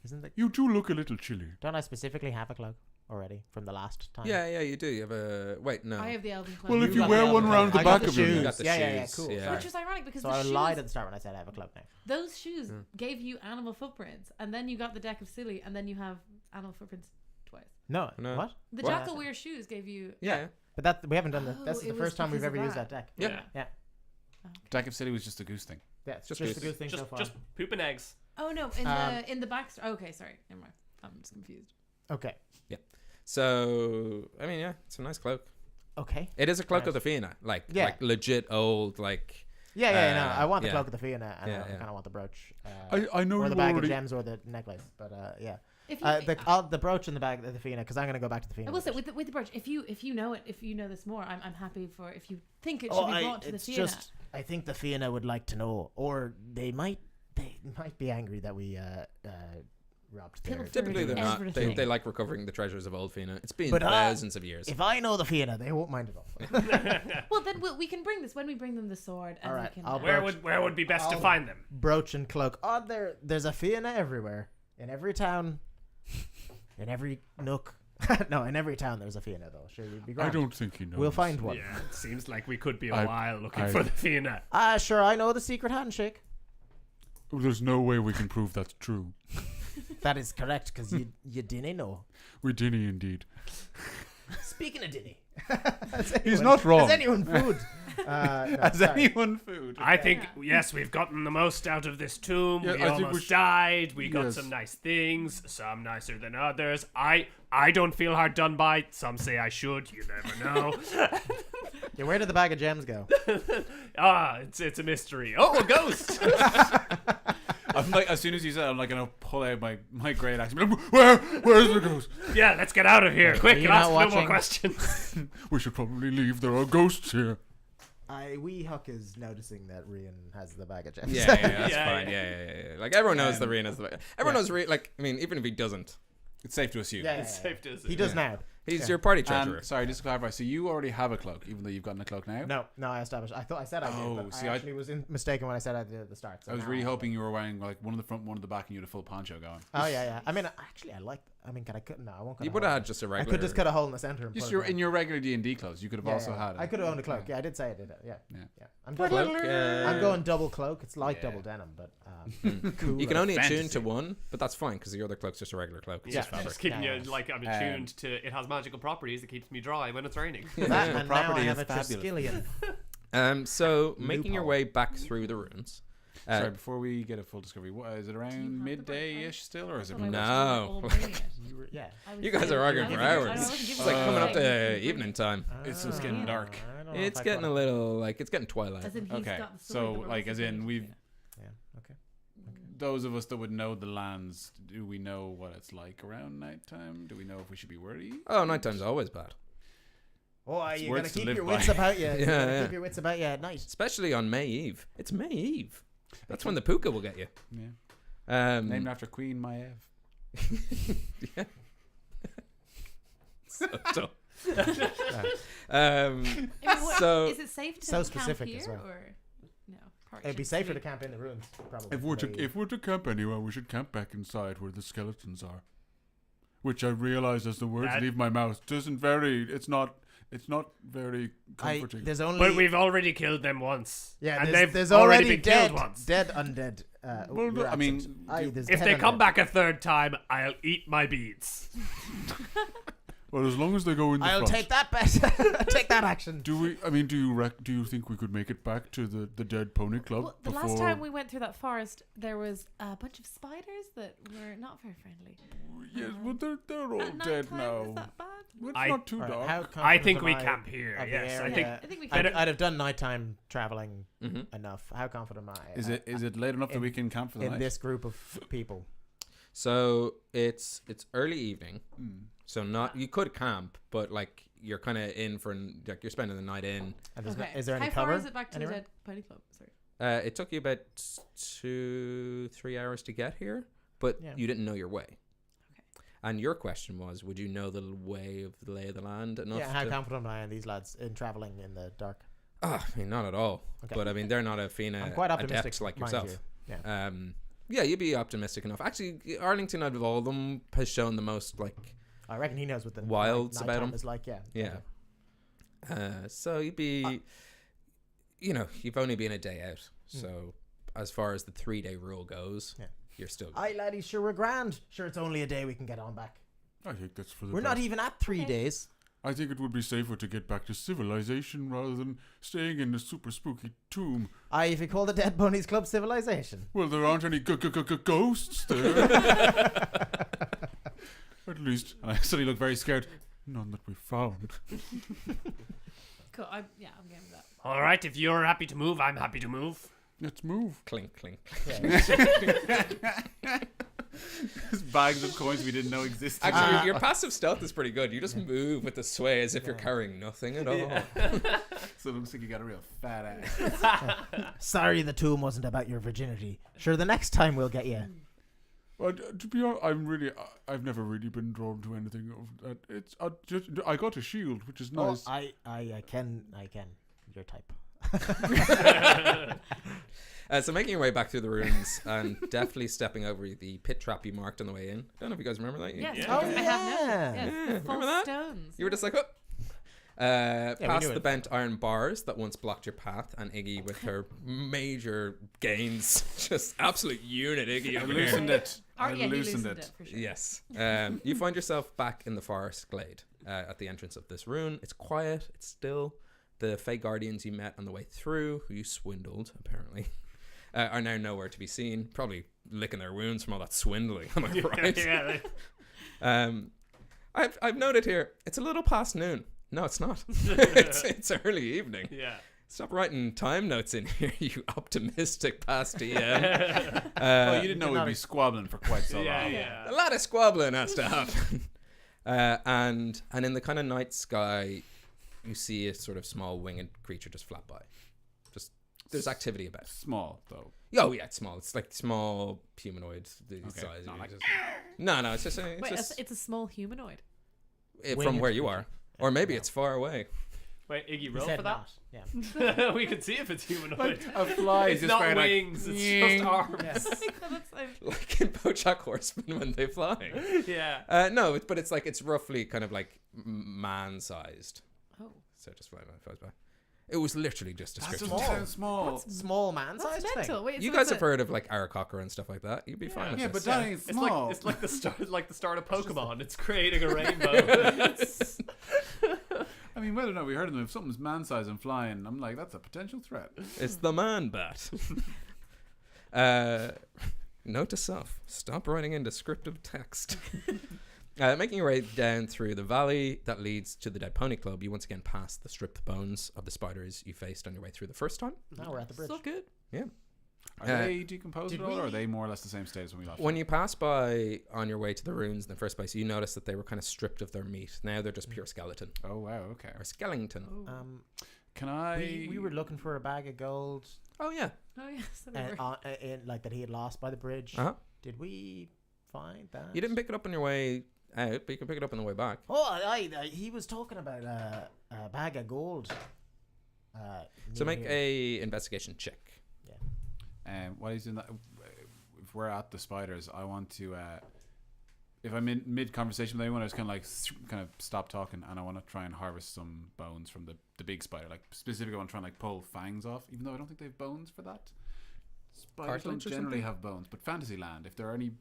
Isn't that? You do look a little chilly. Don't I specifically have a cloak already from the last time? Yeah, you do. You have a wait. No. I have the elven cloak. Well, if You you got wear the one other around the cloak. I got back the of your shoes. You neck. got the Yeah, shoes. cool. Yeah. Which is ironic because So the I shoes, lied at the start when I said I have a cloak now. those shoes gave you animal footprints, and then you got the deck of silly, and then you have animal footprints twice. No, No. what? The What? jackal wear shoes gave you. Yeah. But that we haven't done that. Oh, That's it the was first time we've because ever of used that. that deck. Yeah. Yeah, Deck of City was just a goose thing. yeah. It's Just just, goose. a good thing so far. Just pooping eggs. Oh no! In the back. Okay, sorry. Never mind. I'm just confused. Okay. So I mean, yeah, it's a nice cloak. Okay. It is a cloak Nice. of the Fianna, like Yeah. like legit old, like Yeah, no. I want the yeah. cloak of the Fianna, and Yeah, I yeah. kind of want the brooch. I know or you the bag of already. gems or the necklace. But yeah. If you, The brooch and the bag of the Fianna, because I'm going to go back to the Fianna. I will say with with the brooch, if you know it, if you know this more, I'm happy for if you think it should be brought to the it's Fianna. just I think the Fianna would like to know, or they might be angry that we robbed Pilfer. their Typically, they're not. Everything. They like recovering the treasures of old Fina. It's been But, thousands of years. If I know the Fianna, they won't mind at all. Well, then we can bring this when we bring them the sword. And All right, we can, I'll Where would be best to I'll- find them? Brooch and cloak. Oh, there's a Fianna everywhere. In every town. In every nook. No, in every town there's a Fianna, though. Sure, you'd be I grand. don't think he knows. We'll find one. Yeah, it seems like we could be a I- while looking I- for the Fianna. Sure, I know the secret handshake. There's no way we can prove that's true. That is correct, because you didn't know. We didn't indeed. Speaking of Dinny. He's not wrong. Has anyone food? No, Has sorry. anyone food? I think, yes, we've gotten the most out of this tomb. Yeah, We I think we almost should- died. We got Yes. some nice things, some nicer than others. I don't feel hard done by. Some say I should. You never know. Yeah, where did the bag of gems go? It's a mystery. Oh, a ghost. I'm like, as soon as you said, I'm like gonna pull out my great axe. Where's the ghost? Yeah, let's get out of here. Quick, you ask not no more watching? questions. We should probably leave. There are ghosts here. Wee Huck is noticing that Rian has the bag of gems. Yeah, that's Yeah, fine. yeah. Yeah. Like everyone knows the Rian has the. Everyone knows Rian. Like I mean, even if he doesn't, It's safe to assume. Yeah, It's safe to He does now. he's Yeah. your party treasurer. Sorry, just to clarify. So you already have a cloak, even though you've gotten a cloak now. No, I established. I thought I said I did, Oh, but see, I I- actually was mistaken when I said I did at the start. So I was now really have hoping it. you were wearing like one of the front, one of the back, and you had a full poncho going. Oh yeah. I mean, actually, I like. I mean, can I cut? No, I won't cut. You a would hole. have had just a I regular. could just cut a hole in the center. And Just put your it in your regular D&D clothes, you could have also had it. I could have owned a cloak. Yeah, I did say I did it. Yeah. Yeah. I'm Cloak, going, uh, I'm going double cloak. It's like Yeah. double denim, but cool. You can only attune fantasy. to one, but that's fine because the other cloak's just a regular cloak. It's Yeah. just fabric. Just keeping Yeah, you yeah. like I'm attuned to. It has magical properties that keeps me dry when it's raining. that, The and now I property have is a fabulous. Triskelion. So making your Loophole. way back through the ruins. Sorry, before we get a full discovery, what is it Do you around have the midday-ish still, or is it? That's what I No. was doing, all bringing it. Yeah. I was You guys saying- are arguing I for wasn't hours. giving- I wasn't It's giving like you coming up anything. to You can evening time. It's just getting Ah, dark. I don't know It's if I getting a thought- little like it's getting twilight. As in he's Okay, got the sword so, that we're like, as in listening we've- to. Yeah. Okay. Those of us that would know the lands, do we know what it's like around nighttime? Do we know if we should be worried? Oh, nighttime's always bad, Oh, It's you're words gonna to keep live your by. wits about you. You're Yeah, gonna yeah. keep your wits about you at night. especially on May Eve. It's May Eve. That's when the puka will get you. Yeah. Named after Queen Maiev. Yeah. So dumb. I mean, what- So- is it safe to So camp specific here as well. or no? Probably It'd be shouldn't safer to sleep. camp in the ruins, probably. If we're to camp anywhere, we should camp back inside where the skeletons are. Which I realize as the words That- leave my mouth doesn't very. It's not very comforting. There's only. But we've already killed them once. yeah, and there's, they've there's already already been dead, killed once. dead undead. Well, you're I mean, absent. Aye, there's If dead they come undead. back a third time, I'll eat my beads. Well, as long as they go in the I'll front. take that bet. Take that action. Do we? I mean, do you think we could make it back to the Dead Pony Club Well, the before? last time we went through that forest, there was a bunch of spiders that were not very friendly. Yes, but they're all At dead nighttime, now. is that bad? Well, it's I- not too Right, dark. how I confident think am we I camp here. of the Yes, I area? think. I think we I'd, can. I'd have done nighttime traveling Mhm. enough. How confident am I? Is it late enough that we can camp for the in night? this group of people? So it's early evening. Mm. So not you could camp, but like you're kind of in for like you're spending the night in. And there's Okay. is there any How cover? far is it back to anywhere? the Dead Pony Club? Sorry. It took you about 2-3 hours to get here, but Yeah. you didn't know your way. Okay. And your question was, would you know the way of the lay of the land enough? Yeah, how to... confident am I in these lads in traveling in the dark? Oh, I mean, not at all. Okay. But I mean, they're not a Fina I'm quite optimistic, adepts like mind yourself. you. Yeah. Yeah, you'd be optimistic enough. Actually, Arlington out of all of them has shown the most like I reckon he knows what the Wilds about nighttime him. is like. Yeah. Yeah. So you'd be, you've only been a day out. So as far as the 3-day rule goes, Yeah. you're still. Aye, laddie, sure we're grand. Sure, it's only a day we can get on back. I think that's for the We're not best. even at 3 Okay. days. I think it would be safer to get back to civilization rather than staying in a super spooky tomb. Aye, if you call the Dead Bunnies Club civilization. Well, there aren't any ghosts there. At least, And I suddenly look very scared. none that we found. Cool. I'm game with that. All right, if you're happy to move, I'm happy to move. Let's move. Clink, clink. Yeah. Bags of coins we didn't know existed. Actually, your passive stealth is pretty good. You just move with the sway as if you're carrying nothing at all. So it looks like you got a real fat ass. Sorry the tomb wasn't about your virginity. Sure, the next time we'll get you. To be honest, I've never really been drawn to anything of that. I got a shield, which is nice. Oh, I can. Your type. So making your way back through the rooms and definitely stepping over the pit trap you marked on the way in. Don't know if you guys remember that. Yes, Yeah. Oh, I have no. yeah. Yes, Yeah, the remember false that? stones. You were just like, oh. we Past knew the it. bent iron bars that once blocked your path, and Iggy with her major gains, just absolute unit. Iggy I over loosened here. it. Oh, I yeah, he loosened loosened it. for sure. Yes. You find yourself back in the forest glade at the entrance of this rune. It's quiet. It's still. The Fey Guardians you met on the way through, who you swindled, apparently, are now nowhere to be seen. Probably licking their wounds from all that swindling. Am I right? Yeah. I've noted here, it's a little past noon. No, it's not. it's early evening. Yeah. Stop writing time notes in here, you optimistic past DM. Oh, you didn't know You're we'd not be a- squabbling for quite so Yeah, long. yeah. A lot of squabbling has to happen. And in the kind of night sky, you see a sort of small winged creature just flat by. Just there's activity about. Small though. Oh yeah, it's small. It's like small humanoid size. not like- No, it's just Wait, just it's a small humanoid. from winged where you creature. are, or maybe Yeah. it's far away. Wait, Iggy, You roll said for that. not. Yeah. We can see if it's humanoid. A fly is It's just not very like, wings, it's just arms. Like in BoJack Horseman when they fly. Yeah. No, but it's roughly kind of like man-sized. Oh, So just fly by. It was literally just a That description. doesn't sound small. Small man that's sized mental. thing. Wait, You so guys it's have heard of like Arakocra and stuff like that. You'd be fine with Yeah, this. but that ain't It's small. like the start of Pokemon. It's creating a rainbow. I mean, whether or not we heard of them, if something's man-sized and flying, I'm like, that's a potential threat. It's the man bat. Note to self: stop writing in descriptive text. Making your way down through the valley that leads to the Dead Pony Club, you once again pass the stripped bones of the spiders you faced on your way through the first time. Now we're at the bridge. so good. Are they decomposed did at all, or are we- they more or less the same state as when we left? When you pass by on your way to the ruins in the first place, you notice that they were kind of stripped of their meat. Now they're just pure skeleton. Oh wow, okay. Or skeleton. Can I? We were looking for a bag of gold, Oh, yeah. Oh yes, so they and were. like that he had lost by the bridge. Uh-huh. Did we find that? You didn't pick it up on your way out, but you can pick it up on the way back. Oh, he was talking about a bag of gold. So near make here. a investigation check. While he's doing that, if we're at the spiders, I want to. If I'm in mid conversation with anyone, I just kind of stop talking, and I want to try and harvest some bones from the big spider. Like specifically, I want to try and like pull fangs off, even though I don't think they have bones for that. Spiders don't Cartilage or generally something? have bones, but Fantasyland, if there are any,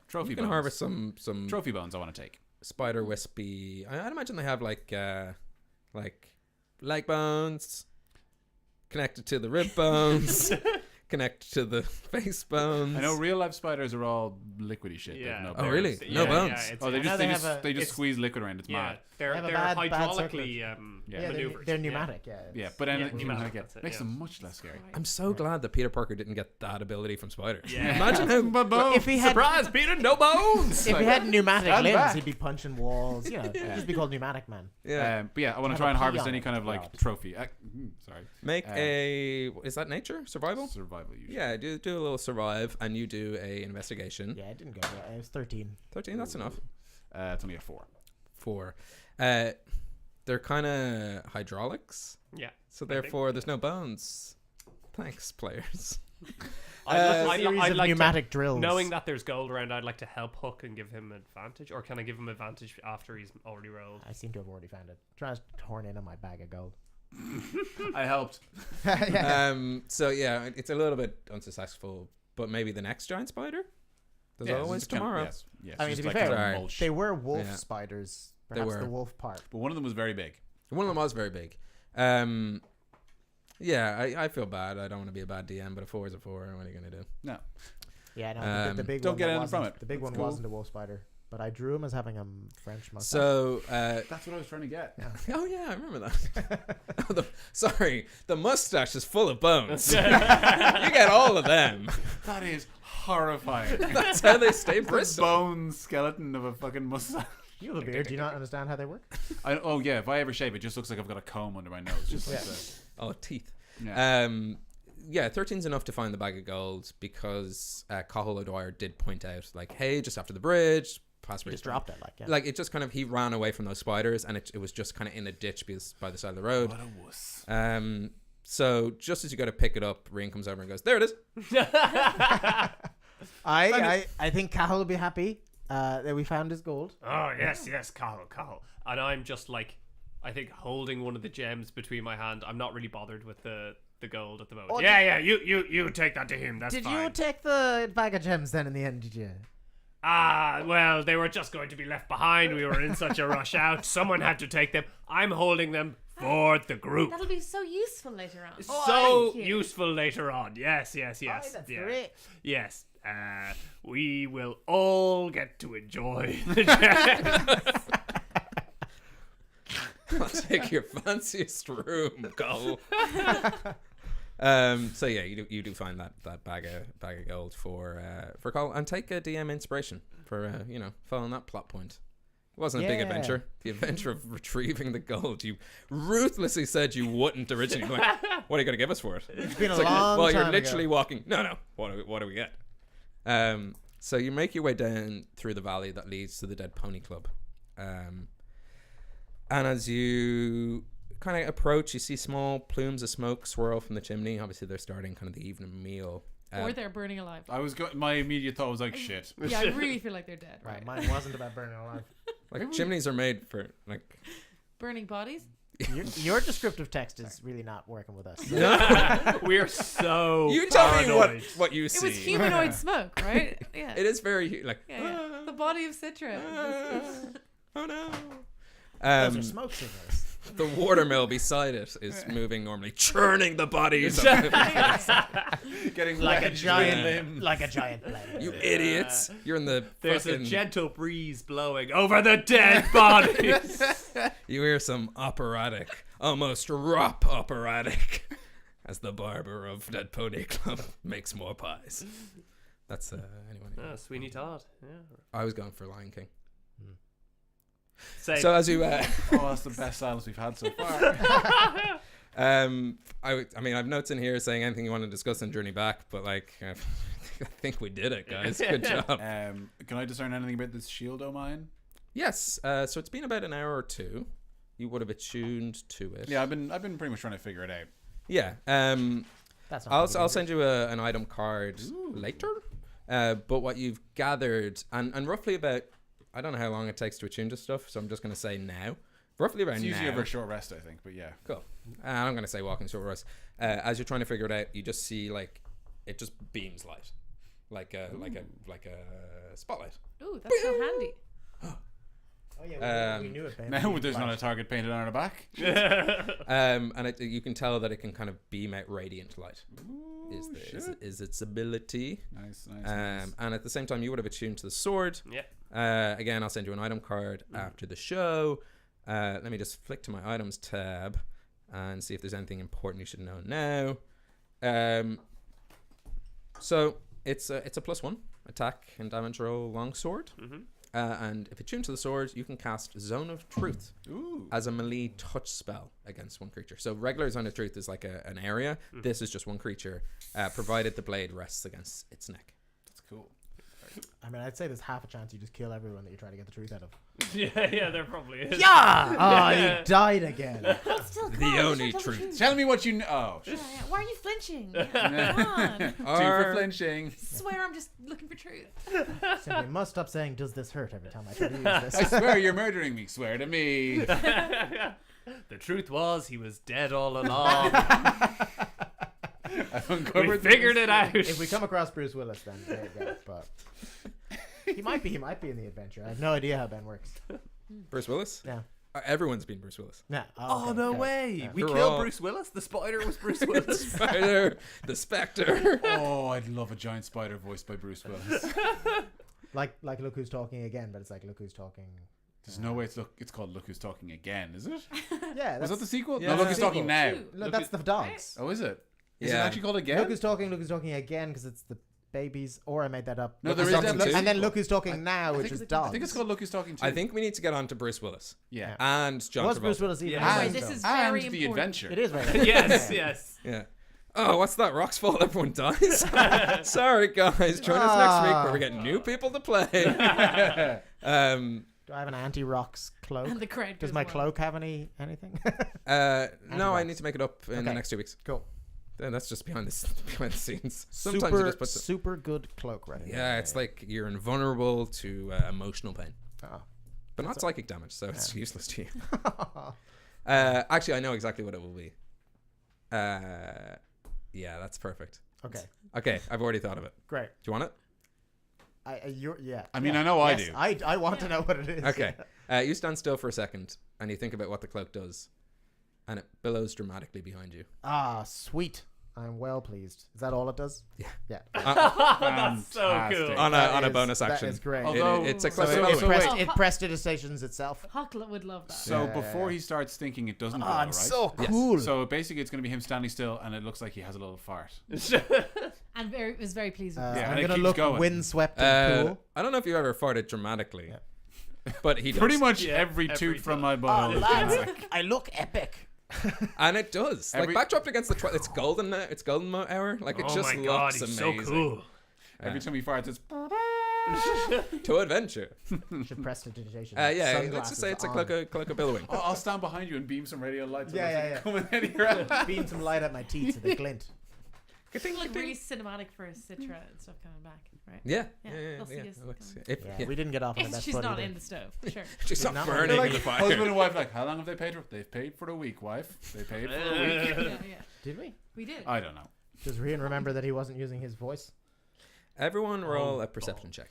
trophy You can bones, harvest some trophy bones. I want to take. spider wispy. I'd imagine they have like leg bones connected to the rib bones, connected to the face bones. I know real life spiders are all liquidy shit. They have Yeah. no Oh, really? bones. No bones? it's- Oh, they Now just they they have just a- they just it's- squeeze liquid around. It's yeah, mad. they're They have a hydraulically circulation. Yeah, maneuvered. They're pneumatic. Yeah. Yeah, but then Yeah, it pneumatic, yeah, that's it, makes yeah. them much less scary. I'm so glad that Peter Parker didn't get that ability from spiders. Yeah. Imagine how If he had Surprise, Peter! No bones. if he had pneumatic stand limbs, back. he'd be punching walls. He'd just be called Pneumatic Man. yeah. But yeah, I want Have to try a and key harvest on any it. kind of like God. trophy. Sorry, Make a is that nature survival? survival usually. Yeah, do a little survive, and you do a investigation. Yeah, it didn't go well. It was 13. 13, that's enough. It's only a 4. 4. They're kind of hydraulics, Yeah. so I think. therefore there's no bones. Thanks, players. Series I'd of like pneumatic drills. Knowing that there's gold around, I'd like to help Hook and give him advantage, or can I give him advantage after he's already rolled? I seem to have already found it. Trying to horn in on my bag of gold. I helped. So yeah, it's a little bit unsuccessful, but maybe the next giant spider. There's Yeah, always it's kind of- tomorrow. Yes, yes. I mean, just to be like fair, kind of Sorry. mulch. They were wolf Yeah. spiders. They Perhaps were. the wolf part. But one of them was very big. One of them was very big. Yeah, I feel bad. I don't want to be a bad DM, but a 4 is a 4. What are you gonna do? No. Yeah, no, the Um, big don't one get that anything from wasn't- it. The big That's one cool. wasn't a wolf spider, but I drew him as having a French mustache. So, That's what I was trying to get. oh yeah, I remember that. Sorry, the mustache is full of bones. You get all of them. That is horrifying. That's how they stay The bristle. bone skeleton of a fucking mustache. You have a beard. Do you not understand how they work? Oh yeah, if I ever shave, it just looks like I've got a comb under my nose. Just like Yeah. this. Oh, teeth. Yeah. yeah, 13's enough to find the bag of gold because Cathal O'Dwyer did point out, like, hey, just after the bridge, past He bridge. just dropped it, like, yeah. Like, it just kind of, he ran away from those spiders, and it was just kind of in a ditch by the side of the road. What a wuss. So just as you go to pick it up, Rian comes over and goes, there it is. I think Cathal will be happy that we found his gold. Oh, yes, Cathal. And I'm just like, I think holding one of the gems between my hand. I'm not really bothered with the gold at the moment. Oh, you take that to him. That's Did fine. you take the bag of gems then in the end, did you? Well, they were just going to be left behind. We were in such a rush out. Someone had to take them. I'm holding them for the group. That'll be so useful later on. So Thank you. useful later on. Yes. Oh, that's great. Yes. We will all get to enjoy the gems. I'll take your fanciest room, go. So yeah, you do find that bag of gold for Cole, and take a DM inspiration for following that plot point. It wasn't a big adventure. The adventure of retrieving the gold. You ruthlessly said you wouldn't originally. Like, what are you going to give us for it? It's been a It's long well, time you're literally ago. walking. No. What do we get? So you make your way down through the valley that leads to the Dead Pony Club. And as you kind of approach, you see small plumes of smoke swirl from the chimney. Obviously, they're starting kind of the evening meal. Or they're burning alive. My immediate thought was like, shit. Yeah, I really feel like they're dead. Right, mine wasn't about burning alive. Like chimneys are made for like. Burning bodies? Your descriptive text is really not working with us. We're so You tell paranoid. me what you see. It was humanoid smoke, right? Yeah. It is very like. Yeah. The body of Citra. Oh no. Those are smoke signals. The watermill beside it is moving normally, churning the bodies of Getting Like a wedged giant, in. like a giant plane. you idiots. You're in the There's fucking, a gentle breeze blowing over the dead bodies. you hear some operatic, almost rap operatic, as the barber of Dead Pony Club makes more pies. That's anyone. Sweeney Todd. Yeah. I was going for Lion King. Same. So as you, Oh, that's the best silence we've had so far. I mean, I've notes in here saying anything you want to discuss on Journey Back, but like, I think we did it, guys. Good job. Can I discern anything about this shield o' mine? Yes. So it's been about an hour or two. You would have attuned to it. Yeah, I've been pretty much trying to figure it out. Yeah. That's not I'll send you an item card later. But what you've gathered, and roughly about, I don't know how long it takes to attune to stuff, so I'm just going to say now. Roughly about It's now. usually over a short rest, I think, but yeah. Cool. I'm going to say walking short rest. As you're trying to figure it out, you just see like it just beams light, like a spotlight. Ooh, that's so handy. Oh yeah, we knew it. Ben. Now there's not a target painted on our back. And you can tell that it can kind of beam out radiant light. Is its ability. Nice. And at the same time, you would have attuned to the sword. Yeah. Again, I'll send you an item card after the show. Let me just flick to my items tab and see if there's anything important you should know now. So it's a +1 attack and damage roll longsword. And if attuned to the sword, you can cast Zone of Truth as a melee touch spell against one creature. So regular Zone of Truth is like an area. This is just one creature, provided the blade rests against its neck. That's cool. I mean, I'd say there's half a chance you just kill everyone that you try to get the truth out of. Yeah, there probably is. Yeah! Oh, he died again. Hold still, come The on, only just tell the truth. Tell me what you know. Oh, Yeah, yeah. Why are you flinching? Yeah, come on. two for flinching. Swear I'm just looking for truth. Simply must stop saying, does this hurt every time I try to use I this. swear you're murdering me. Swear to me. The truth was he was dead all along. I've We uncovered figured it out. If we come across Bruce Willis, then there you go. But he might be in the adventure. I have no idea how Ben works. Bruce Willis? Yeah. Everyone's been Bruce Willis. Yeah. Oh, okay, no okay. way. Yeah. We They're killed all- Bruce Willis? The spider was Bruce Willis? Spider, the Spectre. Oh, I'd love a giant spider voiced by Bruce Willis. Like Look Who's Talking Again, but it's like Look Who's Talking. There's no way it's called Look Who's Talking Again, is it? Yeah. Was that the sequel? Yeah. No, Look Who's Sequel. Talking Now. Look, that's the dogs. Oh, is it? Is it Yeah. actually called Again? Look Who's Talking Again because it's the babies, or I made that up. No, Look there Who's is Talking- definitely- and then Look Who's Talking Now, which is dogs. I think it's called Look Who's Talking Too. I think we need to get on to Bruce Willis. Yeah. and John Was Travolta. Bruce Willis even? Yeah. in Anyway, the this film? is very And the important. adventure. It is very. yes, yes. Yeah. Oh, what's that? Rocks fall, everyone dies. Sorry, guys. Join us next week where we get new people to play. Do I have an anti-rocks cloak? And the crowd Does goes my wild. cloak have anything? No, I need to make it up in the Okay. next 2 weeks. Cool. That's just behind the scenes. Sometimes you just put super good cloak ready. yeah, it's like you're invulnerable to emotional pain, Oh. but not psychic damage, so it's useless to you. Actually, I know exactly what it will be. Yeah, that's perfect. Okay. Okay, I've already thought of it. Great. Do you want it? I mean, I know I Yes, do. I want to know what it is. Okay. You stand still for a second and you think about what the cloak does, and it billows dramatically behind you. Ah, sweet. I'm well pleased. Is that all it does? Yeah. Yeah. That's so Fantastic. cool. On a bonus That action. is great. Although- It's a So cloak it, of it, billowing. pressed, wait. it prestidigitations itself. Huckle would love that. So Yeah, before yeah. he starts thinking it doesn't go, Ah, right? it's so Yes. cool. So basically, it's going to be him standing still, and it looks like he has a little fart. And was very pleased with Yeah, and I'm it gonna keeps look going. windswept and cool. I don't know if you ever farted dramatically, but he does. Pretty much Yeah, every every toot from time. my Oh, butthole. lads, I look epic. And it does. Every- Like backdropped against the it's golden now. It's golden hour. Like it Oh just my god, looks he's amazing. so cool. Every time he farts, it's To adventure. Should prestidigitation. Yeah, let's just Sunglasses say it's a on. cloak of billowing. Oh, I'll stand behind you and beam some radio lights. Yeah. Coming out of your ass. Beam some light at my teeth so they glint. It's like really cinematic for Citra and stuff coming back, right? Yeah. Yeah, they'll see us It looks- coming. if- Yeah, yeah. we didn't get off on the best She's foot not either. in the stove, sure. She's not Not burning like in the fire. Husband and wife, like, how long have they paid for? They've paid for the week, wife. They paid for the week. Yeah. Did we? We did. I don't know. Does Rian remember that he wasn't using his voice? Everyone roll a perception check.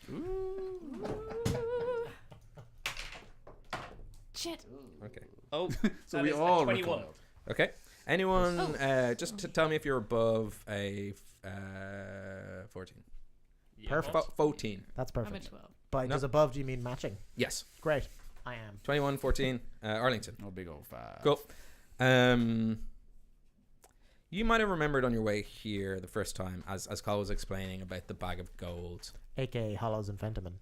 Shit. Okay. Oh, So that we is a all 21. recoiled. Okay. Anyone? Oh. Just to tell me if you're above a 14. Yeah. Perfect. 14. That's I'm at perfect. 12. By No. does above do you mean matching? Yes. Great. I am. 21, 14. Arlington. Oh, big old five. Cool. You might have remembered on your way here the first time, as Carl was explaining about the bag of gold. AKA Hollows and Fentiman.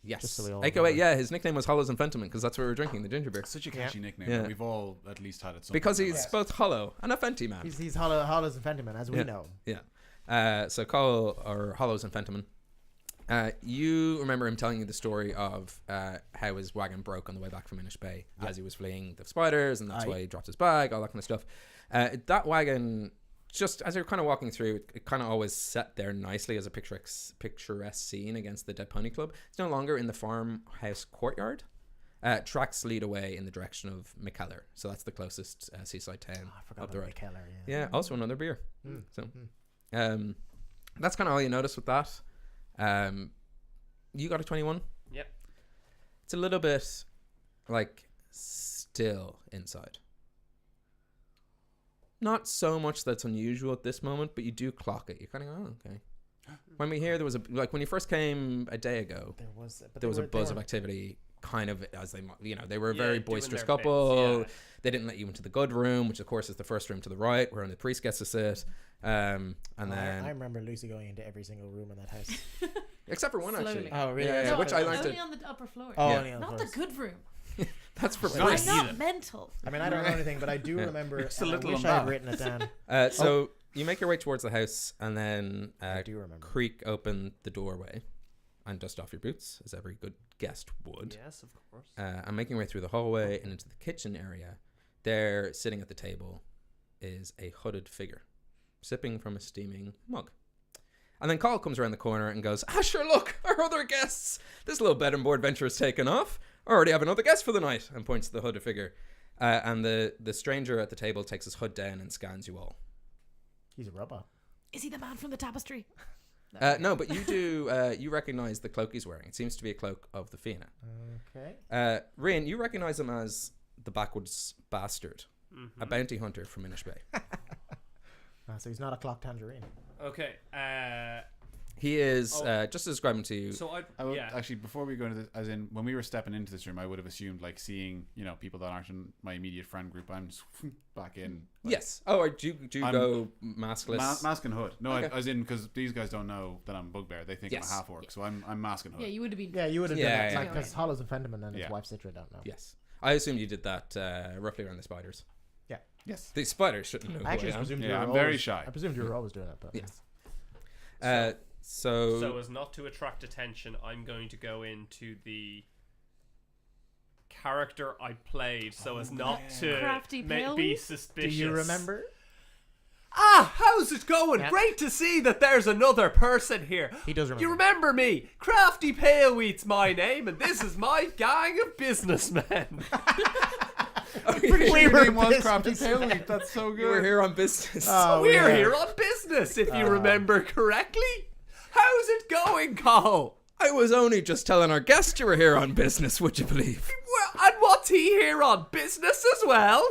Yes. Just so we all AKA, remember. yeah, his nickname was Hollows and Fentiman because that's what we were drinking, the ginger beer. Such a catchy nickname. Yeah. But we've all at least had it. Because sometime in he's our lives. both hollow and a Fenty man. He's Hollows and Fentiman, as we Yeah. know. Yeah. So Carl, or Hollows and Fentiman, you remember him telling you the story of how his wagon broke on the way back from Inish Bay as he was fleeing the spiders, and that's Aye. why he dropped his bag, all that kind of stuff. That wagon, just as you're kind of walking through, it kind of always set there nicely as a picturesque scene against the Dead Pony Club. It's no longer in the farmhouse courtyard. Tracks lead away in the direction of McKellar, so that's the closest seaside town Oh, I forgot up the about road. Keller. Yeah, also another beer. Mm. So, that's kind of all you notice with that. You got a 21. Yep. It's a little bit like still inside. Not so much that's unusual at this moment, but you do clock it. You kind of go, oh, okay. When we hear there was when you first came a day ago, There was, but there was a they buzz of weren't- activity. Kind of as they were a Yeah, very doing boisterous their couple. bits, They didn't let you into the good room, which of course is the first room to the right, where only the priest gets to sit. And then I remember Lucy going into every single room in that house. except for one actually. Slowly. Oh, really? Yeah, No, which I it's learned only it. on the upper floor. Oh, Yeah. only on the Not the floors. good room. That's for Well, I'm priests. not mental. I mean, I don't know anything, but I do Yeah. remember. Just a and little I wish on I had that. written it down. So you make your way towards the house and then I do remember. creak open the doorway and dust off your boots, as every good guest would. Yes, of course. And making your way through the hallway and into the kitchen area, there, sitting at the table, is a hooded figure, sipping from a steaming mug. And then Carl comes around the corner and goes, sure, look, our other guests. This little bed and board venture has taken off. I already have another guest for the night, and points to the hooded figure. And the stranger at the table takes his hood down and scans you all. He's a robot. Is he the man from the tapestry? No, but you do. You recognize the cloak he's wearing. It seems to be a cloak of the Fianna. Okay. Rian, you recognize him as the backwoods bastard, a bounty hunter from Inish Bay. So he's not a clock tangerine. Okay. He is Oh. just to describe him to you. So I would yeah. actually, before we go into this, as in when we were stepping into this room, I would have assumed like seeing people that aren't in my immediate friend group. I'm just back in. Like, Yes. Oh, or do you I'm- go maskless? mask and hood. No, Okay. as in because these guys don't know that I'm bugbear. They think Yes. I'm a half orc, so I'm mask and hood. Yeah, you would have been. Yeah, you would have Yeah, done that. yeah, Like, yeah. because Hollows and Fenderman and his Yeah. wife Citra don't know. Yes. I assumed you did that roughly around the spiders. Yes. The spiders shouldn't know I actually who I am. presumed you Yeah, were I'm always, very shy. I presumed you were always doing that. But Yes. So So as not to attract attention, I'm going to go into the character I played, so as not to Crafty pale be wheat? suspicious. do you remember? How's it going? Yeah. Great to see that there's another person here. He does remember. You remember me? Crafty Pale Wheat's my name, and this is my gang of businessmen. Pretty sure We your were name was business Crafty Pale Wheat. That's so good. you were here on business. Oh, We're yeah. here on business, if you remember correctly. How's it going, Cole? I was only just telling our guest you were here on business, would you believe? Well, and what's he here on? Business as well?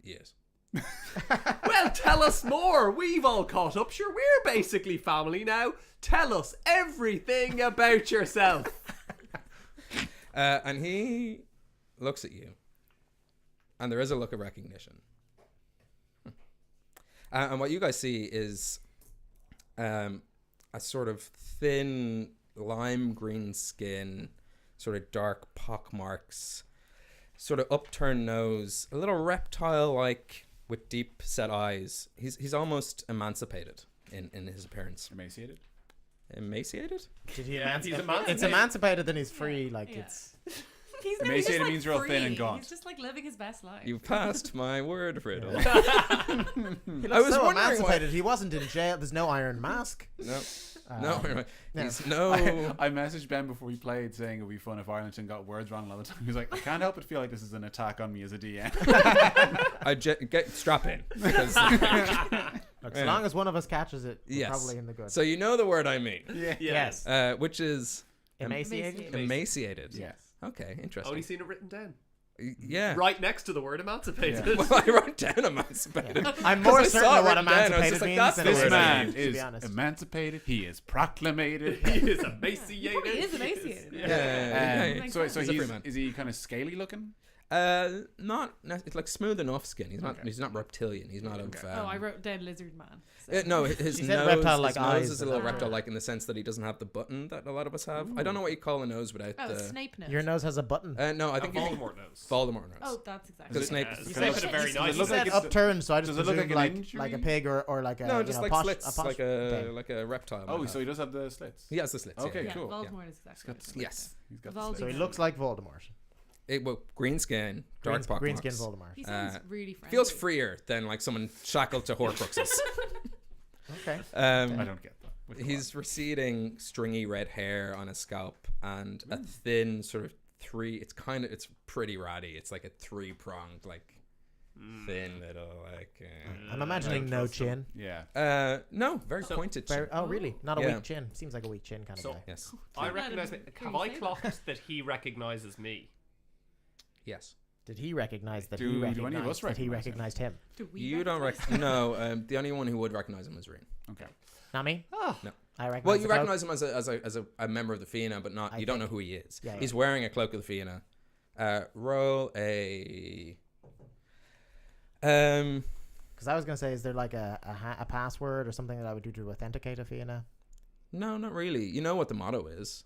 Yes. Well, tell us more. We've all caught up. Sure, we're basically family now. Tell us everything about yourself. And he looks at you, and there is a look of recognition. And what you guys see is a sort of thin lime green skin, sort of dark pock marks, sort of upturned nose, a little reptile-like with deep set eyes. He's almost emancipated in his appearance. Emaciated. Emaciated? Did he Yeah, he's It's emancipated. emancipated, then he's free. Like Yeah. it's. He's Emaciated just, means real thin and free. gaunt. He's just like living his best life. You passed my word, Riddle. He looks I was so wondering why- emancipated. He wasn't in jail. There's no iron mask. No. Um, No, yeah. he's no. I messaged Ben before we played saying it would be fun if Arlington got words wrong a lot of the time. He was like, I can't help but feel like this is an attack on me as a DM. Get strap in because Look, as long as one of us catches it, we're yes. probably in the good. So you know the word I mean, Yes. which is Emaciated. emaciated. Yes. Okay, interesting. Only seen it written down. Yeah. Right next to the word emancipated. Well, I wrote down emancipated. I'm more 'Cause I certain saw of it what written down, I was emancipated just like, means that's than the a This word word I man mean, to be is honest. emancipated. He is proclamated. He is emaciated. He probably is emaciated. Yeah. So He's a free man. is he kind of scaly looking? It's like smooth enough skin. He's not. Okay. He's not reptilian. He's not of. Oh, I wrote down lizard man. So. No, his She said nose, reptile-like his nose eyes, is a but little not- reptile-like in the sense that he doesn't have the button that a lot of us have. I don't know what you call a nose without Oh, the. Snape nose. Your nose has a button. No, I think you Voldemort knows. Voldemort nose. Oh, that's exactly. Because Snape. Yeah, is you kind of said like- it very Does it nice. look You said like it's- upturned, so I just does it look presumed like an like a injury? pig or like a No, just like posh, slits, a posh like thing. a reptile. Oh, might so have. he does have the slits. He has the slits. Okay, Yeah, cool. Voldemort is exactly. He's got the what slits. Yes. He's got the Voldemort. slits. So he looks like Voldemort. Well, green skin, dark pock Green skin marks. Voldemort. He sounds Uh, really friendly. Feels freer than like someone shackled to Horcruxes. Okay. I don't get that. But He's receding, stringy red hair on his scalp and a thin sort of it's pretty ratty. It's like a 3-pronged, like thin little, like. I'm imagining no chin. yeah. No, very pointed. Very, chin. oh, really? Not a Yeah. weak chin. Seems like a weak chin kind of So- guy. Yes. I Don't let recognize him it. hear Have you I say clocked that he recognizes me? Yes. Did he recognize that Do he any of us recognized that he recognize him? recognized him? Do we You don't recognize no. The only one who would recognize him is Reen. Okay. Not me. Oh. No. I recognize. Well, you the cloak. recognize him as a member of the Fianna, but not. I You don't know think- who he is. Yeah, He's yeah. wearing a cloak of the Fianna. Roll a. Because I was gonna say, is there like a password or something that I would do to authenticate a Fianna? No, not really. You know what the motto is.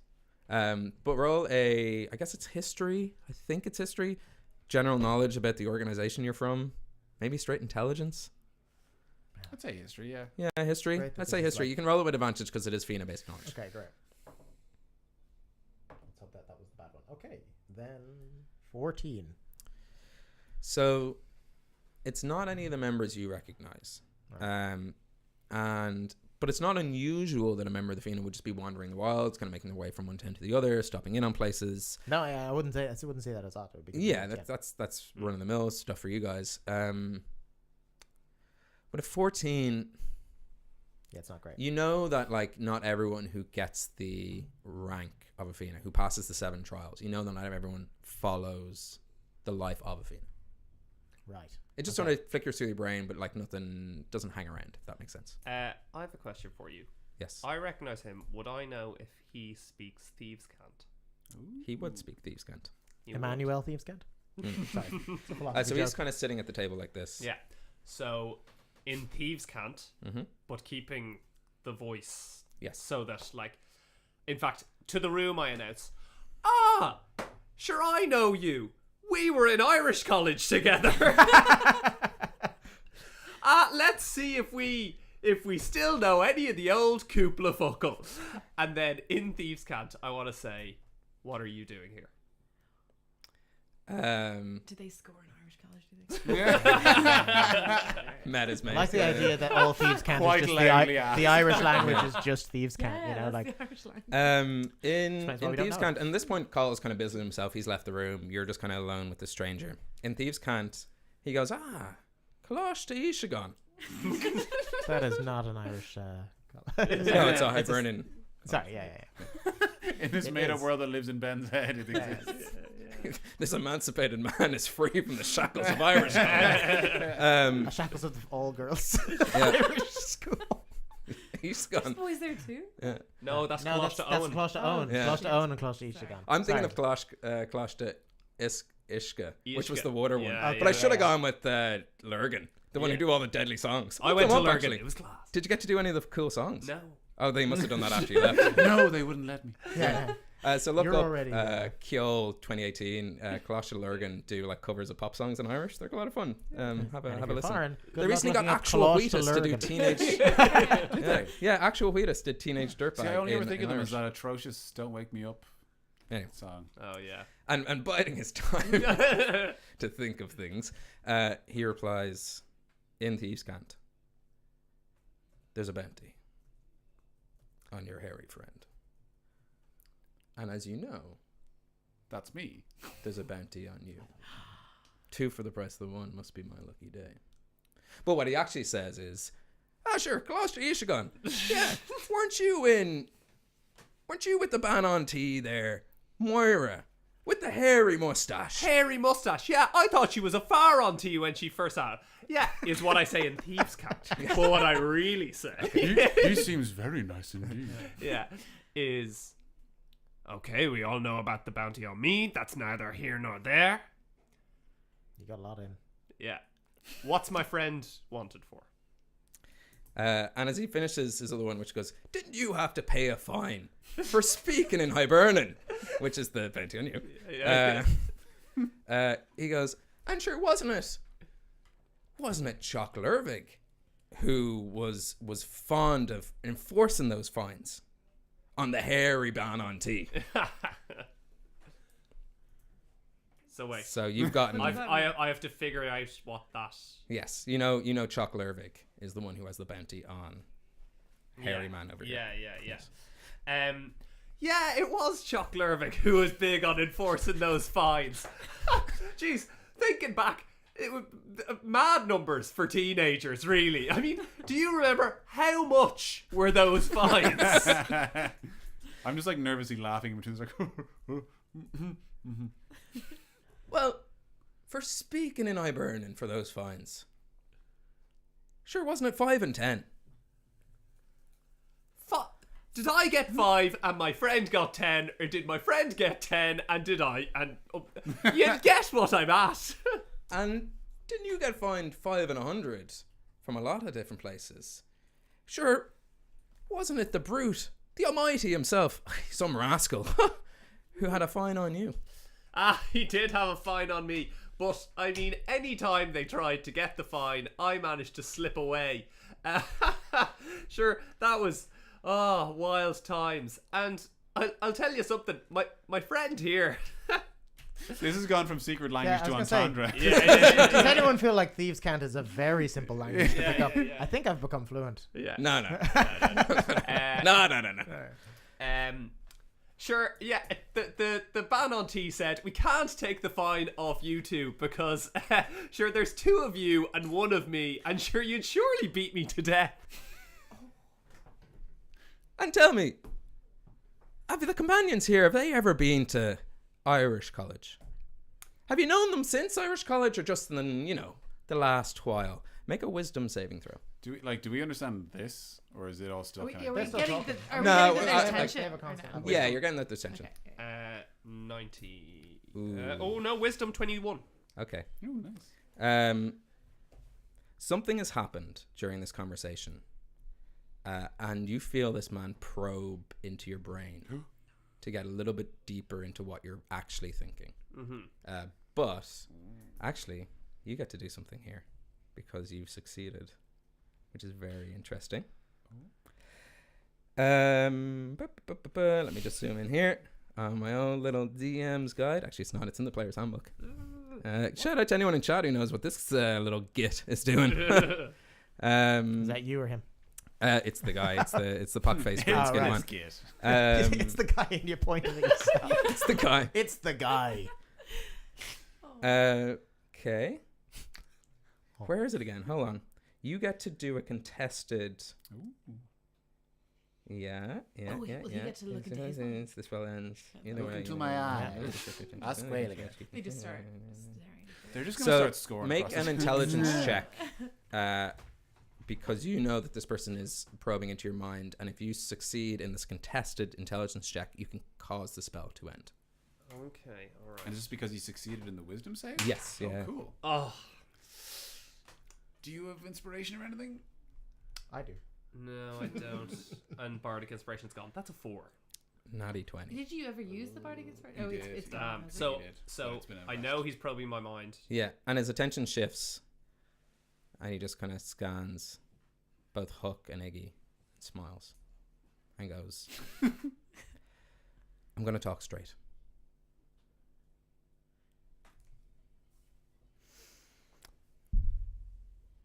But roll a. I guess it's history. I think it's history. General knowledge about the organization you're from. Maybe straight intelligence. I'd say history, yeah. Yeah, history. Great, I'd say because it's history. like- You can roll it with advantage because it is Fianna based knowledge. Okay, great. Let's hope that was the bad one. Okay, then 14. So, it's not any of the members you recognize. Right. But it's not unusual that a member of the Fianna would just be wandering the wilds, kind of making their way from one town to the other, stopping in on places. No, yeah, I wouldn't say that as odd. It would be Yeah, convenient, that's run of the mill stuff for you guys. But at 14, yeah, it's not great. you know that like not everyone who gets the rank of a Fianna, who passes the 7 trials, you know that not everyone follows the life of a Fianna. Right. It just Okay. sort of flickers through your brain, but like nothing doesn't hang around, if that makes sense. I have a question for you. Yes. I recognize him. Would I know if he speaks thieves' cant? He would speak thieves' cant. You would. Emmanuel Thievescant? Mm. Sorry. It's a philosophy So he's joke. kind of sitting at the table like this. Yeah. So in thieves' cant, Mm-hmm. but keeping the voice. Yes. So that, like, in fact, to the room I announce, "Ah, sure, I know you. We were in Irish college together. Let's see if we still know any of the old Koopla Fuckle. And then in Thieves' Cant, I want to say, what are you doing here? Did they score in Irish college? Do you think? Matt is I mate. like the idea that all Thieves' Cant Quite is just loudly the asked. Irish language is just Thieves' Cant. Yeah, You know, that's like the Irish line. In Explains why we don't Thieves' know. Cant, and at this point, Carl is kind of busy himself. He's left the room. You're just kind of alone with the stranger. In Thieves' Cant, he goes, Kalosh to Ishigan. that is not an Irish. No, it's a Hibernian. Sorry, yeah. In this It made-up is. world that lives in Ben's head, it exists. This emancipated man is free from the shackles of Irish. A shackles of all girls. Irish school. He's There's gone. boys there too. Yeah. No, that's No, Clash that's to Owen. Clash to Owen. Yeah. Clash to Owen and Clash to Ishigan. I'm thinking of Clash to Ishka, which was Ishka. the water one. Yeah, But I yeah, should have gone with Lurgan, the one who Yeah. do all the deadly songs. I Look went them to up, Lurgan. actually. It was class. Did you get to do any of the cool songs? No. Oh, they must have done that after you left. No, they wouldn't let me. Yeah. So look You're up already, Kjol 2018. Clash to Lurgan do like covers of pop songs in Irish. They're a lot of fun. Have And if a you're listen. foreign, good They luck recently got looking up actual Clash to Wheatus to do Lurgan. teenage. yeah, actual Wheatus did Teenage Dirtbag. See, I only ever in think of them Irish. as that atrocious "Don't Wake Me Up" Anyway. song. Oh, yeah. And biding his time to think of things, he replies, in Thieves' Cant, there's a bounty on your hairy friend. And as you know, That's me. there's a bounty on you. 2 for the price of the 1 must be my lucky day. But what he actually says is, sure, Colostra Ishigan. Yeah, weren't you with the ban on tea there? Moira, with the hairy mustache. Hairy mustache. Yeah, I thought she was a far on to you when she first out. Yeah, is what I say in Thieves' Cant. But what I really say, He seems very nice indeed. yeah, is okay. We all know about the bounty on me. That's neither here nor there. You got a lot in. Yeah, what's my friend wanted for? And as he finishes his other one, which goes, didn't you have to pay a fine for speaking in Hibernian? Which is the bounty on you. He goes, and sure, wasn't it Chuck Lurvig who was fond of enforcing those fines on the hairy ban on tea? So wait, So you've gotten... I have to figure out what that. Yes, you know Chuck Lurvig is the one who has the bounty on hairy man over here. Yeah. Yeah, it was Chuck Lurvig who was big on enforcing those fines. Jeez, thinking back, it was mad numbers for teenagers, really. I mean, do you remember how much were those fines? I'm just like nervously laughing between like. Well, for speaking in Hibernian for those fines, sure, wasn't it 5 and 10? Did I get 5 and my friend got 10, or did my friend get 10 and did I? And you guess what I'm at. And didn't you get fined 5 and 100 from a lot of different places? Sure, wasn't it the brute, the almighty himself, some rascal, who had a fine on you? He did have a fine on me, but I mean, any time they tried to get the fine, I managed to slip away. Sure, that was wild times. And I'll tell you something. My friend here. This has gone from secret language I to was gonna entendre. Does anyone feel like Thieves' Cant is a very simple language to pick up? I think I've become fluent. Yeah. No. No. Sure, yeah, the ban on tea said, we can't take the fine off you two because, sure, there's 2 of you and 1 of me, and sure, you'd surely beat me to death. And tell me, have the companions here, have they ever been to Irish college? Have you known them since Irish college or just in, the last while? Make a wisdom saving throw. Do we understand this, or is it all still kind Are of? we still getting talking. the, are No, we getting I- the I- attention? they have a or no? constant. Yeah, you're getting that attention. 90. Ooh. No, wisdom 21. Okay. Oh, nice. Something has happened during this conversation, and you feel this man probe into your brain to get a little bit deeper into what you're actually thinking. Mm-hmm. But actually, you get to do something here because you've succeeded, which is very interesting. Let me just zoom in here on my own little DM's guide. Actually, it's not. It's in the player's handbook. Shout out to anyone in chat who knows what this little git is doing. Is that you or him? It's the guy. It's the pot face green skin right. one. It's the guy and you're pointing at yourself. It's the guy. It's the guy. Okay. Where is it again? Hold on. You get to do a contested. Yeah. Oh, will he get to look into his eye? This well ends. Look into my eye. Ask Whale again. They just start staring. They're just going to start scoring. Make across an it. intelligence check. Because you know that this person is probing into your mind, and if you succeed in this contested intelligence check, you can cause the spell to end. Okay, all right. And is this because he succeeded in the wisdom save? Yes. Oh, Yeah. cool. Oh, Do you have inspiration or anything? I do. no, I don't. And Bardic Inspiration's gone. That's a 4. Natty 20. Did you ever use the Bardic Inspiration? He Oh, did. it's Yeah. gone. is it? So, He did, so but it's been a I blast. know he's probing my mind. Yeah, and his attention shifts, and he just kind of scans both Hook and Iggy, and smiles, and goes, "I'm going to talk straight.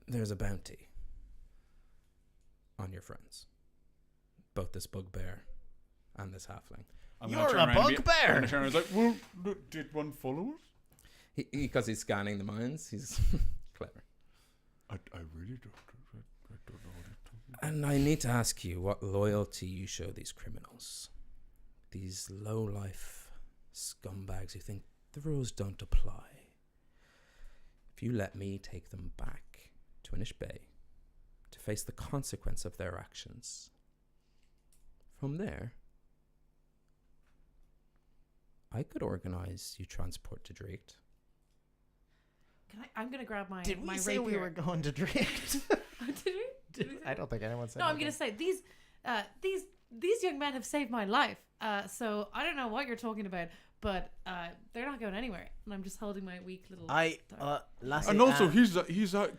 There's a bounty on your friends, both this bugbear and this halfling. I'm You're gonna turn a around and be- bugbear! I'm gonna turn around and be like, Well, did one follow us? Because he's scanning the minds, he's clever. I really don't. I don't know what he's talking about. And I need to ask you what loyalty you show these criminals. These low-life scumbags who think the rules don't apply. If you let me take them back to Inish Bay to face the consequence of their actions, from there, I could organize you transport to Drake. I'm gonna grab my Did we my say we rapier. were going to drink? Did we say I don't think anyone said No, I'm anything. gonna say these young men have saved my life. So I don't know what you're talking about, but they're not going anywhere. And I'm just holding my weak little. Lassie, And also, he's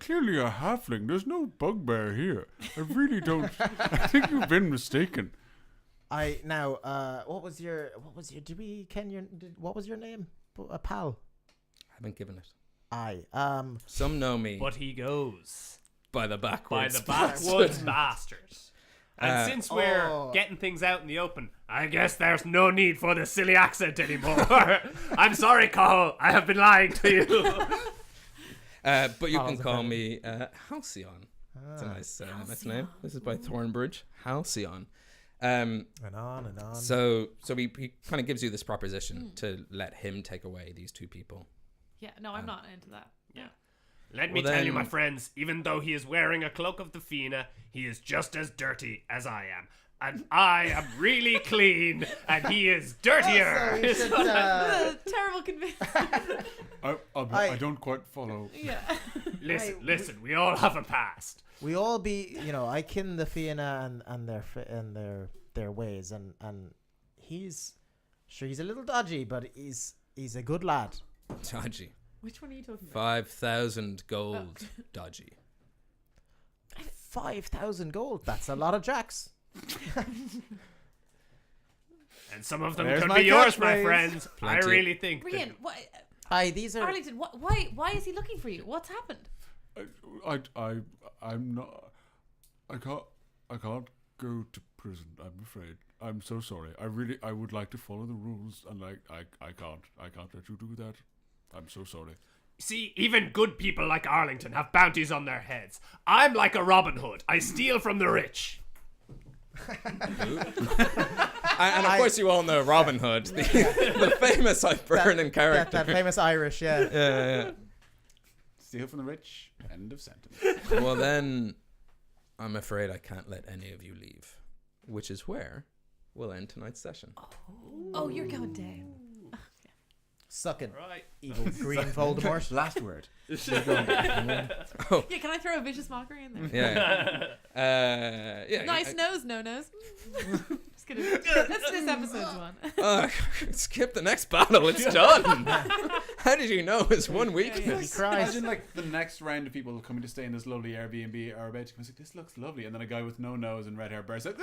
clearly a halfling. There's no bugbear here. I really don't. I think you've been mistaken. what was your what was your name? A pal. I haven't given it. Some know me But he goes by the by backwards. the backwoods bastards. And since we're Oh. getting things out in the open, I guess there's no need for the silly accent anymore. I'm sorry, Cole. I have been lying to you. But you Oh, can it's call okay. me Halcyon. It's a nice name. This is by Thornbridge. Halcyon. and on and on. So he kind of gives you this proposition to let him take away these two people. Yeah, no, I'm not into that. Yeah. Let me Well, tell you, then- my friends, even though he is wearing a cloak of the Fianna, he is just as dirty as I am. And I am really clean, and he is dirtier. Also, you should, Terrible convincing. I don't quite follow. Yeah. Listen, we all have a past. we all be, I kin the Fianna and their ways, and he's a little dodgy, but he's a good lad. Dodgy. Which one are you talking about? 5,000 gold. Dodgy. 5,000 gold. That's a lot of jacks. And some of them There's could my be yours, my catchphrase. friends. Plenty. I really think that Rian, what? Hi, these are. Arlington, why is he looking for you? What's happened? I'm not. I can't go to prison. I'm afraid. I'm so sorry. I would like to follow the rules, and I can't let you do that. I'm so sorry. See, even good people like Arlington have bounties on their heads. I'm like a Robin Hood. I steal from the rich. And of course, you all know Robin Hood, the famous Hibernian character. that famous Irish, yeah. Yeah. Steal from the rich. End of sentence. Well, then, I'm afraid I can't let any of you leave, which is where we'll end tonight's session. Oh, you're going down. Suck it, Right. evil green Voldemort. Last word. Oh, Yeah, can I throw a vicious mockery in there? yeah. Yeah. Nice nose, no nose. That's this episode's one. Skip the next battle. It's done. How did you know it's one He weakness? cries. Imagine like the next round of people coming to stay in this lovely Airbnb are about to come and say, this looks lovely, and then a guy with no nose and red hair bursts out.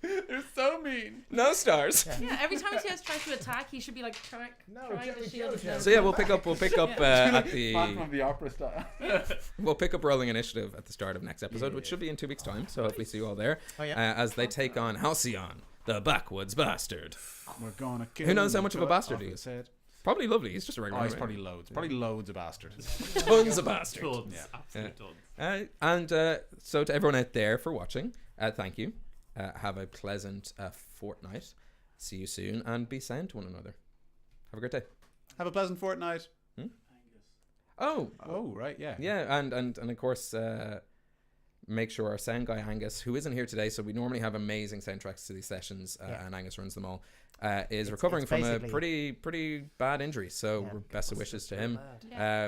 They're so mean. No stars. Yeah, every time he tries to attack, he should be like trying to shield himself. So yeah, we'll pick up at Batman of the the opera style. we'll pick up rolling initiative at the start of next episode, which should be in 2 weeks' time. So hopefully see you all there. Oh, yeah. As they take on Halcyon, the backwoods bastard. We're gonna kill Who knows him how much of a cut bastard off he his is? head. Probably lovely. He's just a regular. Oh, he's right? probably loads. Probably loads of bastard. Tons of bastard. Tons, Yeah. absolute tons. So to everyone out there for watching, thank you. Have a pleasant fortnight. See you soon, and be sound to one another. Have a great day. Have a pleasant fortnight. Oh, Right, yeah. yeah, and of course, make sure our sound guy Angus, who isn't here today, so we normally have amazing soundtracks to these sessions, and Angus runs them all, is recovering from a pretty bad injury. So best of wishes to him.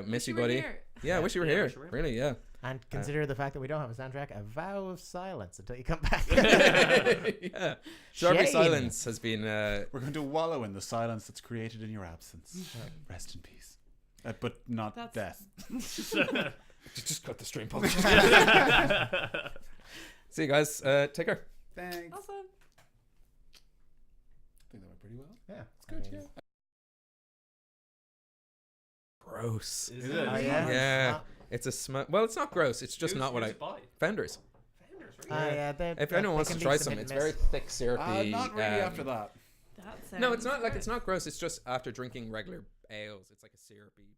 Miss you, buddy. Yeah, wish you were here. Really, yeah. And consider the fact that we don't have a soundtrack a vow of silence until you come back. Yeah. So every Shame. silence has been. We're going to wallow in the silence that's created in your absence. Rest in peace. But not death. Just cut the stream. See you guys. Take care. Thanks. Awesome. I think that went pretty well. Yeah, It's good, yeah. Gross. Is it? it? Oh, yeah. Yeah. It's a well, it's not gross. It's just not what I. Founders. If anyone wants to try some, it's very thick, syrupy. Not really after that. That No, sounds it's not like good. it's not gross. It's just after drinking regular ales, it's like a syrupy